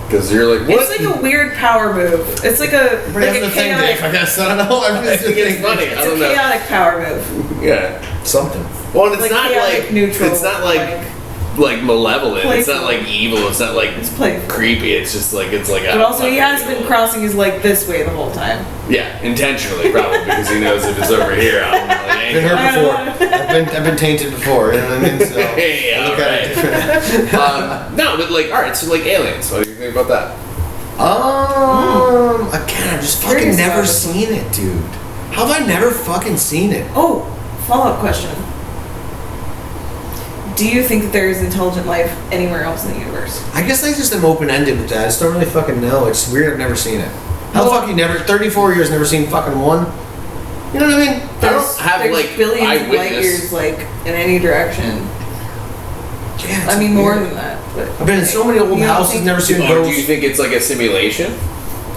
because you're like, what? It's like a weird power move. It's like a chaotic. I guess I don't know. I think it's funny. It's I don't know. a chaotic power move. Yeah. Something. Well, it's Like not chaotic like neutral, It's not like malevolent. It's not playful. like evil. It's not like It's playful. creepy. It's just like But also, he has been crossing his leg this way the whole time. Yeah, intentionally probably because he knows if it's over here, I'm like, Been hurt before. I've been tainted before. You know what I mean? So Hey, I look at it different. no, but like, all right. So like aliens. What do you think about that? Again, I've just fucking Curious never about it. seen it, dude. How have I never fucking seen it? Oh, follow-up question. Do you think that there is intelligent life anywhere else in the universe? I guess I just am open-ended with that. I just don't really fucking know. It's weird. I've never seen it. How the fuck you never? 34 years, never seen fucking one. You know what I mean? I don't have There's like billions of light eyewitness. years, like in any direction. Yeah. I mean, more than that. But I've been in so many old You don't houses, think- never seen Do ghosts. you think it's like a simulation?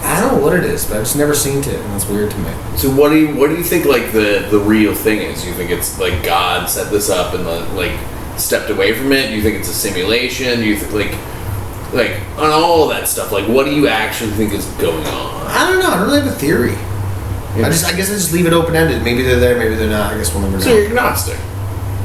I don't know what it is, but I've just never seen it, and that's weird to me. So what do you think like the real thing is? You think it's like God set this up and like stepped away from it? Do you think it's a simulation? Do you think like on all of that stuff? Like what do you actually think is going on? I don't know. I don't really have a theory. Yeah. I guess I just leave it open-ended. Maybe they're there, maybe they're not. I guess we'll never know. So you're agnostic.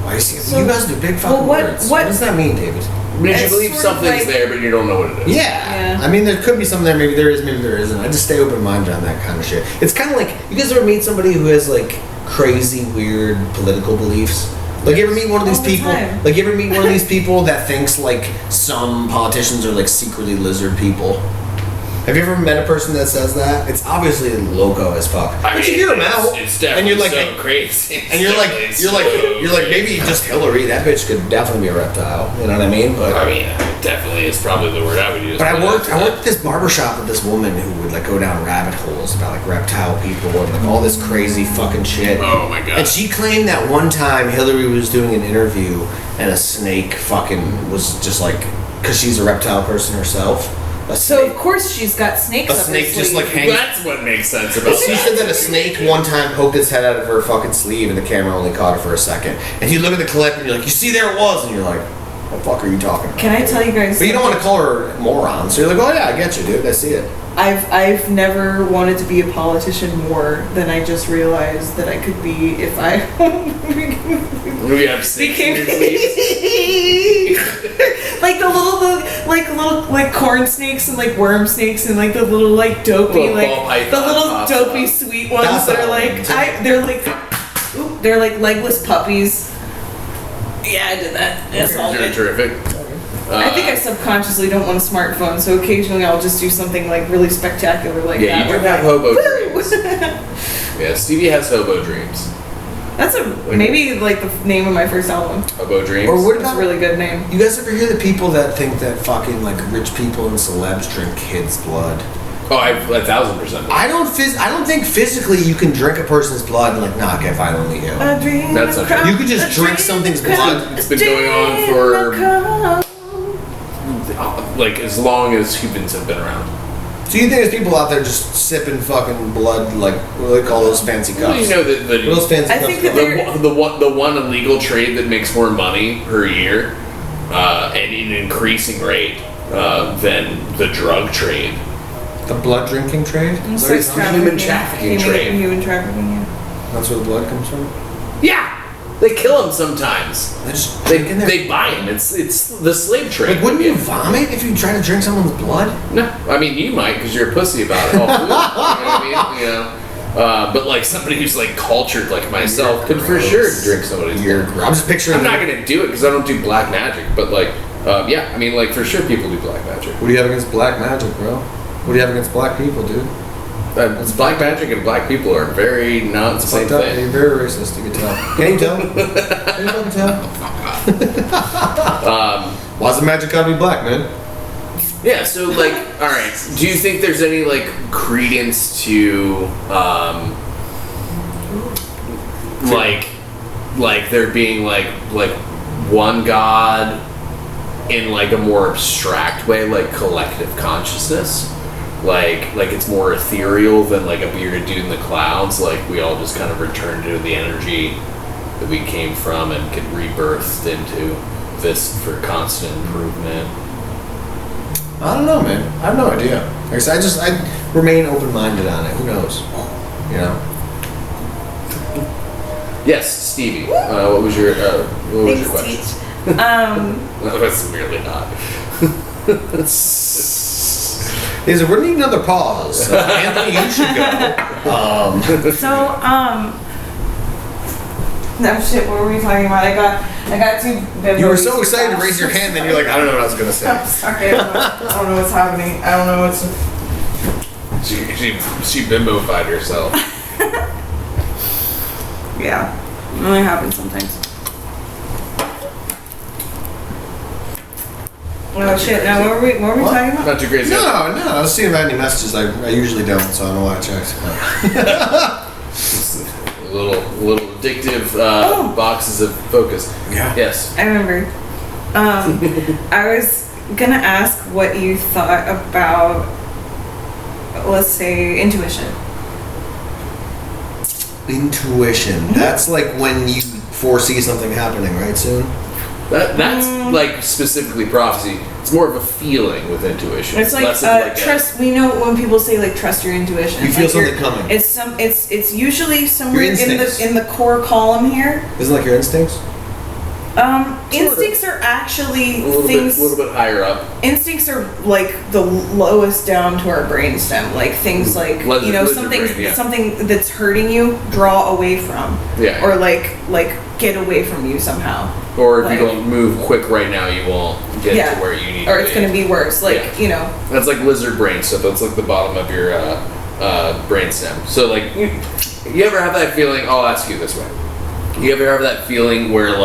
I see. So- you guys do big fucking what- words. what- What does that mean, David? I mean, you It's believe sort of something's like- there, but you don't know what it is. Yeah. Yeah. I mean, there could be something there. Maybe there is, maybe there isn't. I just stay open-minded on that kind of shit. It's kind of like, you guys ever meet somebody who has, like, crazy, weird political beliefs? Like, you ever meet one of these All the people? time. Like, you ever meet one of these people that thinks, like, some politicians are, like, secretly lizard people? Have you ever met a person that says that? It's obviously loco as fuck. I But you mean, hear them it's- out, It's definitely and you're like, so crazy. and you're like, maybe just Hillary. That bitch could definitely be a reptile. You know what I mean? But I mean, definitely is probably the word I would use. But I worked at this barbershop with this woman who would like go down rabbit holes about like reptile people and like all this crazy fucking shit. Oh my god. And she claimed that one time Hillary was doing an interview and a snake fucking was just like, because she's a reptile person herself. A So snake, of course she's got snakes. a up her snake just sleeve. like hangs. That's what makes sense about She that. said that a snake one time poked its head out of her fucking sleeve and the camera only caught it for a second. And you look at the clip and you're like, you see there it was, and you're like, what the fuck are you talking about? Can I tell you guys? But you don't want to something? call her a moron, so you're like, oh yeah, I get you, dude. I see it. I've never wanted to be a politician more than I just realized that I could be if I We have snakes in became your sleeves. like the little corn snakes and like worm snakes and like the little like dopey Little like ball python the little pops dopey up. sweet ones That's that are all. they're like legless puppies. Yeah, I did that. That's all You're good. terrific. I think I subconsciously don't want a smartphone, so occasionally I'll just do something like really spectacular like Yeah, that. you do where have I'm hobo like, dreams. Yeah, Stevie has hobo dreams. That's maybe like the name of my first album. Hobo dreams. Or what It's a about really good name. you guys ever hear the people that think that fucking like rich people and celebs drink kids' blood? Oh, 1,000%. I don't think physically you can drink a person's blood and like not get violently ill. That's not true. You could just drink something's blood. It's been going on for like as long as humans have been around. So you think there's people out there just sipping fucking blood, like what do they call those fancy cups? Well, you know that What are those fancy I cups think that called? the one illegal trade that makes more money per year and in an increasing rate than the drug trade The blood drinking trade? Sex human trafficking trade. Human trafficking, yeah. That's where the blood comes from? Yeah, they kill them sometimes. They just They buy them. It's the slave trade. Like, wouldn't you vomit if you try to drink someone's blood? No, I mean you might because you're a pussy about it. All food, you know what I mean? You know. But like somebody who's like cultured like myself could for sure drink somebody's blood. I'm just picturing. I'm not gonna do it because I don't do black magic. But like, yeah, I mean like for sure people do black magic. What do you have against black magic, bro? What do you have against black people, dude? It's black magic and black people are very not the same thing. You're very racist. You can tell. Can you tell? Can you tell? Why's the magic gotta be black, man? Yeah, so like, all right. Do you think there's any like credence to, like there being like one God in like a more abstract way, like collective consciousness? Like it's more ethereal than like a bearded dude in the clouds. Like we all just kind of return to the energy that we came from and get rebirthed into this for constant improvement. I don't know, man. I have no idea. Like I said, I remain open-minded on it. Who knows? You know. Yes, Stevie. What was your question? No, that's really not. We're gonna need another pause. Anthony, you should go. No shit, what were we talking about? I got too. You were so excited to raise your hand, then you're like, I don't know what I was gonna say. I'm sorry, I don't know what's happening. I don't know what's. She bimbofied herself. Yeah, it only happens sometimes. Oh shit! Now what were we talking about? Not too crazy. No. I was seeing if I had any messages. I usually don't, so I don't know why I checked. little addictive boxes of focus. Yeah. Yes. I remember. I was gonna ask what you thought about, let's say, intuition. Intuition. That's like when you foresee something happening, right? Soon. That's like specifically prophecy. It's more of a feeling with intuition. It's like, trust. We know when people say like trust your intuition. You feel like something coming. It's usually somewhere Your instincts. in the core column here. Isn't it like your instincts? Instincts are actually a little things. A little bit higher up. Instincts are like the lowest down to our brainstem. Like things like something that's hurting you, draw away from. Yeah. Or like get away from you somehow. Or if you don't move quick right now, you won't get to where you need to be. Or it's going to be worse. That's like lizard brain stuff. That's like the bottom of your brainstem. So like, you ever have that feeling? I'll ask you this way. You ever have that feeling where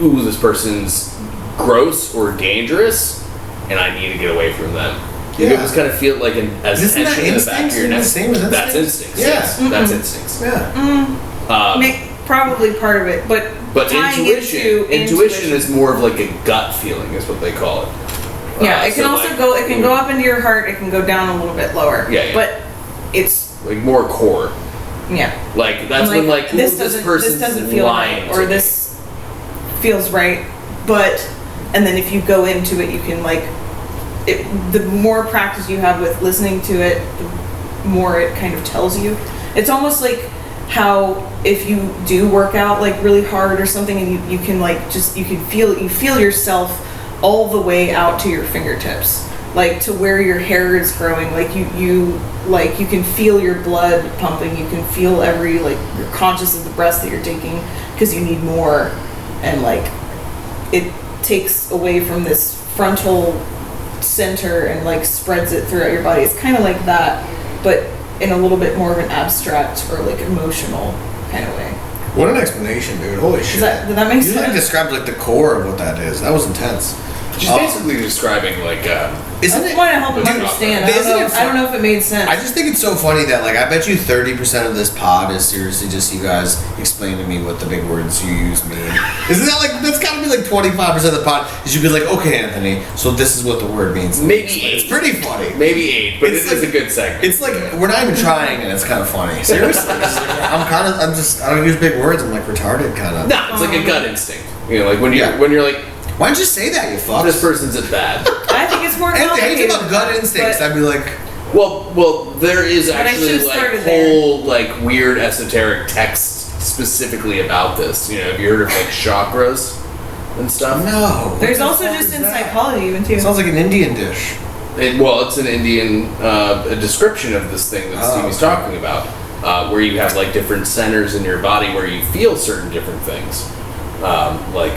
ooh, this person's gross or dangerous, and I need to get away from them? You ever just kind of feel like as tension in the back of your neck? That's instincts. Yeah. Yes, that's instincts. Yeah. Probably part of it, but intuition is more of like a gut feeling, is what they call it. Yeah, it can also go. It can go up into your heart. It can go down a little bit lower. Yeah. But it's like more core. Yeah. Like that's when this doesn't feel right, or this feels right, and then if you go into it, you can the more practice you have with listening to it, the more it kind of tells you. It's almost like how if you do work out like really hard or something, and you can feel yourself all the way out to your fingertips, like to where your hair is growing, like you can feel your blood pumping, you can feel you're conscious of the breaths that you're taking because you need more, and it takes away from this frontal center and spreads it throughout your body. It's kind of like that, but in a little bit more of an abstract or emotional kind of way. What an explanation, dude. Holy shit. Did that make sense? You described the core of what that is. That was intense. She's basically describing isn't I it? want to help him understand. I don't know if it made sense. I just think it's so funny that I bet you 30% of this pod is seriously just you guys explain to me what the big words you use mean. Isn't that that's gotta be 25% of the pod? You should be like, okay, Anthony, so this is what the word means. Maybe 8. It's pretty funny. Maybe 8, but it's a good segment. It's we're not even trying, and it's kind of funny. Seriously, I don't use big words. I'm retarded kind of. Nah, it's like a gut instinct. When you're like. Why don't you say that, you fuck? This person's a bad. I think it's it's more And if complicated. you talk about gut instincts, but- I'd be like, Well, there is But I actually should've like started whole like weird esoteric texts specifically about this. You know, have you heard of like chakras and stuff? no. There's what the also fuck just is in that? psychology even too. It sounds like an Indian dish. Well, it's an Indian a description of this thing that Oh, Stevie's okay. talking about, where you have like different centers in your body where you feel certain different things, like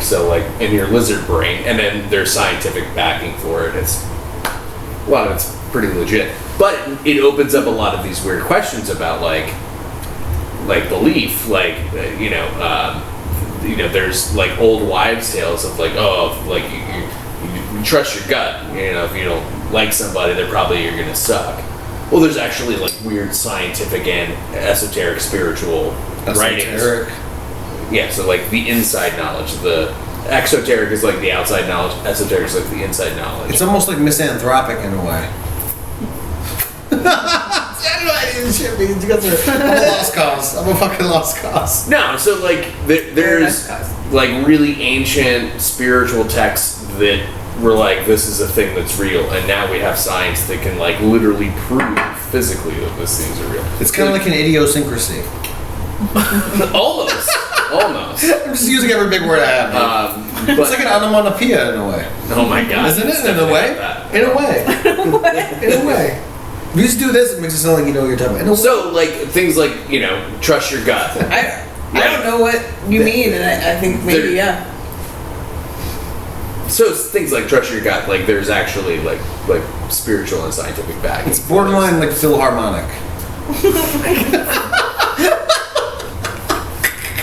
in your lizard brain, and then there's scientific backing for it. A lot of it's pretty legit, but it opens up a lot of these weird questions about like belief, there's like old wives' tales of like, oh, like you trust your gut. You know, if you don't like somebody, they're probably you're gonna suck. Well, there's actually like weird scientific and esoteric spiritual writings. Esoteric. Yeah, so like the inside knowledge. The exoteric is like the outside knowledge. Esoteric is like the inside knowledge. It's almost like misanthropic in a way. You guys are, I'm a lost cause. I'm a fucking lost cause. No, so like there's like really ancient spiritual texts that were like, this is a thing that's real, and now we have science that can like literally prove physically that these things are real. It's kind of like an idiosyncrasy. Almost. I'm just using every big word I have. But, It's like an onomatopoeia in a way. oh my god, Isn't it's it? In a definitely way? like that. In a way. In a way. If you just do this, it makes it sound like you know what you're talking about. In a way. So like things like trust your gut. I don't know what you mean, and I think maybe There- yeah. So it's things like trust your gut. Like there's actually like spiritual and scientific backing. It's borderline like Philharmonic.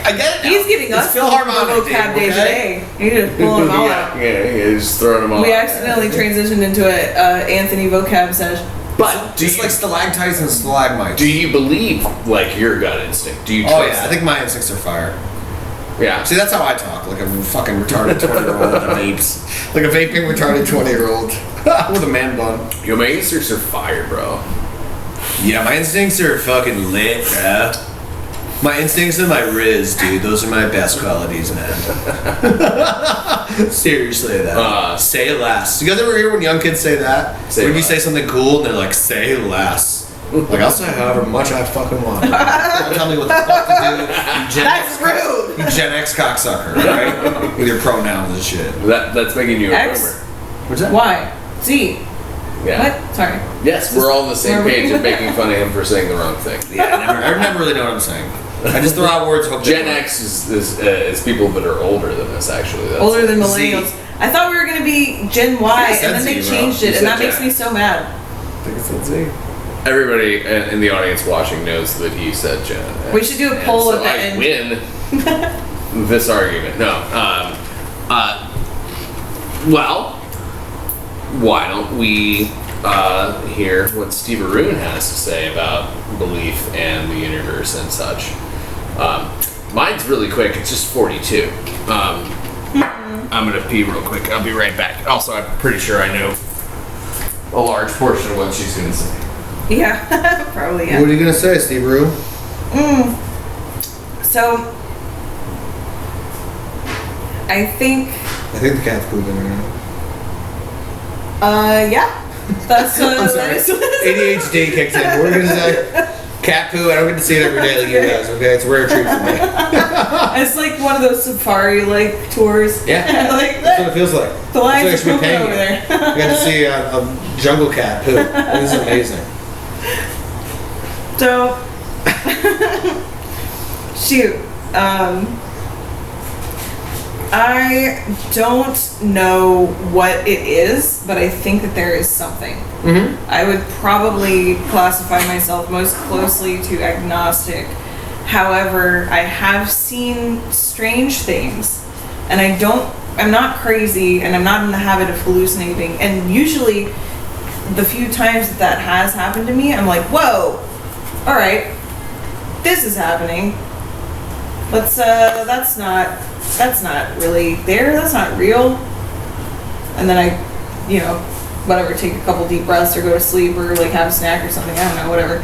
I get it now. He's giving It's us Philharmonic, vocab dude, days okay? today. He just pulling them all out. Yeah, just throwing them all. We out. accidentally transitioned into a Anthony vocab session. But do Just you, like stalactites and stalagmites. do you believe like your gut instinct? Do you Oh trust yeah, I that? think my instincts are fire. Yeah. See, that's how I talk, like a fucking retarded 20-year-old that vapes. Like a vaping retarded 20-year-old with a man bun. Yo, my instincts are fire, bro. Yeah, my instincts are fucking lit, bro. My instincts and my riz, dude. Those are my best qualities, man. Seriously, though. Say less. You guys ever hear when young kids say that? Say When you less. say something cool and they're like, say less. Like, I'll say however much I fucking want. Don't tell me what the fuck to do. You Gen That's X, rude. you Gen X cocksucker, right? With your pronouns and shit. That's making you a X? boomer. What's that? Why? Z. Yeah. What? Sorry. Yes, we're all on the same Where we- page of making fun of him for saying the wrong thing. Yeah, I never really know what I'm saying. I just throw out words. Hope they Gen work. X is people that are older than us, actually. That's Older than Z. millennials. I thought we were gonna be Gen Y, You said and then they Z, bro. changed You it, and said that makes Gen. me so mad. I think it's that Z. Everybody in the audience watching knows that he said Gen X. We should do a And poll so at the I end. win this argument. No. Well, why don't we hear what Steve Arun has to say about belief and the universe and such? Mine's really quick. It's just 42. I'm gonna pee real quick. I'll be right back. Also, I'm pretty sure I know a large portion of what she's gonna say. Yeah, probably What yeah. are you gonna say, Steve Rue? So, I think, I think the cat's pooping right now. yeah. That's I'm sorry. ADHD kicked in. We're gonna say cat poo. I don't get to see it every day like you guys. Okay, it's a rare treat for me. It's like one of those safari like tours. Yeah. Like That's what it feels like. the lions That's are what I should be pooping paying over you. there. I got to see a jungle cat poo. This is amazing. So, shoot. I don't know what it is, but I think that there is something. Mm-hmm. I would probably classify myself most closely to agnostic. However, I have seen strange things, and I'm not crazy, and I'm not in the habit of hallucinating. And usually, the few times that has happened to me, I'm like, whoa, all right, this is happening. That's not really there. That's not real. And then I, whatever, take a couple deep breaths or go to sleep or like have a snack or something. I don't know, whatever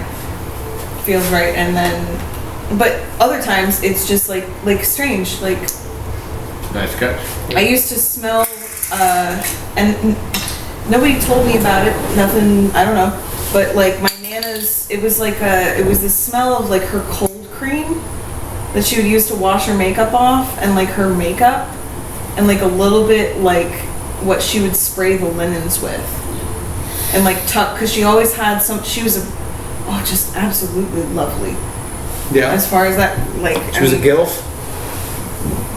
feels right. And then, but other times it's just like strange. Like Nice catch. I used to smell, and nobody told me about it. Nothing. I don't know. But like my Nana's, it was the smell of like her cold cream that she would use to wash her makeup off, and like her makeup, and like a little bit like what she would spray the linens with, and like tuck, because she always had some. She was just absolutely lovely. Yeah. As far as that, like She was a gilf.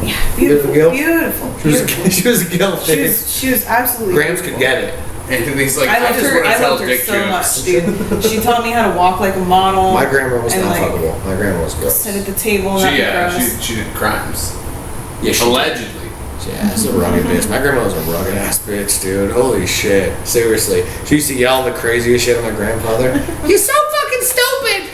Yeah, beautiful, Gilf? beautiful. She was a gilf. She was absolutely. Grams beautiful. could get it. And he's like, I I loved just her. want to I tell loved her dick so jokes. much, dude. She taught me how to walk like a model. My grandma was and, not like, fuckable. My grandma was gross. Sit at the table. And She did crimes. Yeah, she Allegedly. Yeah, it's a rugged bitch. My grandma was a rugged ass bitch, dude. Holy shit. Seriously. She used to yell the craziest shit at my grandfather. You're so fucking stupid!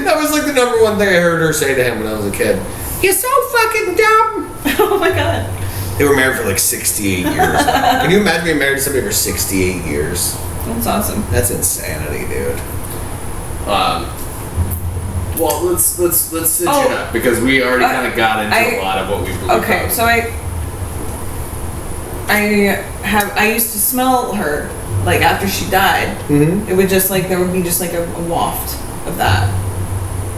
That was like the number one thing I heard her say to him when I was a kid. You're so fucking dumb! Oh my god. They were married for like 68 years. Can you imagine being married to somebody for 68 years? That's awesome. That's insanity, dude. Well, let's sit you up because we already kind of got into a lot of what we believe. Okay, so I used to smell her like after she died. Mm-hmm. It would just like there would be just like a waft of that.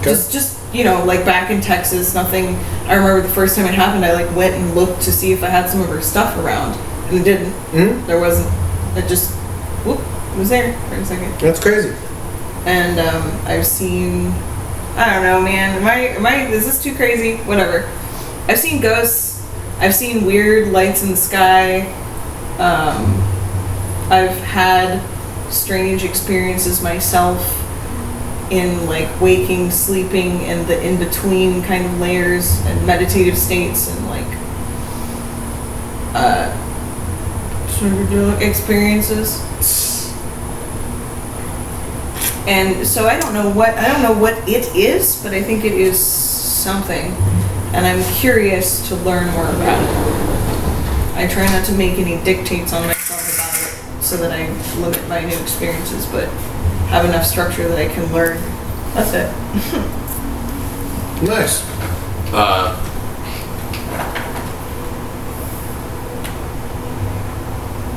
Okay. Just like back in Texas, nothing. I remember the first time it happened, I like went and looked to see if I had some of her stuff around, and it didn't. Mm-hmm. There wasn't. It just whoop, it was there for a second. That's crazy. And I've seen, I don't know, man. Am I? Is this too crazy? Whatever. I've seen ghosts. I've seen weird lights in the sky. I've had strange experiences myself in like waking, sleeping, and the in-between kind of layers and meditative states and like experiences. And so I don't know what it is, but I think it is something, and I'm curious to learn more about it. I try not to make any dictates on myself about it so that I limit my new experiences, but have enough structure that I can learn. That's it. Nice.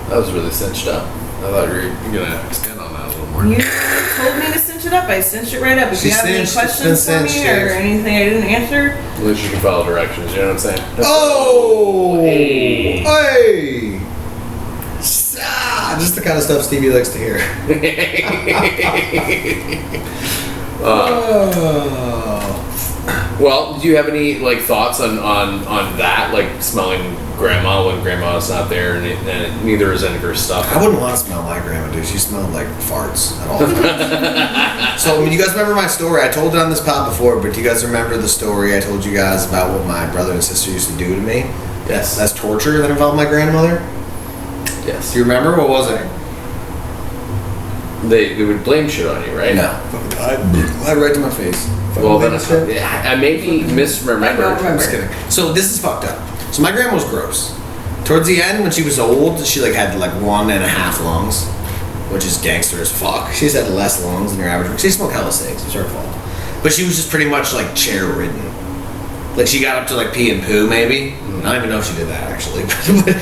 That was really cinched up. I thought you were gonna extend on that a little more. You told me to cinch it up. I cinched it right up. If you have any questions for me or anything I didn't answer, At least you can follow directions. You know what I'm saying? Oh! Hey. Hey! Just the kind of stuff Stevie likes to hear. Well, do you have any like thoughts on that, like smelling grandma when grandma's not there, and neither is any of her stuff? I wouldn't want to smell my grandma, dude. She smelled like farts at all. So, you guys remember my story? I told it on this pod before, but do you guys remember the story I told you guys about what my brother and sister used to do to me? Yes. That's torture that involved my grandmother? Yes. Do you remember? What was it? They would blame shit on you, right? No. I lied right to my face. Well, then I maybe misremember. I'm just kidding. So this is fucked up. So my grandma was gross. Towards the end, when she was old, she like had like 1.5 lungs, which is gangster as fuck. She's had less lungs than your average. She smoked hella cigs. It's her fault. But she was just pretty much like chair ridden. Like she got up to like pee and poo maybe. I don't even know if she did that actually. But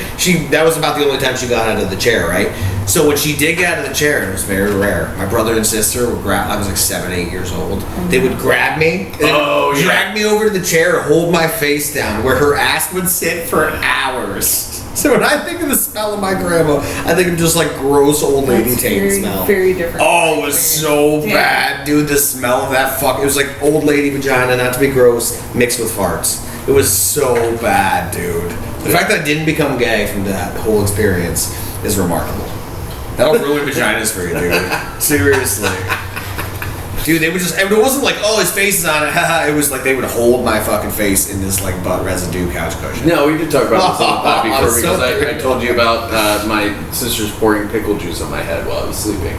that was about the only time she got out of the chair, right? So when she did get out of the chair, and it was very rare, my brother and sister would grab, I was like 7, 8 years old. They would grab me, and drag me over to the chair and hold my face down where her ass would sit for hours. So when I think of the smell of my grandma, I think of just like gross old lady taint smell. Very different. Oh, it was so bad, dude. The smell of that fuck. It was like old lady vagina, not to be gross, mixed with farts. It was so bad, dude. The fact that I didn't become gay from that whole experience is remarkable. That'll ruin vaginas for you, dude. Seriously. Dude, they would just, and it wasn't like, oh, his face is on it, haha. It was like they would hold my fucking face in this like butt residue couch cushion. No, we did talk about this on the pod before So because I told you about my sister's pouring pickle juice on my head while I was sleeping.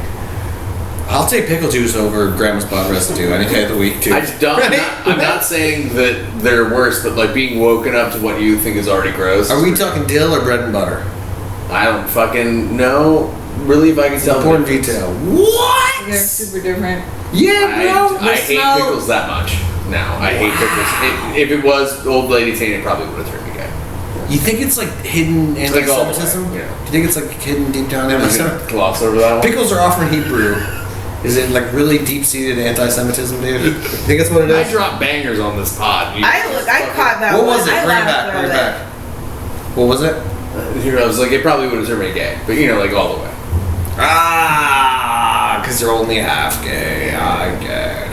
I'll take pickle juice over grandma's butt residue any day of the week, too. I'm not saying that they're worse, but like being woken up to what you think is already gross. Are we talking dill or bread and butter? I don't fucking know. Really, if I can tell. Important detail. What? They're super different. Yeah, bro. I hate pickles that much now. I hate pickles. If it was old lady taint, it probably would have turned me gay. You think it's like hidden Like all the way, anti-Semitism? yeah. Do you think it's like hidden deep down? I'm just gonna gloss over that one. Pickles are often Hebrew. Is it like really deep-seated anti-Semitism, dude? You think that's what it I is? drop bangers on this pod. I caught that What one. was it? I Bring it laughed back. Bring it at back. What was it? I was like, it probably would have turned me gay, but like all the way. Ah, because you're only half gay. I get it.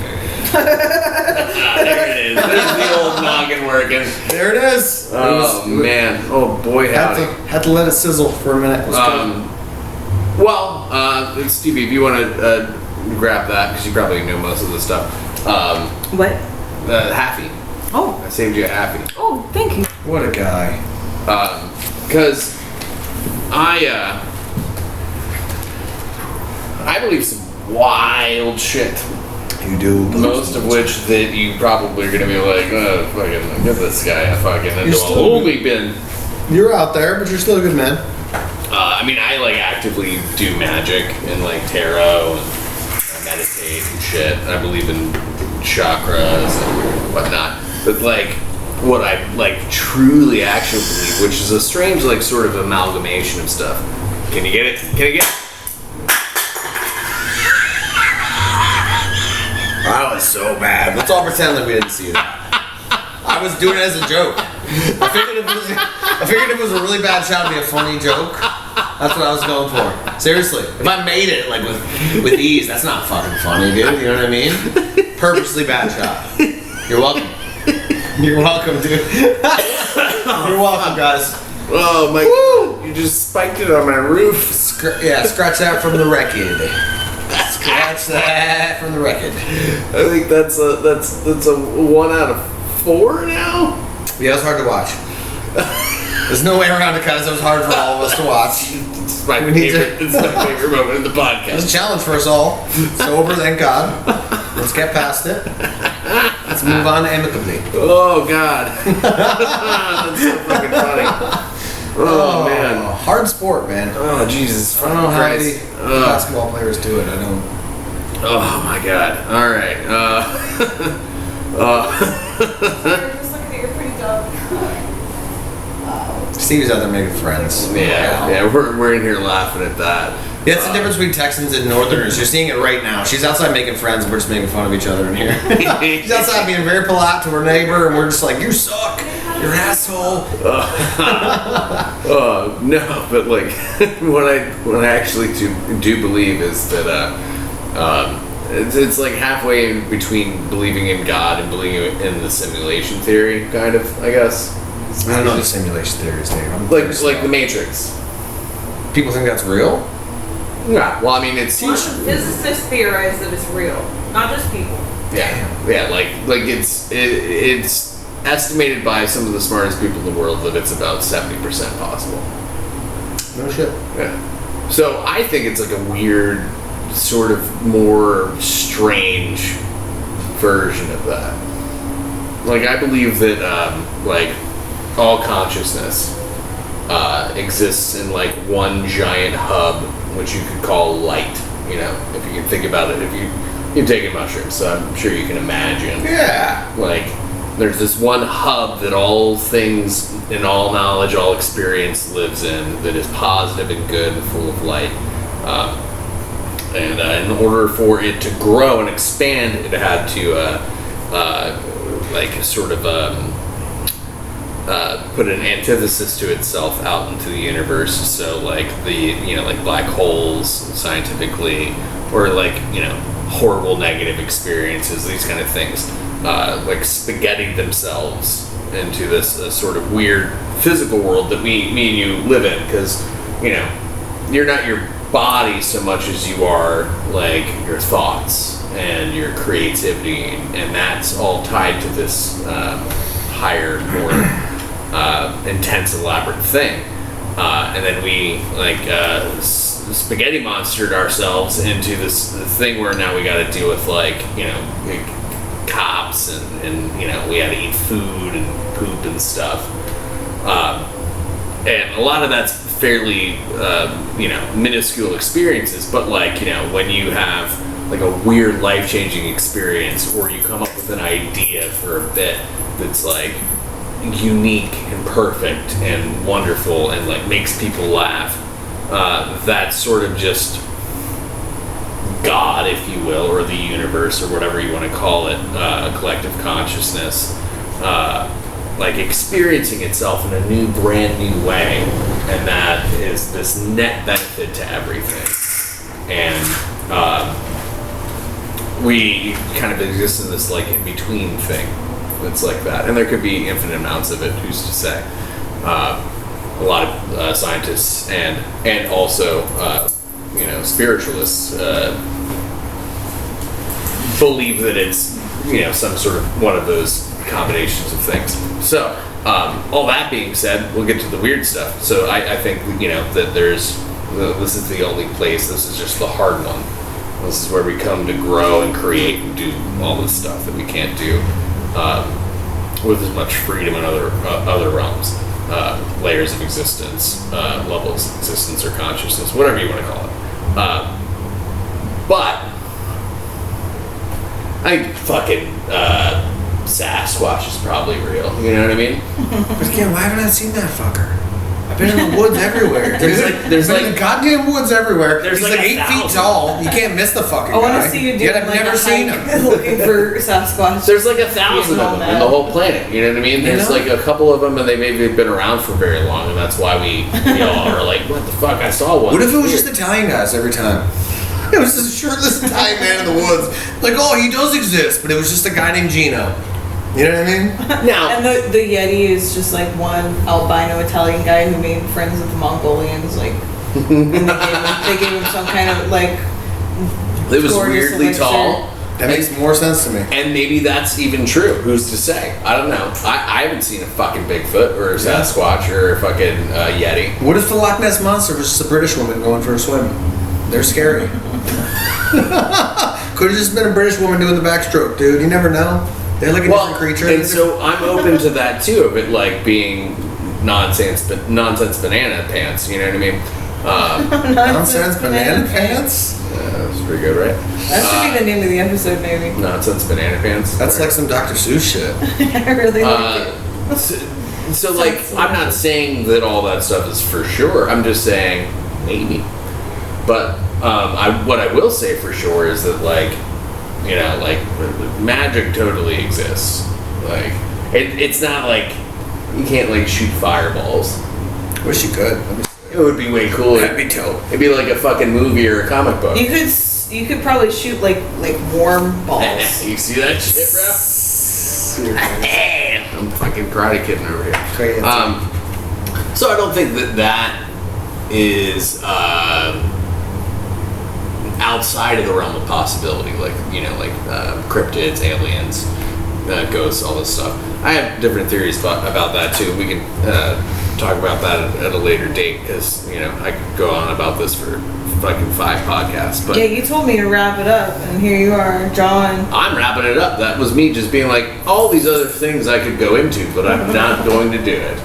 There it is. There's the old noggin working. There it is. Oh man. Oh boy, howdy. Had to let it sizzle for a minute. It was good. Stevie, if you want to grab that, because you probably know most of the stuff. What? Halfie. Oh. I saved you a halfie. Oh, thank you. What a guy. Because I believe some wild shit. You do. Most of which that you probably are gonna be like, oh, fucking, give this guy a fucking into a still holy bin. You're out there, but you're still a good man. I mean, I like actively do magic and like tarot and I meditate and shit. I believe in chakras and whatnot. But like, what I like truly actually believe, which is a strange like sort of amalgamation of stuff. Can you get it? Can you get it? That was so bad. Let's all pretend that we didn't see that. I was doing it as a joke. I figured if it was a really bad shot, it'd be a funny joke. That's what I was going for. Seriously, if I made it like with ease, that's not fucking funny, dude. You know what I mean? Purposely bad shot. You're welcome. You're welcome, dude. You're welcome, guys. Oh my! Woo! You just spiked it on my roof. Scratch that from the record. Scratch that from the record. I think that's a 1 out of 4 now. Yeah, it's hard to watch. There's no way around it, guys. It was hard for all of us to watch. It's my favorite moment in the podcast. It's a challenge for us all. Sober, thank God. Let's get past it. Let's move on amicably. Oh God, that's so fucking funny. Oh man, hard sport, man. Oh Jesus, I don't know how Christ. the basketball players do it. I don't. Oh my God. All right. Sorry, just looking at your pretty dog. Steve's out there making friends. Yeah, we're in here laughing at that. Yeah, it's the difference between Texans and Northerners. You're seeing it right now. She's outside making friends, and we're just making fun of each other in here. She's outside being very polite to her neighbor, and we're just like, "You suck. You're an asshole." No, but like what I actually do believe is that it's like halfway in between believing in God and believing in the simulation theory, kind of. I guess. I don't know what simulation theory is, Dave. Like the Matrix. People think that's real? Yeah. Well, I mean, it's Quantum physicists theorize that it's real, not just people. yeah. Like it's estimated by some of the smartest people in the world that it's about 70% possible. No shit. Yeah. So I think it's like a weird, sort of more strange version of that. Like I believe that like all consciousness exists in like one giant hub, which you could call light. You know, if you can think about it, if you've taken mushrooms, so I'm sure you can imagine. Yeah. Like there's this one hub that all things and all knowledge, all experience lives in, that is positive and good and full of light. And in order for it to grow and expand, it had to like sort of put an antithesis to itself out into the universe. So like like black holes scientifically, or like horrible negative experiences, these kind of things, like spaghetti themselves into this sort of weird physical world that me and you live in, because you're not your body so much as you are like your thoughts and your creativity, and that's all tied to this higher, more intense, elaborate thing. And then we like spaghetti monstered ourselves into this thing where now we got to deal with like cops and we had to eat food and poop and stuff. And a lot of that's fairly minuscule experiences, but like when you have like a weird life-changing experience, or you come up with an idea for a bit that's like unique and perfect and wonderful and like makes people laugh. That's sort of just God, if you will, or the universe, or whatever you want to call it, collective consciousness, like experiencing itself in a new, brand new way, and that is this net benefit to everything. And we kind of exist in this like in between thing. It's like that, and there could be infinite amounts of it. Who's to say? A lot of scientists and also spiritualists believe that it's some sort of one of those combinations of things. So all that being said, we'll get to the weird stuff. So I think that this is the only place. This is just the hard one. This is where we come to grow and create and do all this stuff that we can't do with as much freedom in other realms, layers of existence, levels of existence or consciousness, whatever you want to call it. But I think fucking Sasquatch is probably real. You know what I mean? But again, why haven't I seen that fucker? I've been in the woods everywhere. There's like in the goddamn woods everywhere. There's He's like like 8 feet tall. You can't miss the fucking guy. I want to see you doing Yet I've like never a seen hike him. looking for Sasquatch. There's like 1,000 of them in the whole planet. You know what I mean? There's like a couple of them, and they maybe have been around for very long, and that's why we all are like, what the fuck? I saw one. What if it was just Italian guys every time? It was this shirtless Italian man in the woods. Like, oh, he does exist, but it was just a guy named Gino. You know what I mean? Now, And the Yeti is just like one albino Italian guy who made friends with the Mongolians. Like, and they gave him some kind of like. it was gorgeous weirdly elixir. tall. That makes more sense to me. And maybe that's even true. Who's to say? I don't know. I haven't seen a fucking Bigfoot or a Sasquatch or a fucking Yeti. What if the Loch Ness Monster was just a British woman going for a swim? They're scary. Could have just been a British woman doing the backstroke, dude. You never know. They're like a different creature. And so I'm open to that too, of it like being nonsense banana pants. You know what I mean? Nonsense banana pants? That's pretty good, right? That should be the name of the episode, maybe. Nonsense banana pants. That's like some Dr. Seuss shit. I really like it. So like, I'm not saying that all that stuff is for sure. I'm just saying maybe. But what I will say for sure is that like, magic totally exists. Like, it's not like you can't like shoot fireballs. Wish you could. It would be way cooler. That'd be dope. It'd be like a fucking movie or a comic book. You could probably shoot like warm balls. You see that shit, bro? I'm fucking karate kidding over here. Crazy. So I don't think that is outside of the realm of possibility, like cryptids, aliens, ghosts, all this stuff. I have different theories about that too. We can talk about that at a later date, because I could go on about this for fucking 5 podcasts. But yeah, you told me to wrap it up, and here you are, John. I'm wrapping it up. That was me just being like, all these other things I could go into, but I'm not going to do it.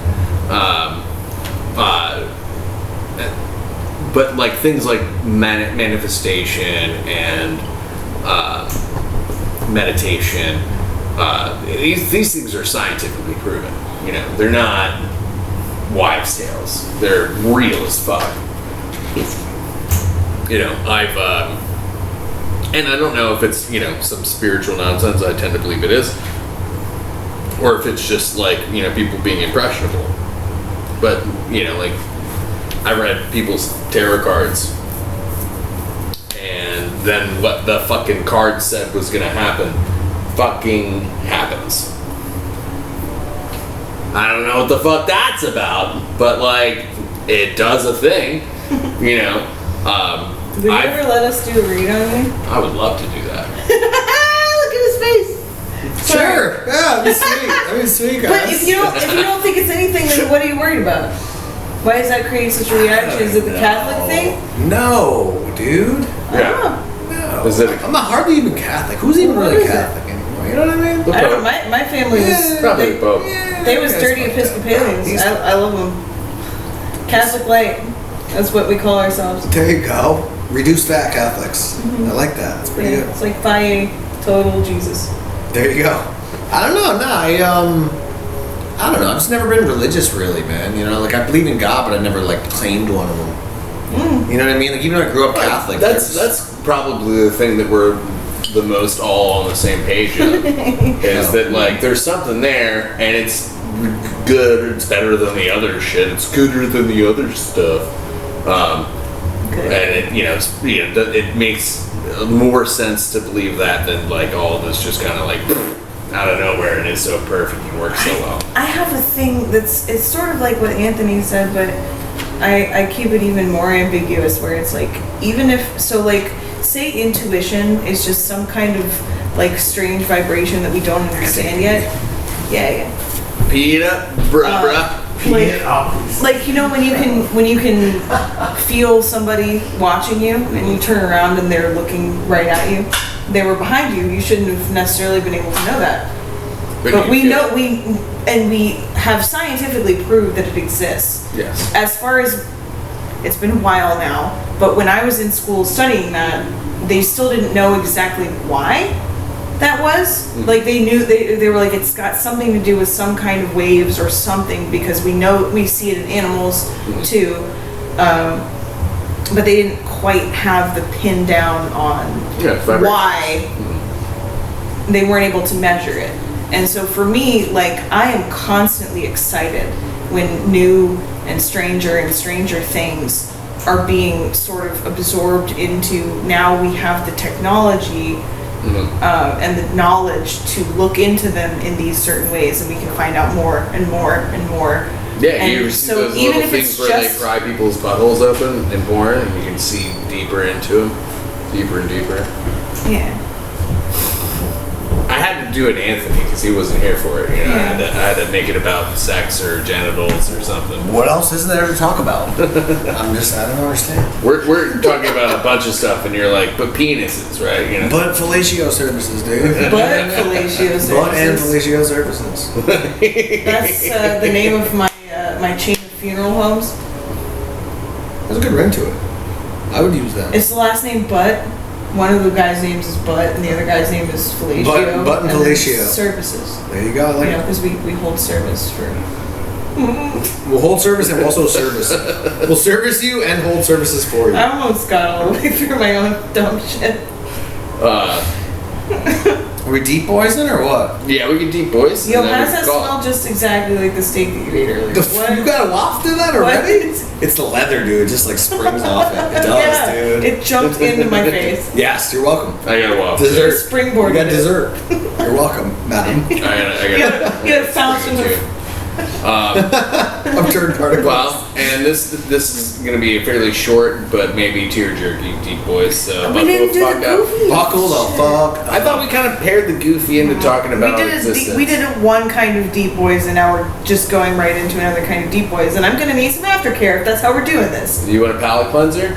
But like things like manifestation and meditation, these things are scientifically proven. They're not wives' tales. They're real as fuck. I've and I don't know if it's some spiritual nonsense. I tend to believe it is, or if it's just like people being impressionable. But like, I read people's tarot cards, and then what the fucking card said was gonna happen fucking happens. I don't know what the fuck that's about, but like, it does a thing. Would you ever let us do a read on you? I would love to do that. Look at his face. Sure. Yeah, that'd be sweet. That'd be sweet, guys. But if you don't think it's anything, then what are you worried about? Why does that create such a reaction? Is it the Catholic thing? No, dude. Yeah. No. Is it I'm not hardly even Catholic. Who's even really Catholic anymore? You know what I mean? I don't know. My family was Probably both. they were sturdy Episcopalians. I love them. Catholic light. That's what we call ourselves. There you go. Reduced fat Catholics. I like that. It's pretty good. It's like Faye, total Jesus. There you go. I don't know. No, I don't know. I've just never been religious, really, man. You know, like I believe in God, but I've never like claimed one of them. You know what I mean? Like even though I grew up Catholic, That's probably the thing that we're the most all on the same page of, is that like there's something there and it's good, it's better than the other shit, it's gooder than the other stuff, and it makes more sense to believe that than like all of this just kind of like out of nowhere and it's so perfect and works so well. I have a thing it's sort of like what Anthony said, but I keep it even more ambiguous, where it's like, even if, so like, say intuition is just some kind of like strange vibration that we don't understand yet. Yeah. Beat up, bruh. Like you know when you can feel somebody watching you and you turn around and they're looking right at you. They were behind you. You shouldn't have necessarily been able to know that. But we know we have scientifically proved that it exists. Yes. As far as, it's been a while now, but when I was in school studying that, they still didn't know exactly why that was. Like they knew, they were like, it's got something to do with some kind of waves or something, because we see it in animals too. But they didn't quite have the pin down on why they weren't able to measure it. And so for me, like, I am constantly excited when new and stranger things are being sort of absorbed into, now we have the technology and the knowledge to look into them in these certain ways, and we can find out more and more and more. Yeah, and you ever see so those even little if things it's where just, they pry people's buttholes open and porn, and you can see deeper into them, deeper and deeper. yeah. I had to do it to Anthony because he wasn't here for it. You know, I had to make it about sex or genitals or something. What else is there to talk about? I don't understand. We're talking about a bunch of stuff, and you're like, but penises, right? You know, But fellatio services, dude. But fellatio services. But and fellatio services. That's the name of my my chain of funeral homes. There's a good ring to it. I would use that. It's the last name Butt. One of the guys' names is Butt, and the other guy's name is Fellatio. Butt and Fellatio. Services. There you go. I like You know, it. because we hold service for. We'll hold service and we'll also service. We'll service you and hold services for you. I almost got all the way through my own dumb shit. Are we deep boys then or what? yeah, we can deep voice. Yo, and how then does we that call. smell just exactly like the steak that you ate earlier? You got a waft of that already? What? It's the leather, dude. It just like springs off it. It does, Yeah, dude. it jumped into my face. Yes, you're welcome. I got a waffle. Dessert. Springboarded You got it. dessert. You're welcome, madam. I got You got a fountain of. Of turd particles. Well, and this is gonna be a fairly short, but maybe tear jerky deep voice. So We didn't do the goofy. Buckle the fuck. I thought we kind of paired the goofy into talking about existence. We did it one kind of deep boys, and now we're just going right into another kind of deep boys. And I'm gonna need some aftercare if that's how we're doing this. You want a palate cleanser?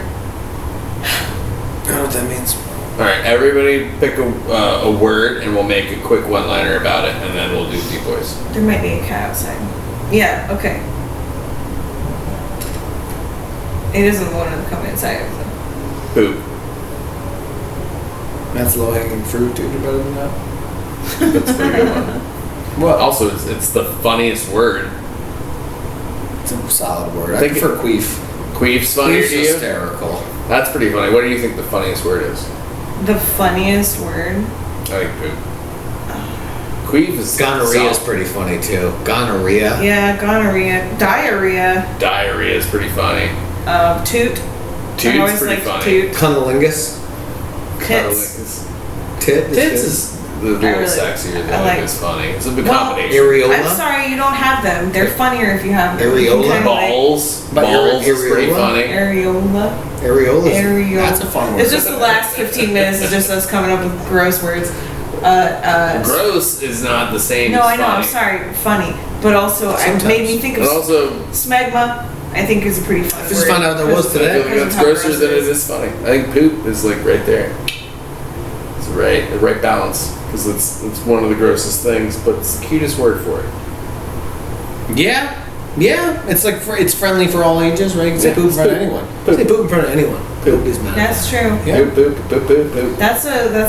I don't know what that means. All right, everybody pick a word, and we'll make a quick one-liner about it, and then we'll do deep boys. There might be a cat outside. Yeah. Okay. It doesn't want to come inside. Poop. That's low hanging fruit, dude. You're better than that. That's a pretty good one. What? Also, it's the funniest word. It's a solid word. I Think prefer queef. Queef's funnier Queef's to you? hysterical. That's pretty funny. What do you think the funniest word is? The funniest word. I think poop. Queef is Gonorrhea is solid. pretty funny too. Gonorrhea. Yeah, gonorrhea, diarrhea, Diarrhea is pretty funny. toot. I Toot's always pretty like funny. toot. Cunnilingus. Tits. Tit. Tits is the little really- sexier than I like- it's funny. It's a big Well, combination. Areola. I'm sorry, you don't have them. They're funnier if you have them. You Areola? can kinda like- Balls. But Balls is pretty areola? funny. Areola. Areola. Areola. That's a fun word. It's just the last 15 minutes is just us coming up with gross words. Gross is not the same No, as I know. I'm funny. sorry. Funny, but also Sometimes. it made me think of And also, smegma. I think is a pretty fun word. Just found out there was I today. feel like Because that's of how grosser gross than it it is. is funny. I think poop is like right there. It's the right balance because it's one of the grossest things, but it's the cutest word for it. Yeah. Yeah. It's like it's friendly for all ages, right? You can say Yeah, poop in it's front of poop. anyone. Poop. Say poop in front of anyone. Poop is mad. That's true. Yeah. Poop, poop, poop, poop, poop. That's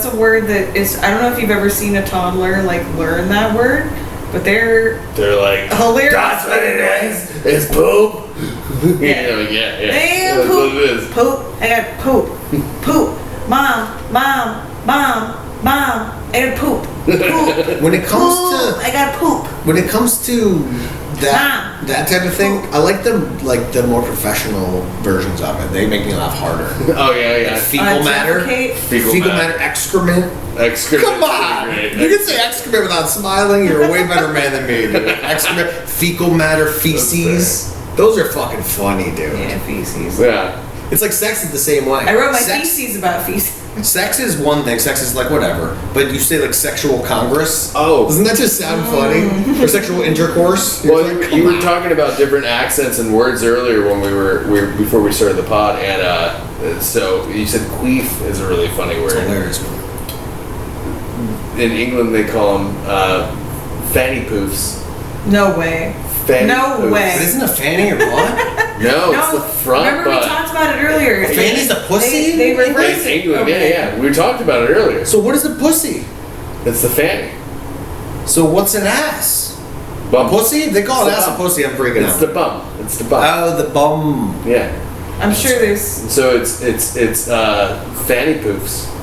a word that is. I don't know if you've ever seen a toddler like learn that word, but they're like, hilarious. that's what it is. It's poop. Yeah. yeah. And That's poop. what it is. Poop. I got poop. Poop. Mom. I got poop. Poop. When it comes Poop. to I got poop. when it comes to that type of thing, I like the more professional versions of it. They make me laugh harder. Oh yeah. Like fecal matter, defecate. fecal matter, excrement. Come on, you can say excrement without smiling. You're a way better man than me, dude. Excrement, fecal matter, feces. Those are fucking funny, dude. Yeah, feces. Yeah. It's like sex is the same way. I wrote my sex, feces about feces. Sex is one thing. Sex is like whatever. But you say like sexual congress. Oh. Doesn't that just sound funny? Or sexual intercourse. You're Well, like, you come were on. talking about different accents and words earlier when we were before we started the pod, and so you said queef is a really funny It's word. hilarious. In England, they call them fanny poofs. No way. Fanny No poofs. way. But isn't a fanny or what? No, it's the front remember butt. we talked about it earlier. A fanny's the pussy? They In reversed it. England, Okay. yeah. We talked about it earlier. So what is a pussy? It's the fanny. So what's an ass? Bum. A pussy? They call It's an the ass a bum. pussy. I'm freaking It's out. the bum. It's the bum. Oh, the bum. Yeah. I'm sure there's So it's fanny poofs.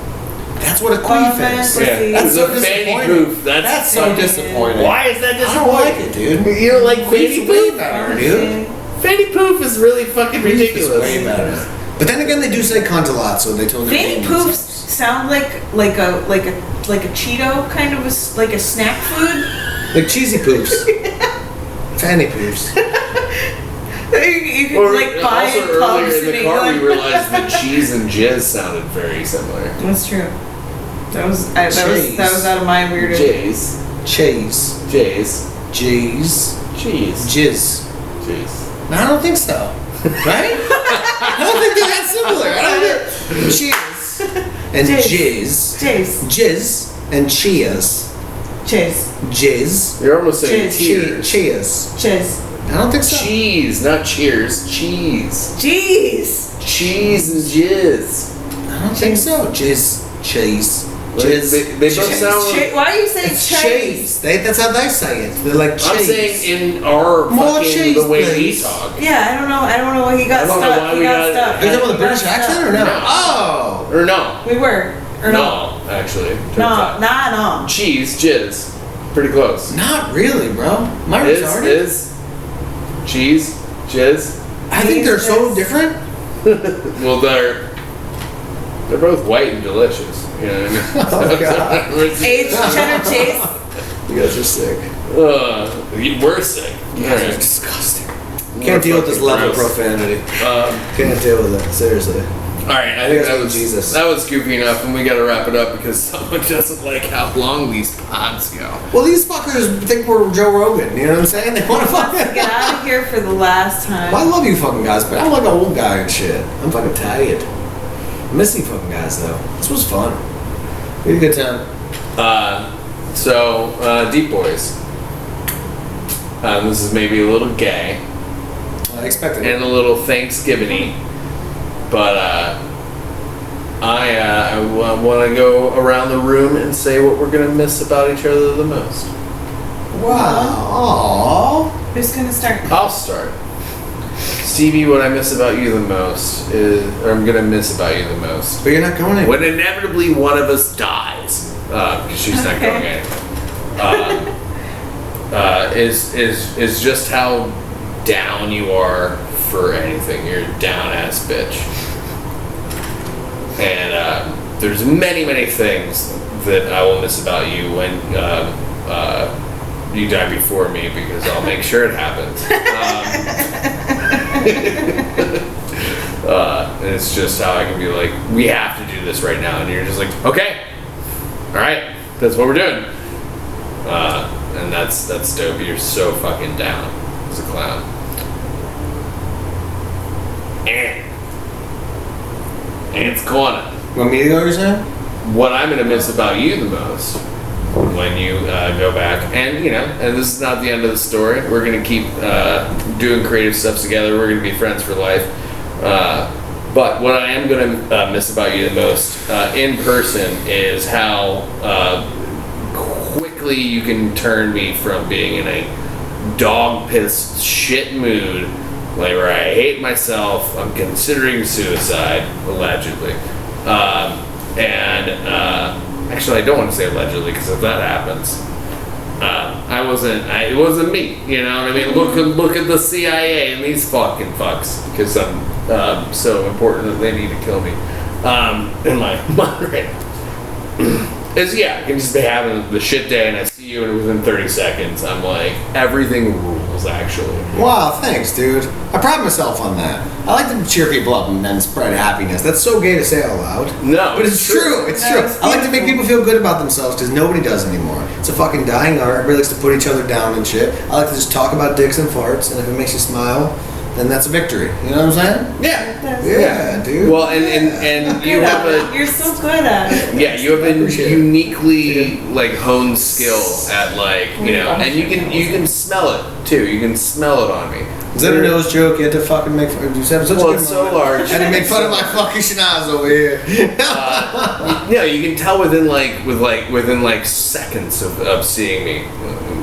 That's what a Bum queef and is. pussy. Yeah. That's It's so a fanny disappointing. poof. That's so fucking- disappointing. Why is that I don't disappointing? like it, dude. You don't like fanny Queef's way poof? better, dude. Fanny poof is really fucking Queef is ridiculous. way better. But then again, they do say cunt a lot, so they told me. fanny poofs sound like a Cheeto kind of like a snack food. Like cheesy poofs. Fanny poofs. You can Or like buy also in pubs earlier in in the car, we England. realized that cheese and jizz sounded very similar. That's true. That was Cheese. out of my weird. J's, Cheese. J's, Cheese. cheese, Jizz. cheese. No, I don't think so. Right? I don't think they're that similar. I don't think. Cheers. And Jizz. jizz. Cheese. Jizz and cheers. Cheese. Jizz. You're almost saying Cheese. tears. Cheers. Cheese. I don't think so. Cheese, not cheers. Cheese. Jeez. Cheese and jizz. I don't think so. Jizz. Cheese. Jizz. They both cheese. sound- Why do you say It's cheese? cheese. That's how they say it. They're like cheese. I'm saying in our More fucking cheese, the way please. we talk. Yeah, I don't know. I don't know why he got I don't know stuck. why He we got got- stuck. Are you talking about the He British got accent stuck. or no? No. Oh. Or no. We were. Or no. No, actually. turns No, out. no. Cheese, jizz. Pretty close. Not really, bro. Am I retarded? Is cheese, jizz. I think they're so Jesus. different. Well, they're both white and delicious. You know what I mean? Oh, God. Aged cheddar cheese. You guys are sick. We're sick. You guys are disgusting. Can't deal with this level of profanity. Can't deal with it. Seriously. All right, I think guys that are was Jesus. that was goofy enough, and we got to wrap it up because someone doesn't like how long these pods go. Well, these fuckers think we're Joe Rogan. You know what I'm saying? They want to fucking. Get out of here for the last time. Well, I love you fucking guys, but I'm like an old guy and shit. I'm fucking tired. I miss you fucking guys though. This was fun. We had a good time. So Deep Boys. This is maybe a little gay I expected and it. a little Thanksgiving-y, but I want to go around the room and say what we're gonna miss about each other the most. Wow. Aww. Who's gonna start? I'll start. Stevie, what I miss about you the most is, or I'm gonna miss about you the most, But you're not going anywhere. when inevitably one of us dies, because she's not going Okay. anywhere, is just how down you are for anything. You're a down ass bitch, and there's many things that I will miss about you when you die before me, because I'll make sure it happens. And it's just how I can be like, we have to do this right now, and you're just like, okay, all right, that's what we're doing. And that's dope. You're so fucking down as a clown. And it's corner. Want me to go, you're saying? What I'm gonna miss about you the most when you go back, and and this is not the end of the story. We're gonna keep doing creative stuff together. We're gonna be friends for life. But what I am gonna miss about you the most in person is how quickly quickly you can turn me from being in a dog pissed shit mood, like where I hate myself, I'm considering suicide, allegedly. Actually, I don't want to say allegedly, because if that happens, it wasn't me, you know what I mean? Look at the CIA and these fucking fucks, because I'm so important that they need to kill me. In my mind right now. I can just be having the shit day and I see you and within 30 seconds I'm like, everything rules, actually. Wow, thanks, dude. I pride myself on that. I like to cheer people up and then spread happiness. That's so gay to say out loud. No. But it's true. It's true. I like to make people feel good about themselves because nobody does anymore. It's a fucking dying art. Everybody likes to put each other down and shit. I like to just talk about dicks and farts, and if it makes you smile, then that's a victory. You know what I'm saying? Yeah, dude. Well, and you have You're so good at it. Yeah, you have a uniquely like honed skill at like, you know, and you can smell it too. You can smell it on me. Is that a nose joke? You had to fucking make fun of such a good it's so large. I had to make fun of my fucking schnoz over here. You can tell within seconds of seeing me.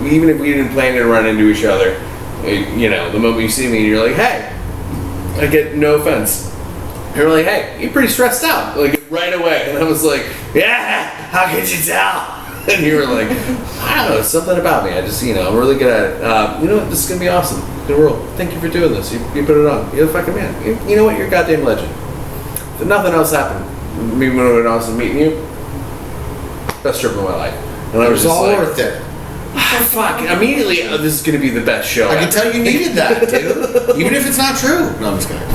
Even if we didn't plan to run into each other, you know, the moment you see me, you're like, hey, I get no offense. You're like, hey, you're pretty stressed out, like right away. And I was like, yeah, how could you tell? And you were like, I don't know, something about me. I just, you know, I'm really good at it. You know what? This is gonna be awesome. Good world. Thank you for doing this. You put it on. You're the fucking man. You know what? You're a goddamn legend. If nothing else happened, me when it was awesome meeting you, best trip of my life. And I was It was just all like, worth it. fuck, immediately, this is going to be the best show. I can tell you needed that, dude. Even if it's not true. No, I'm just kidding.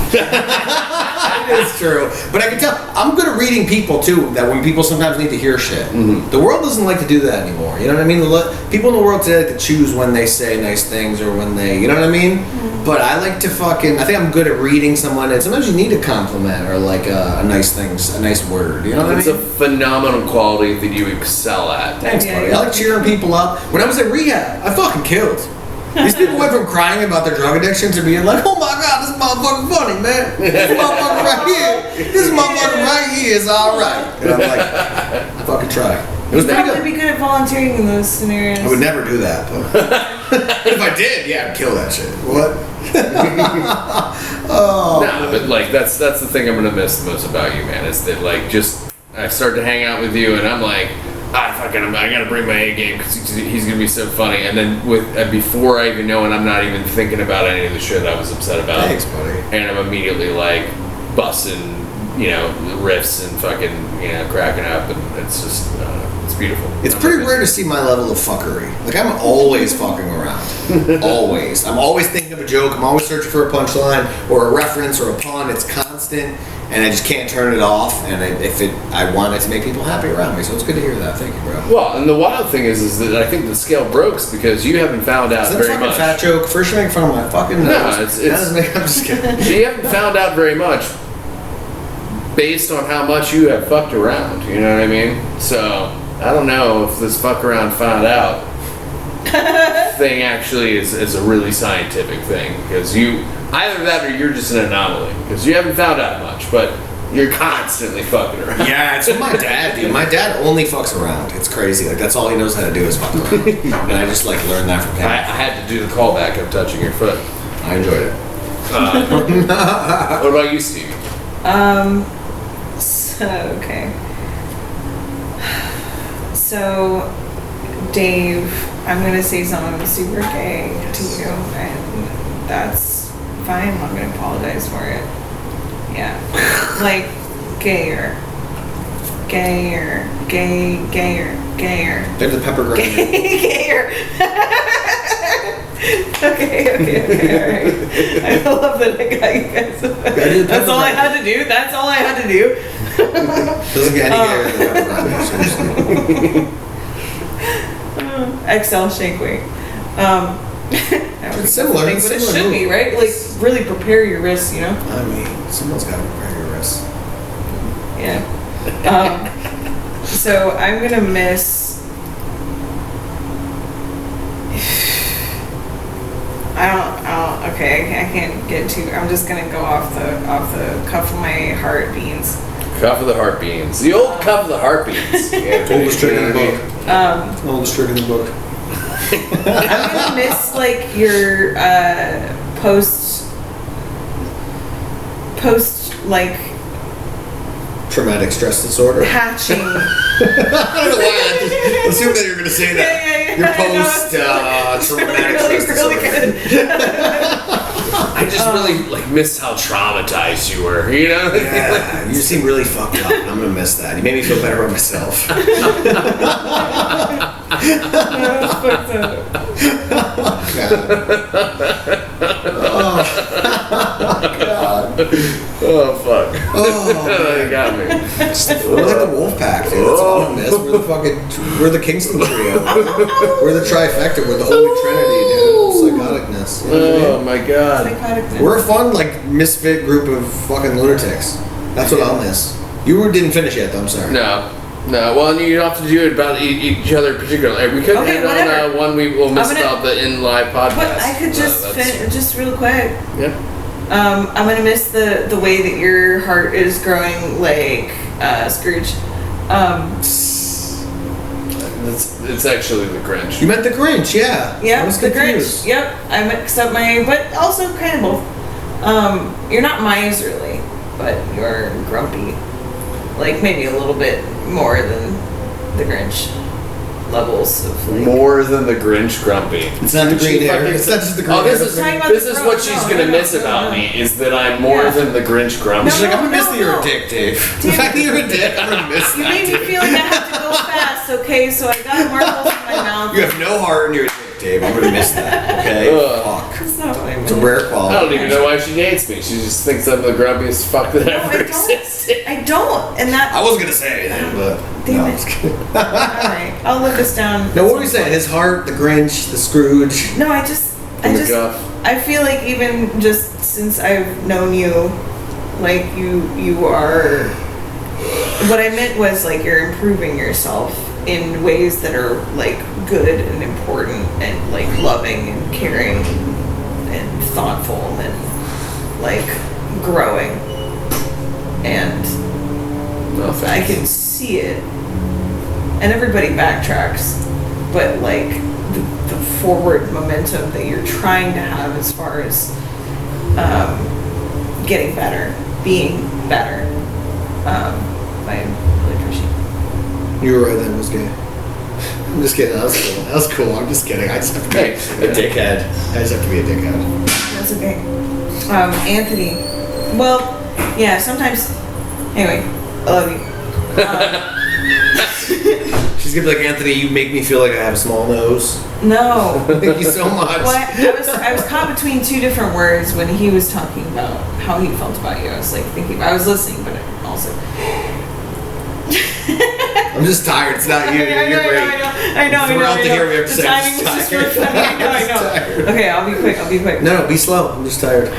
It is true. But I can tell, I'm good at reading people, too, that when people sometimes need to hear shit. Mm-hmm. The world doesn't like to do that anymore. You know what I mean? People in the world today like to choose when they say nice things or when they, you know what I mean? Mm-hmm. But I like to I think I'm good at reading someone, and sometimes you need a compliment or like a nice word. You know what I mean? It's a phenomenal quality that you excel at. Thanks, buddy. I like cheering people up. When I was at rehab, I fucking killed. These people went from crying about their drug addiction to being like, oh my god, this motherfucker funny, man. This motherfucker right here is alright. And I'm like, I fucking try. It was You'd pretty probably good. be good at volunteering in those scenarios. I would never do that, but if I did, yeah, I'd kill that shit. What? No, but like that's the thing I'm gonna miss the most about you, man, is that like just I start to hang out with you and I'm like, I gotta bring my A game because he's gonna be so funny. And then before I even know it, I'm not even thinking about any of the shit I was upset about. Thanks, buddy. And I'm immediately like busting, you know, riffs and fucking, you know, cracking up, and it's just, it's beautiful. It's pretty rare to see my level of fuckery. Like, I'm always fucking around. Always. I'm always thinking of a joke. I'm always searching for a punchline or a reference or a pun. It's constant, and I just can't turn it off. And I want it to make people happy around me. So it's good to hear that. Thank you, bro. Well, and the wild thing is that I think the scale breaks because you haven't found out very much. Is that a fucking fat joke? First you make fun of my fucking nose. No, I'm just kidding. You haven't found out very much based on how much you have fucked around. You know what I mean? So I don't know if this fuck around found out thing actually is a really scientific thing, because either that or you're just an anomaly because you haven't found out much, but you're constantly fucking around. Yeah, it's my dad, dude. My dad only fucks around. It's crazy. Like, that's all he knows how to do is fuck around. And I just like learned that from him. I had to do the callback of touching your foot. I enjoyed it. What about you, Steve? Okay. So, Dave, I'm gonna say something super gay to you, and that's fine. I'm not gonna apologize for it. Yeah, like gayer. Dave the pepper grinder. Gayer. Okay, alright. I love that I got you guys. That's all I had to do. Doesn't get any gayer than the pepper grinder, seriously. XL shake weight. It's similar. But it should be, right? Like, really prepare your wrists, you know? I mean, someone's got to prepare your wrists. Yeah. So I'm gonna miss. Okay, I can't get too. I'm just gonna go off the cuff of my heart beans. Cup of the heart beans. The old cup of the heart beans. Yeah, Oldest trick in the book. Oldest trick in the book. I'm gonna miss like your post like Traumatic stress disorder. hatching. I don't know why. I just assumed that you were going to say that. Yeah. Your I know, post it's traumatic really, stress really disorder. good. I just really like missed how traumatized you were. You know? Yeah, you seem really fucked up, and I'm gonna miss that. You made me feel better about myself. Oh fuck! Oh, You got me. we're like the wolf pack, dude. That's all I miss. We're the Kingston trio. We're the trifecta. We're the holy trinity, dude. Psychoticness. You know what I mean? Oh my god! Psychotic. We're a fun, like, misfit group of fucking lunatics. That's what I'll miss. You didn't finish yet, though. I'm sorry. No. Well, you don't have to do it about each other particularly. We could Okay, end on whatever. one we will miss I'm gonna- about the in live podcast. But I could just that's- just real quick. Yeah. I'm gonna miss the way that your heart is growing like Scrooge. It's actually the Grinch. You meant the Grinch, yeah. I Yep, was the confused. Grinch. Yep, I mixed up my, but also kind of both. You're not miserly, but you're grumpy. Like maybe a little bit more than the Grinch levels of like. More than the Grinch grumpy. It's not the green hair. fucking- It's not just the green Oh, this hair. is Talking about this the is growth. what she's No, gonna no, miss no, about no. me is that I'm more Yeah. than the Grinch grumpy. She's like, I'm gonna miss No, that you're no. a dick, Dave. The Damn fact that you're a dick, I'm gonna miss You that. made me feel like I have to go fast. Okay, so I got marbles in my mouth. You have no heart and you're a dick, Dave. I'm gonna miss that. Okay? Ugh. Fuck. That's not what I It's a meant. rare I quality. don't even know why she hates me. She just thinks I'm the grumpiest fuck that No, ever I don't. existed. I don't. And that. I wasn't gonna say anything, but Damn no, it. I'm just kidding. All right, I'll live this down. Now, what were you saying? His heart, the Grinch, the Scrooge. No, I the guff. I feel like even just since I've known you, like you are. What I meant was like you're improving yourself in ways that are like good and important and like loving and caring and thoughtful and like growing. And No I thanks. can see it. And everybody backtracks, but like the forward momentum that you're trying to have as far as getting better, being better, I really appreciate it. You were right, that was gay. I'm just kidding. That was cool. That was cool. I'm just kidding. I just have to be Thanks. a dickhead. I just have to be a dickhead. That's okay. Anthony. Well, yeah, sometimes. Anyway, I love you. She's gonna be like, Anthony, you make me feel like I have a small nose. No. Thank you so much. Well, I was caught between two different words when he was talking about how he felt about you. I was like thinking, I was listening, but also. I'm just tired. It's not you. You're great. I know. Throughout the year, we have to The say I'm timing just was just really tired. funny. I I'm just know. tired. Okay, I'll be quick. No, be slow. I'm just tired.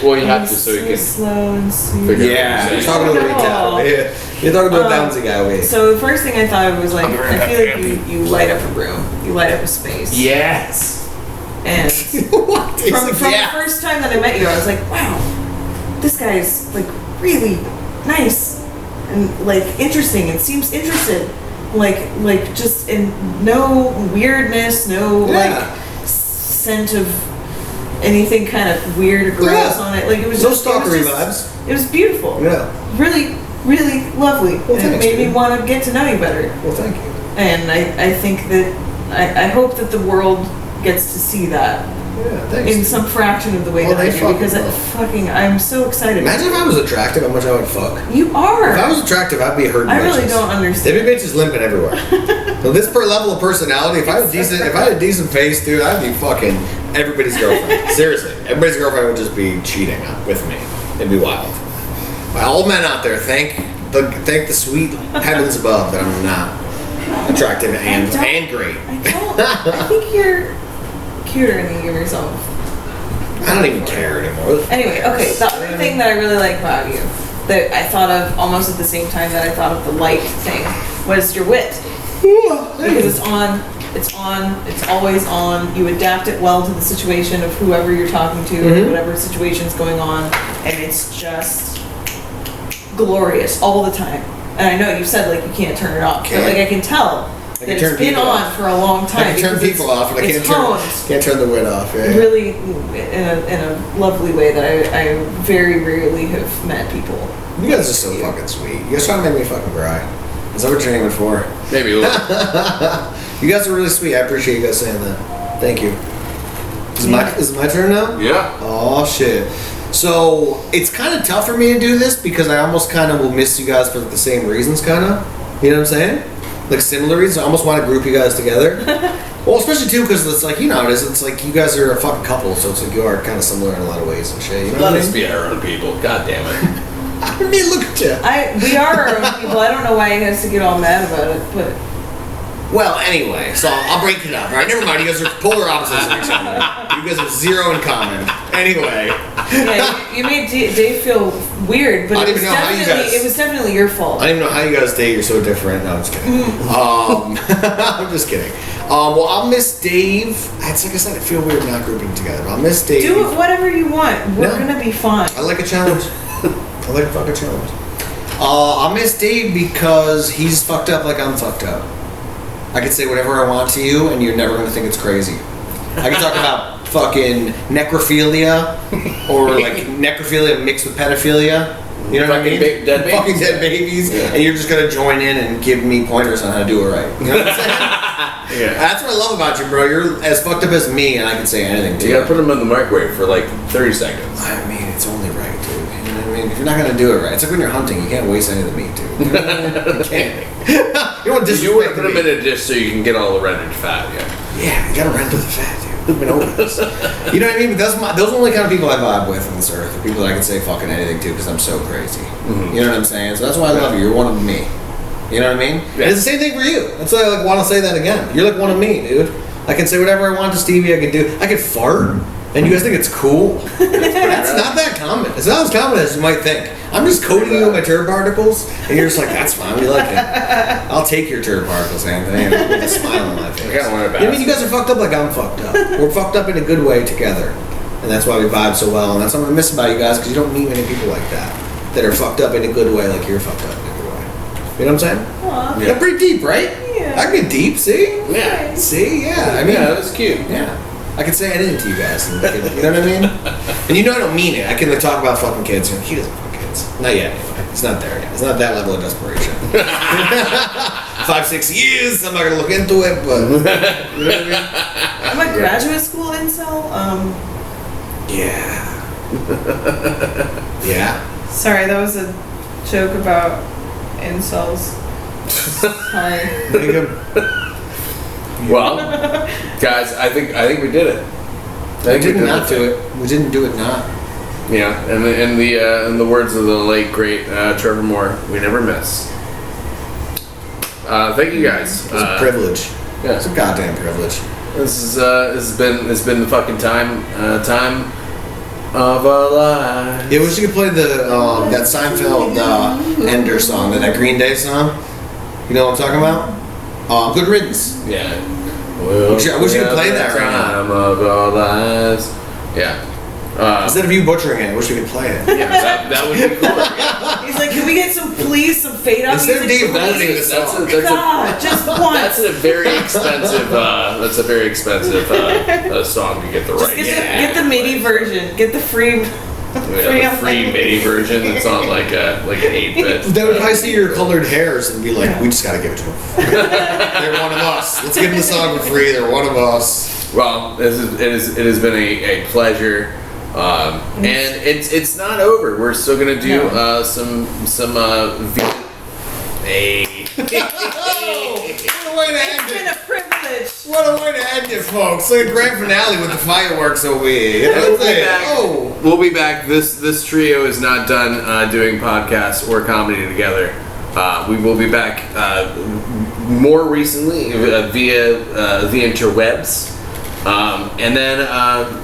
Well, you have to so you So can. slow and sweet. Figure Yeah, you're Yeah. talking to the retail. Yeah. You're talking to the Downsy guy. Wait. So the first thing I thought of was like, I'll be right I back, feel like Anthony. you light up a room, you light up a space. Yes. And What? He's from like, the yeah. first time that I met you, I was like, wow, this guy's like really nice and like interesting and seems interested. Like just in no weirdness, no Yeah. like scent of anything kind of weird or gross Yeah. on it. Like it was No just, it was stalkery just- vibes. It was beautiful. Yeah. Really, really lovely. Well, and it thanks, made me dude. want to get to know you better. Well, thank you. And I think that I hope that the world gets to see that Yeah, thanks. in some fraction of the way Well, that I they do, because fucking I'm so excited. Imagine if I was attractive, how much I would fuck. You are. If I was attractive, I'd be hurting. I really bitches. don't understand. Every bitch is limping everywhere. So this per level of personality, if I had a decent face, dude, I'd be fucking everybody's girlfriend. Seriously, everybody's girlfriend would just be cheating with me. It'd be wild. All men out there, thank the sweet heavens above that I'm not attractive and great. I don't. I think you're cuter than you give yourself. I don't even care anymore. Anyway, okay. The other thing that I really like about you, that I thought of almost at the same time that I thought of the light thing, was your wit. Because it's always on. You adapt it well to the situation of whoever you're talking to, whatever situation's going on, and it's just glorious all the time. And I know you said like you can't turn it off, but like I can tell that it's been on for a long time. I can turn people off, but I can't turn the wind off. Yeah. Really, in a lovely way that I very rarely have met people. You guys are so fucking sweet. You guys trying to make me fucking cry. Is that what you're aiming for? Maybe a little. You guys are really sweet. I appreciate you guys saying that. Thank you. Is it my turn now? Yeah. Oh shit. So it's kind of tough for me to do this because I almost kind of will miss you guys for the same reasons, kind of. You know what I'm saying? Like similar reasons. I almost want to group you guys together. Well, especially too because it's like, you know how it is. It's like you guys are a fucking couple, so it's like you are kind of similar in a lot of ways and shit. You know Let what I us mean? be our own people. God damn it. I mean, look at you. We are our own people. I don't know why he has to get all mad about it, but Well, anyway, so I'll break it up. All right, never mind. You guys are polar opposites of each other. You guys have zero in common. Anyway. yeah, you made Dave feel weird, but I it don't was, even know how you guys- it was definitely your fault. I don't even know how you guys date. You're so different. No, I'm just kidding. I'm just kidding. Well, I'll miss Dave. It's like I said, I feel weird not grouping together. I'll miss Dave. Do whatever you want. We're No. gonna be fine. I like a challenge. I like a fucking challenge. I'll miss Dave because he's fucked up like I'm fucked up. I can say whatever I want to you, and you're never gonna think it's crazy. I can talk about fucking necrophilia, or like necrophilia mixed with pedophilia. You know what I mean? Dead babies. Fucking dead babies, Yeah. and you're just gonna join in and give me pointers on how to do it right. You know what I'm saying? Yeah. That's what I love about you, bro. You're as fucked up as me, and I can say anything to You you. gotta put them in the microwave for like 30 seconds. I mean, it's only right, dude. You know what I mean? If you're not gonna do it right, it's like when you're hunting, you can't waste any of the meat, dude. You know what I mean? You can't. You don't You want to disrespect put the them in meat. a dish so you can get all the rendered fat, yeah. Yeah, you gotta render the fat, dude. We know this. You know what I mean? But those are the only kind of people I vibe with on this earth. The people that I can say fucking anything to because I'm so crazy. You know what I'm saying? So that's why I love you. You're one of me. You know what I mean? Yeah. And it's the same thing for you. That's why I like want to say that again. You're like one of me, dude. I can say whatever I want to Stevie. I can do. I can fart, and you guys think it's cool. That's not that common. It's not as common as you might think. I'm just coating you with my turd particles, and you're just like, that's fine. We like it. I'll take your turd particles, Anthony, and with a smile on my face. I kinda want it back. I mean, you guys are fucked up like I'm fucked up. We're fucked up in a good way together, and that's why we vibe so well. And that's what I miss about you guys, because you don't meet many people like that are fucked up in a good way, like you're fucked up in a good way. You know what I'm saying? Aw. Yeah. That's pretty deep, right? Yeah. I can get deep. See? Yeah. See? Yeah. I mean, Yeah, that's cute. yeah. I can say anything to you guys. And you know what I mean? And you know I don't mean it. I can like, talk about fucking kids. And he doesn't fuck kids. Not yet, anyway. It's not there yet. It's not that level of desperation. 5-6 years. I'm not gonna look into it, but you know what I mean? I'm a graduate school incel. Yeah. Yeah. Sorry, that was a joke about incels. Hi. Make 'em- Well, guys, I think we did it. We didn't not do it. We didn't do it not. Yeah, and in the words of the late great Trevor Moore, we never miss. Thank you guys. It's a privilege. Yeah, It's a goddamn privilege. this has been the fucking time of our lives. Yeah, wish you could play the that Seinfeld Ender song, that Green Day song. You know what I'm talking about? Good Riddance. Yeah. Well, I wish you could play that right now. Time of our lives. Yeah. Instead of you butchering it, I wish we could play it. Yeah, that would be cool. Yeah. He's like, can we get some fade out Instead of music? Dave editing the song. God, just once. That's a very expensive. Song to get the right. Get the MIDI version. Get the free. Yeah, the free MIDI version. It's on like an 8-bit. They would probably see your colored hairs and be like, we just gotta give it to them. They're one of us. Let's give them the song for free. They're one of us. Well, it has been a pleasure, and it's not over. We're still gonna do some What a way to end It's been it. a privilege. What a way to end it, folks. Like a grand finale with the fireworks over here. You know what I'm saying? Oh. We'll be back. This trio is not done doing podcasts or comedy together. We will be back more recently via the interwebs, and then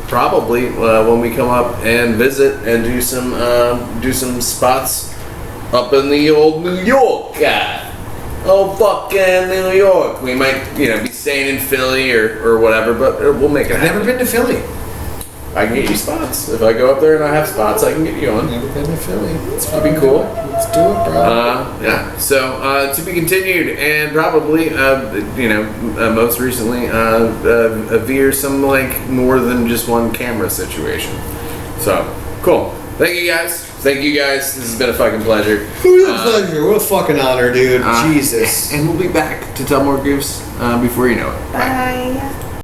probably when we come up and visit and do some spots up in the old New York. Oh, fucking New York. We might be staying in Philly or whatever, but we'll make it I've happen. never been to Philly. I can get you spots. If I go up there and I have spots, I can get you on. Never been to Philly. It's That'd be cool. Let's do it, bro. Yeah. So to be continued, and probably, most recently, veer some like more than just one camera situation. So cool. Thank you guys. This has been a fucking pleasure. What a pleasure. What a fucking honor, dude. Jesus. And we'll be back to tell more goofs before you know it. Bye.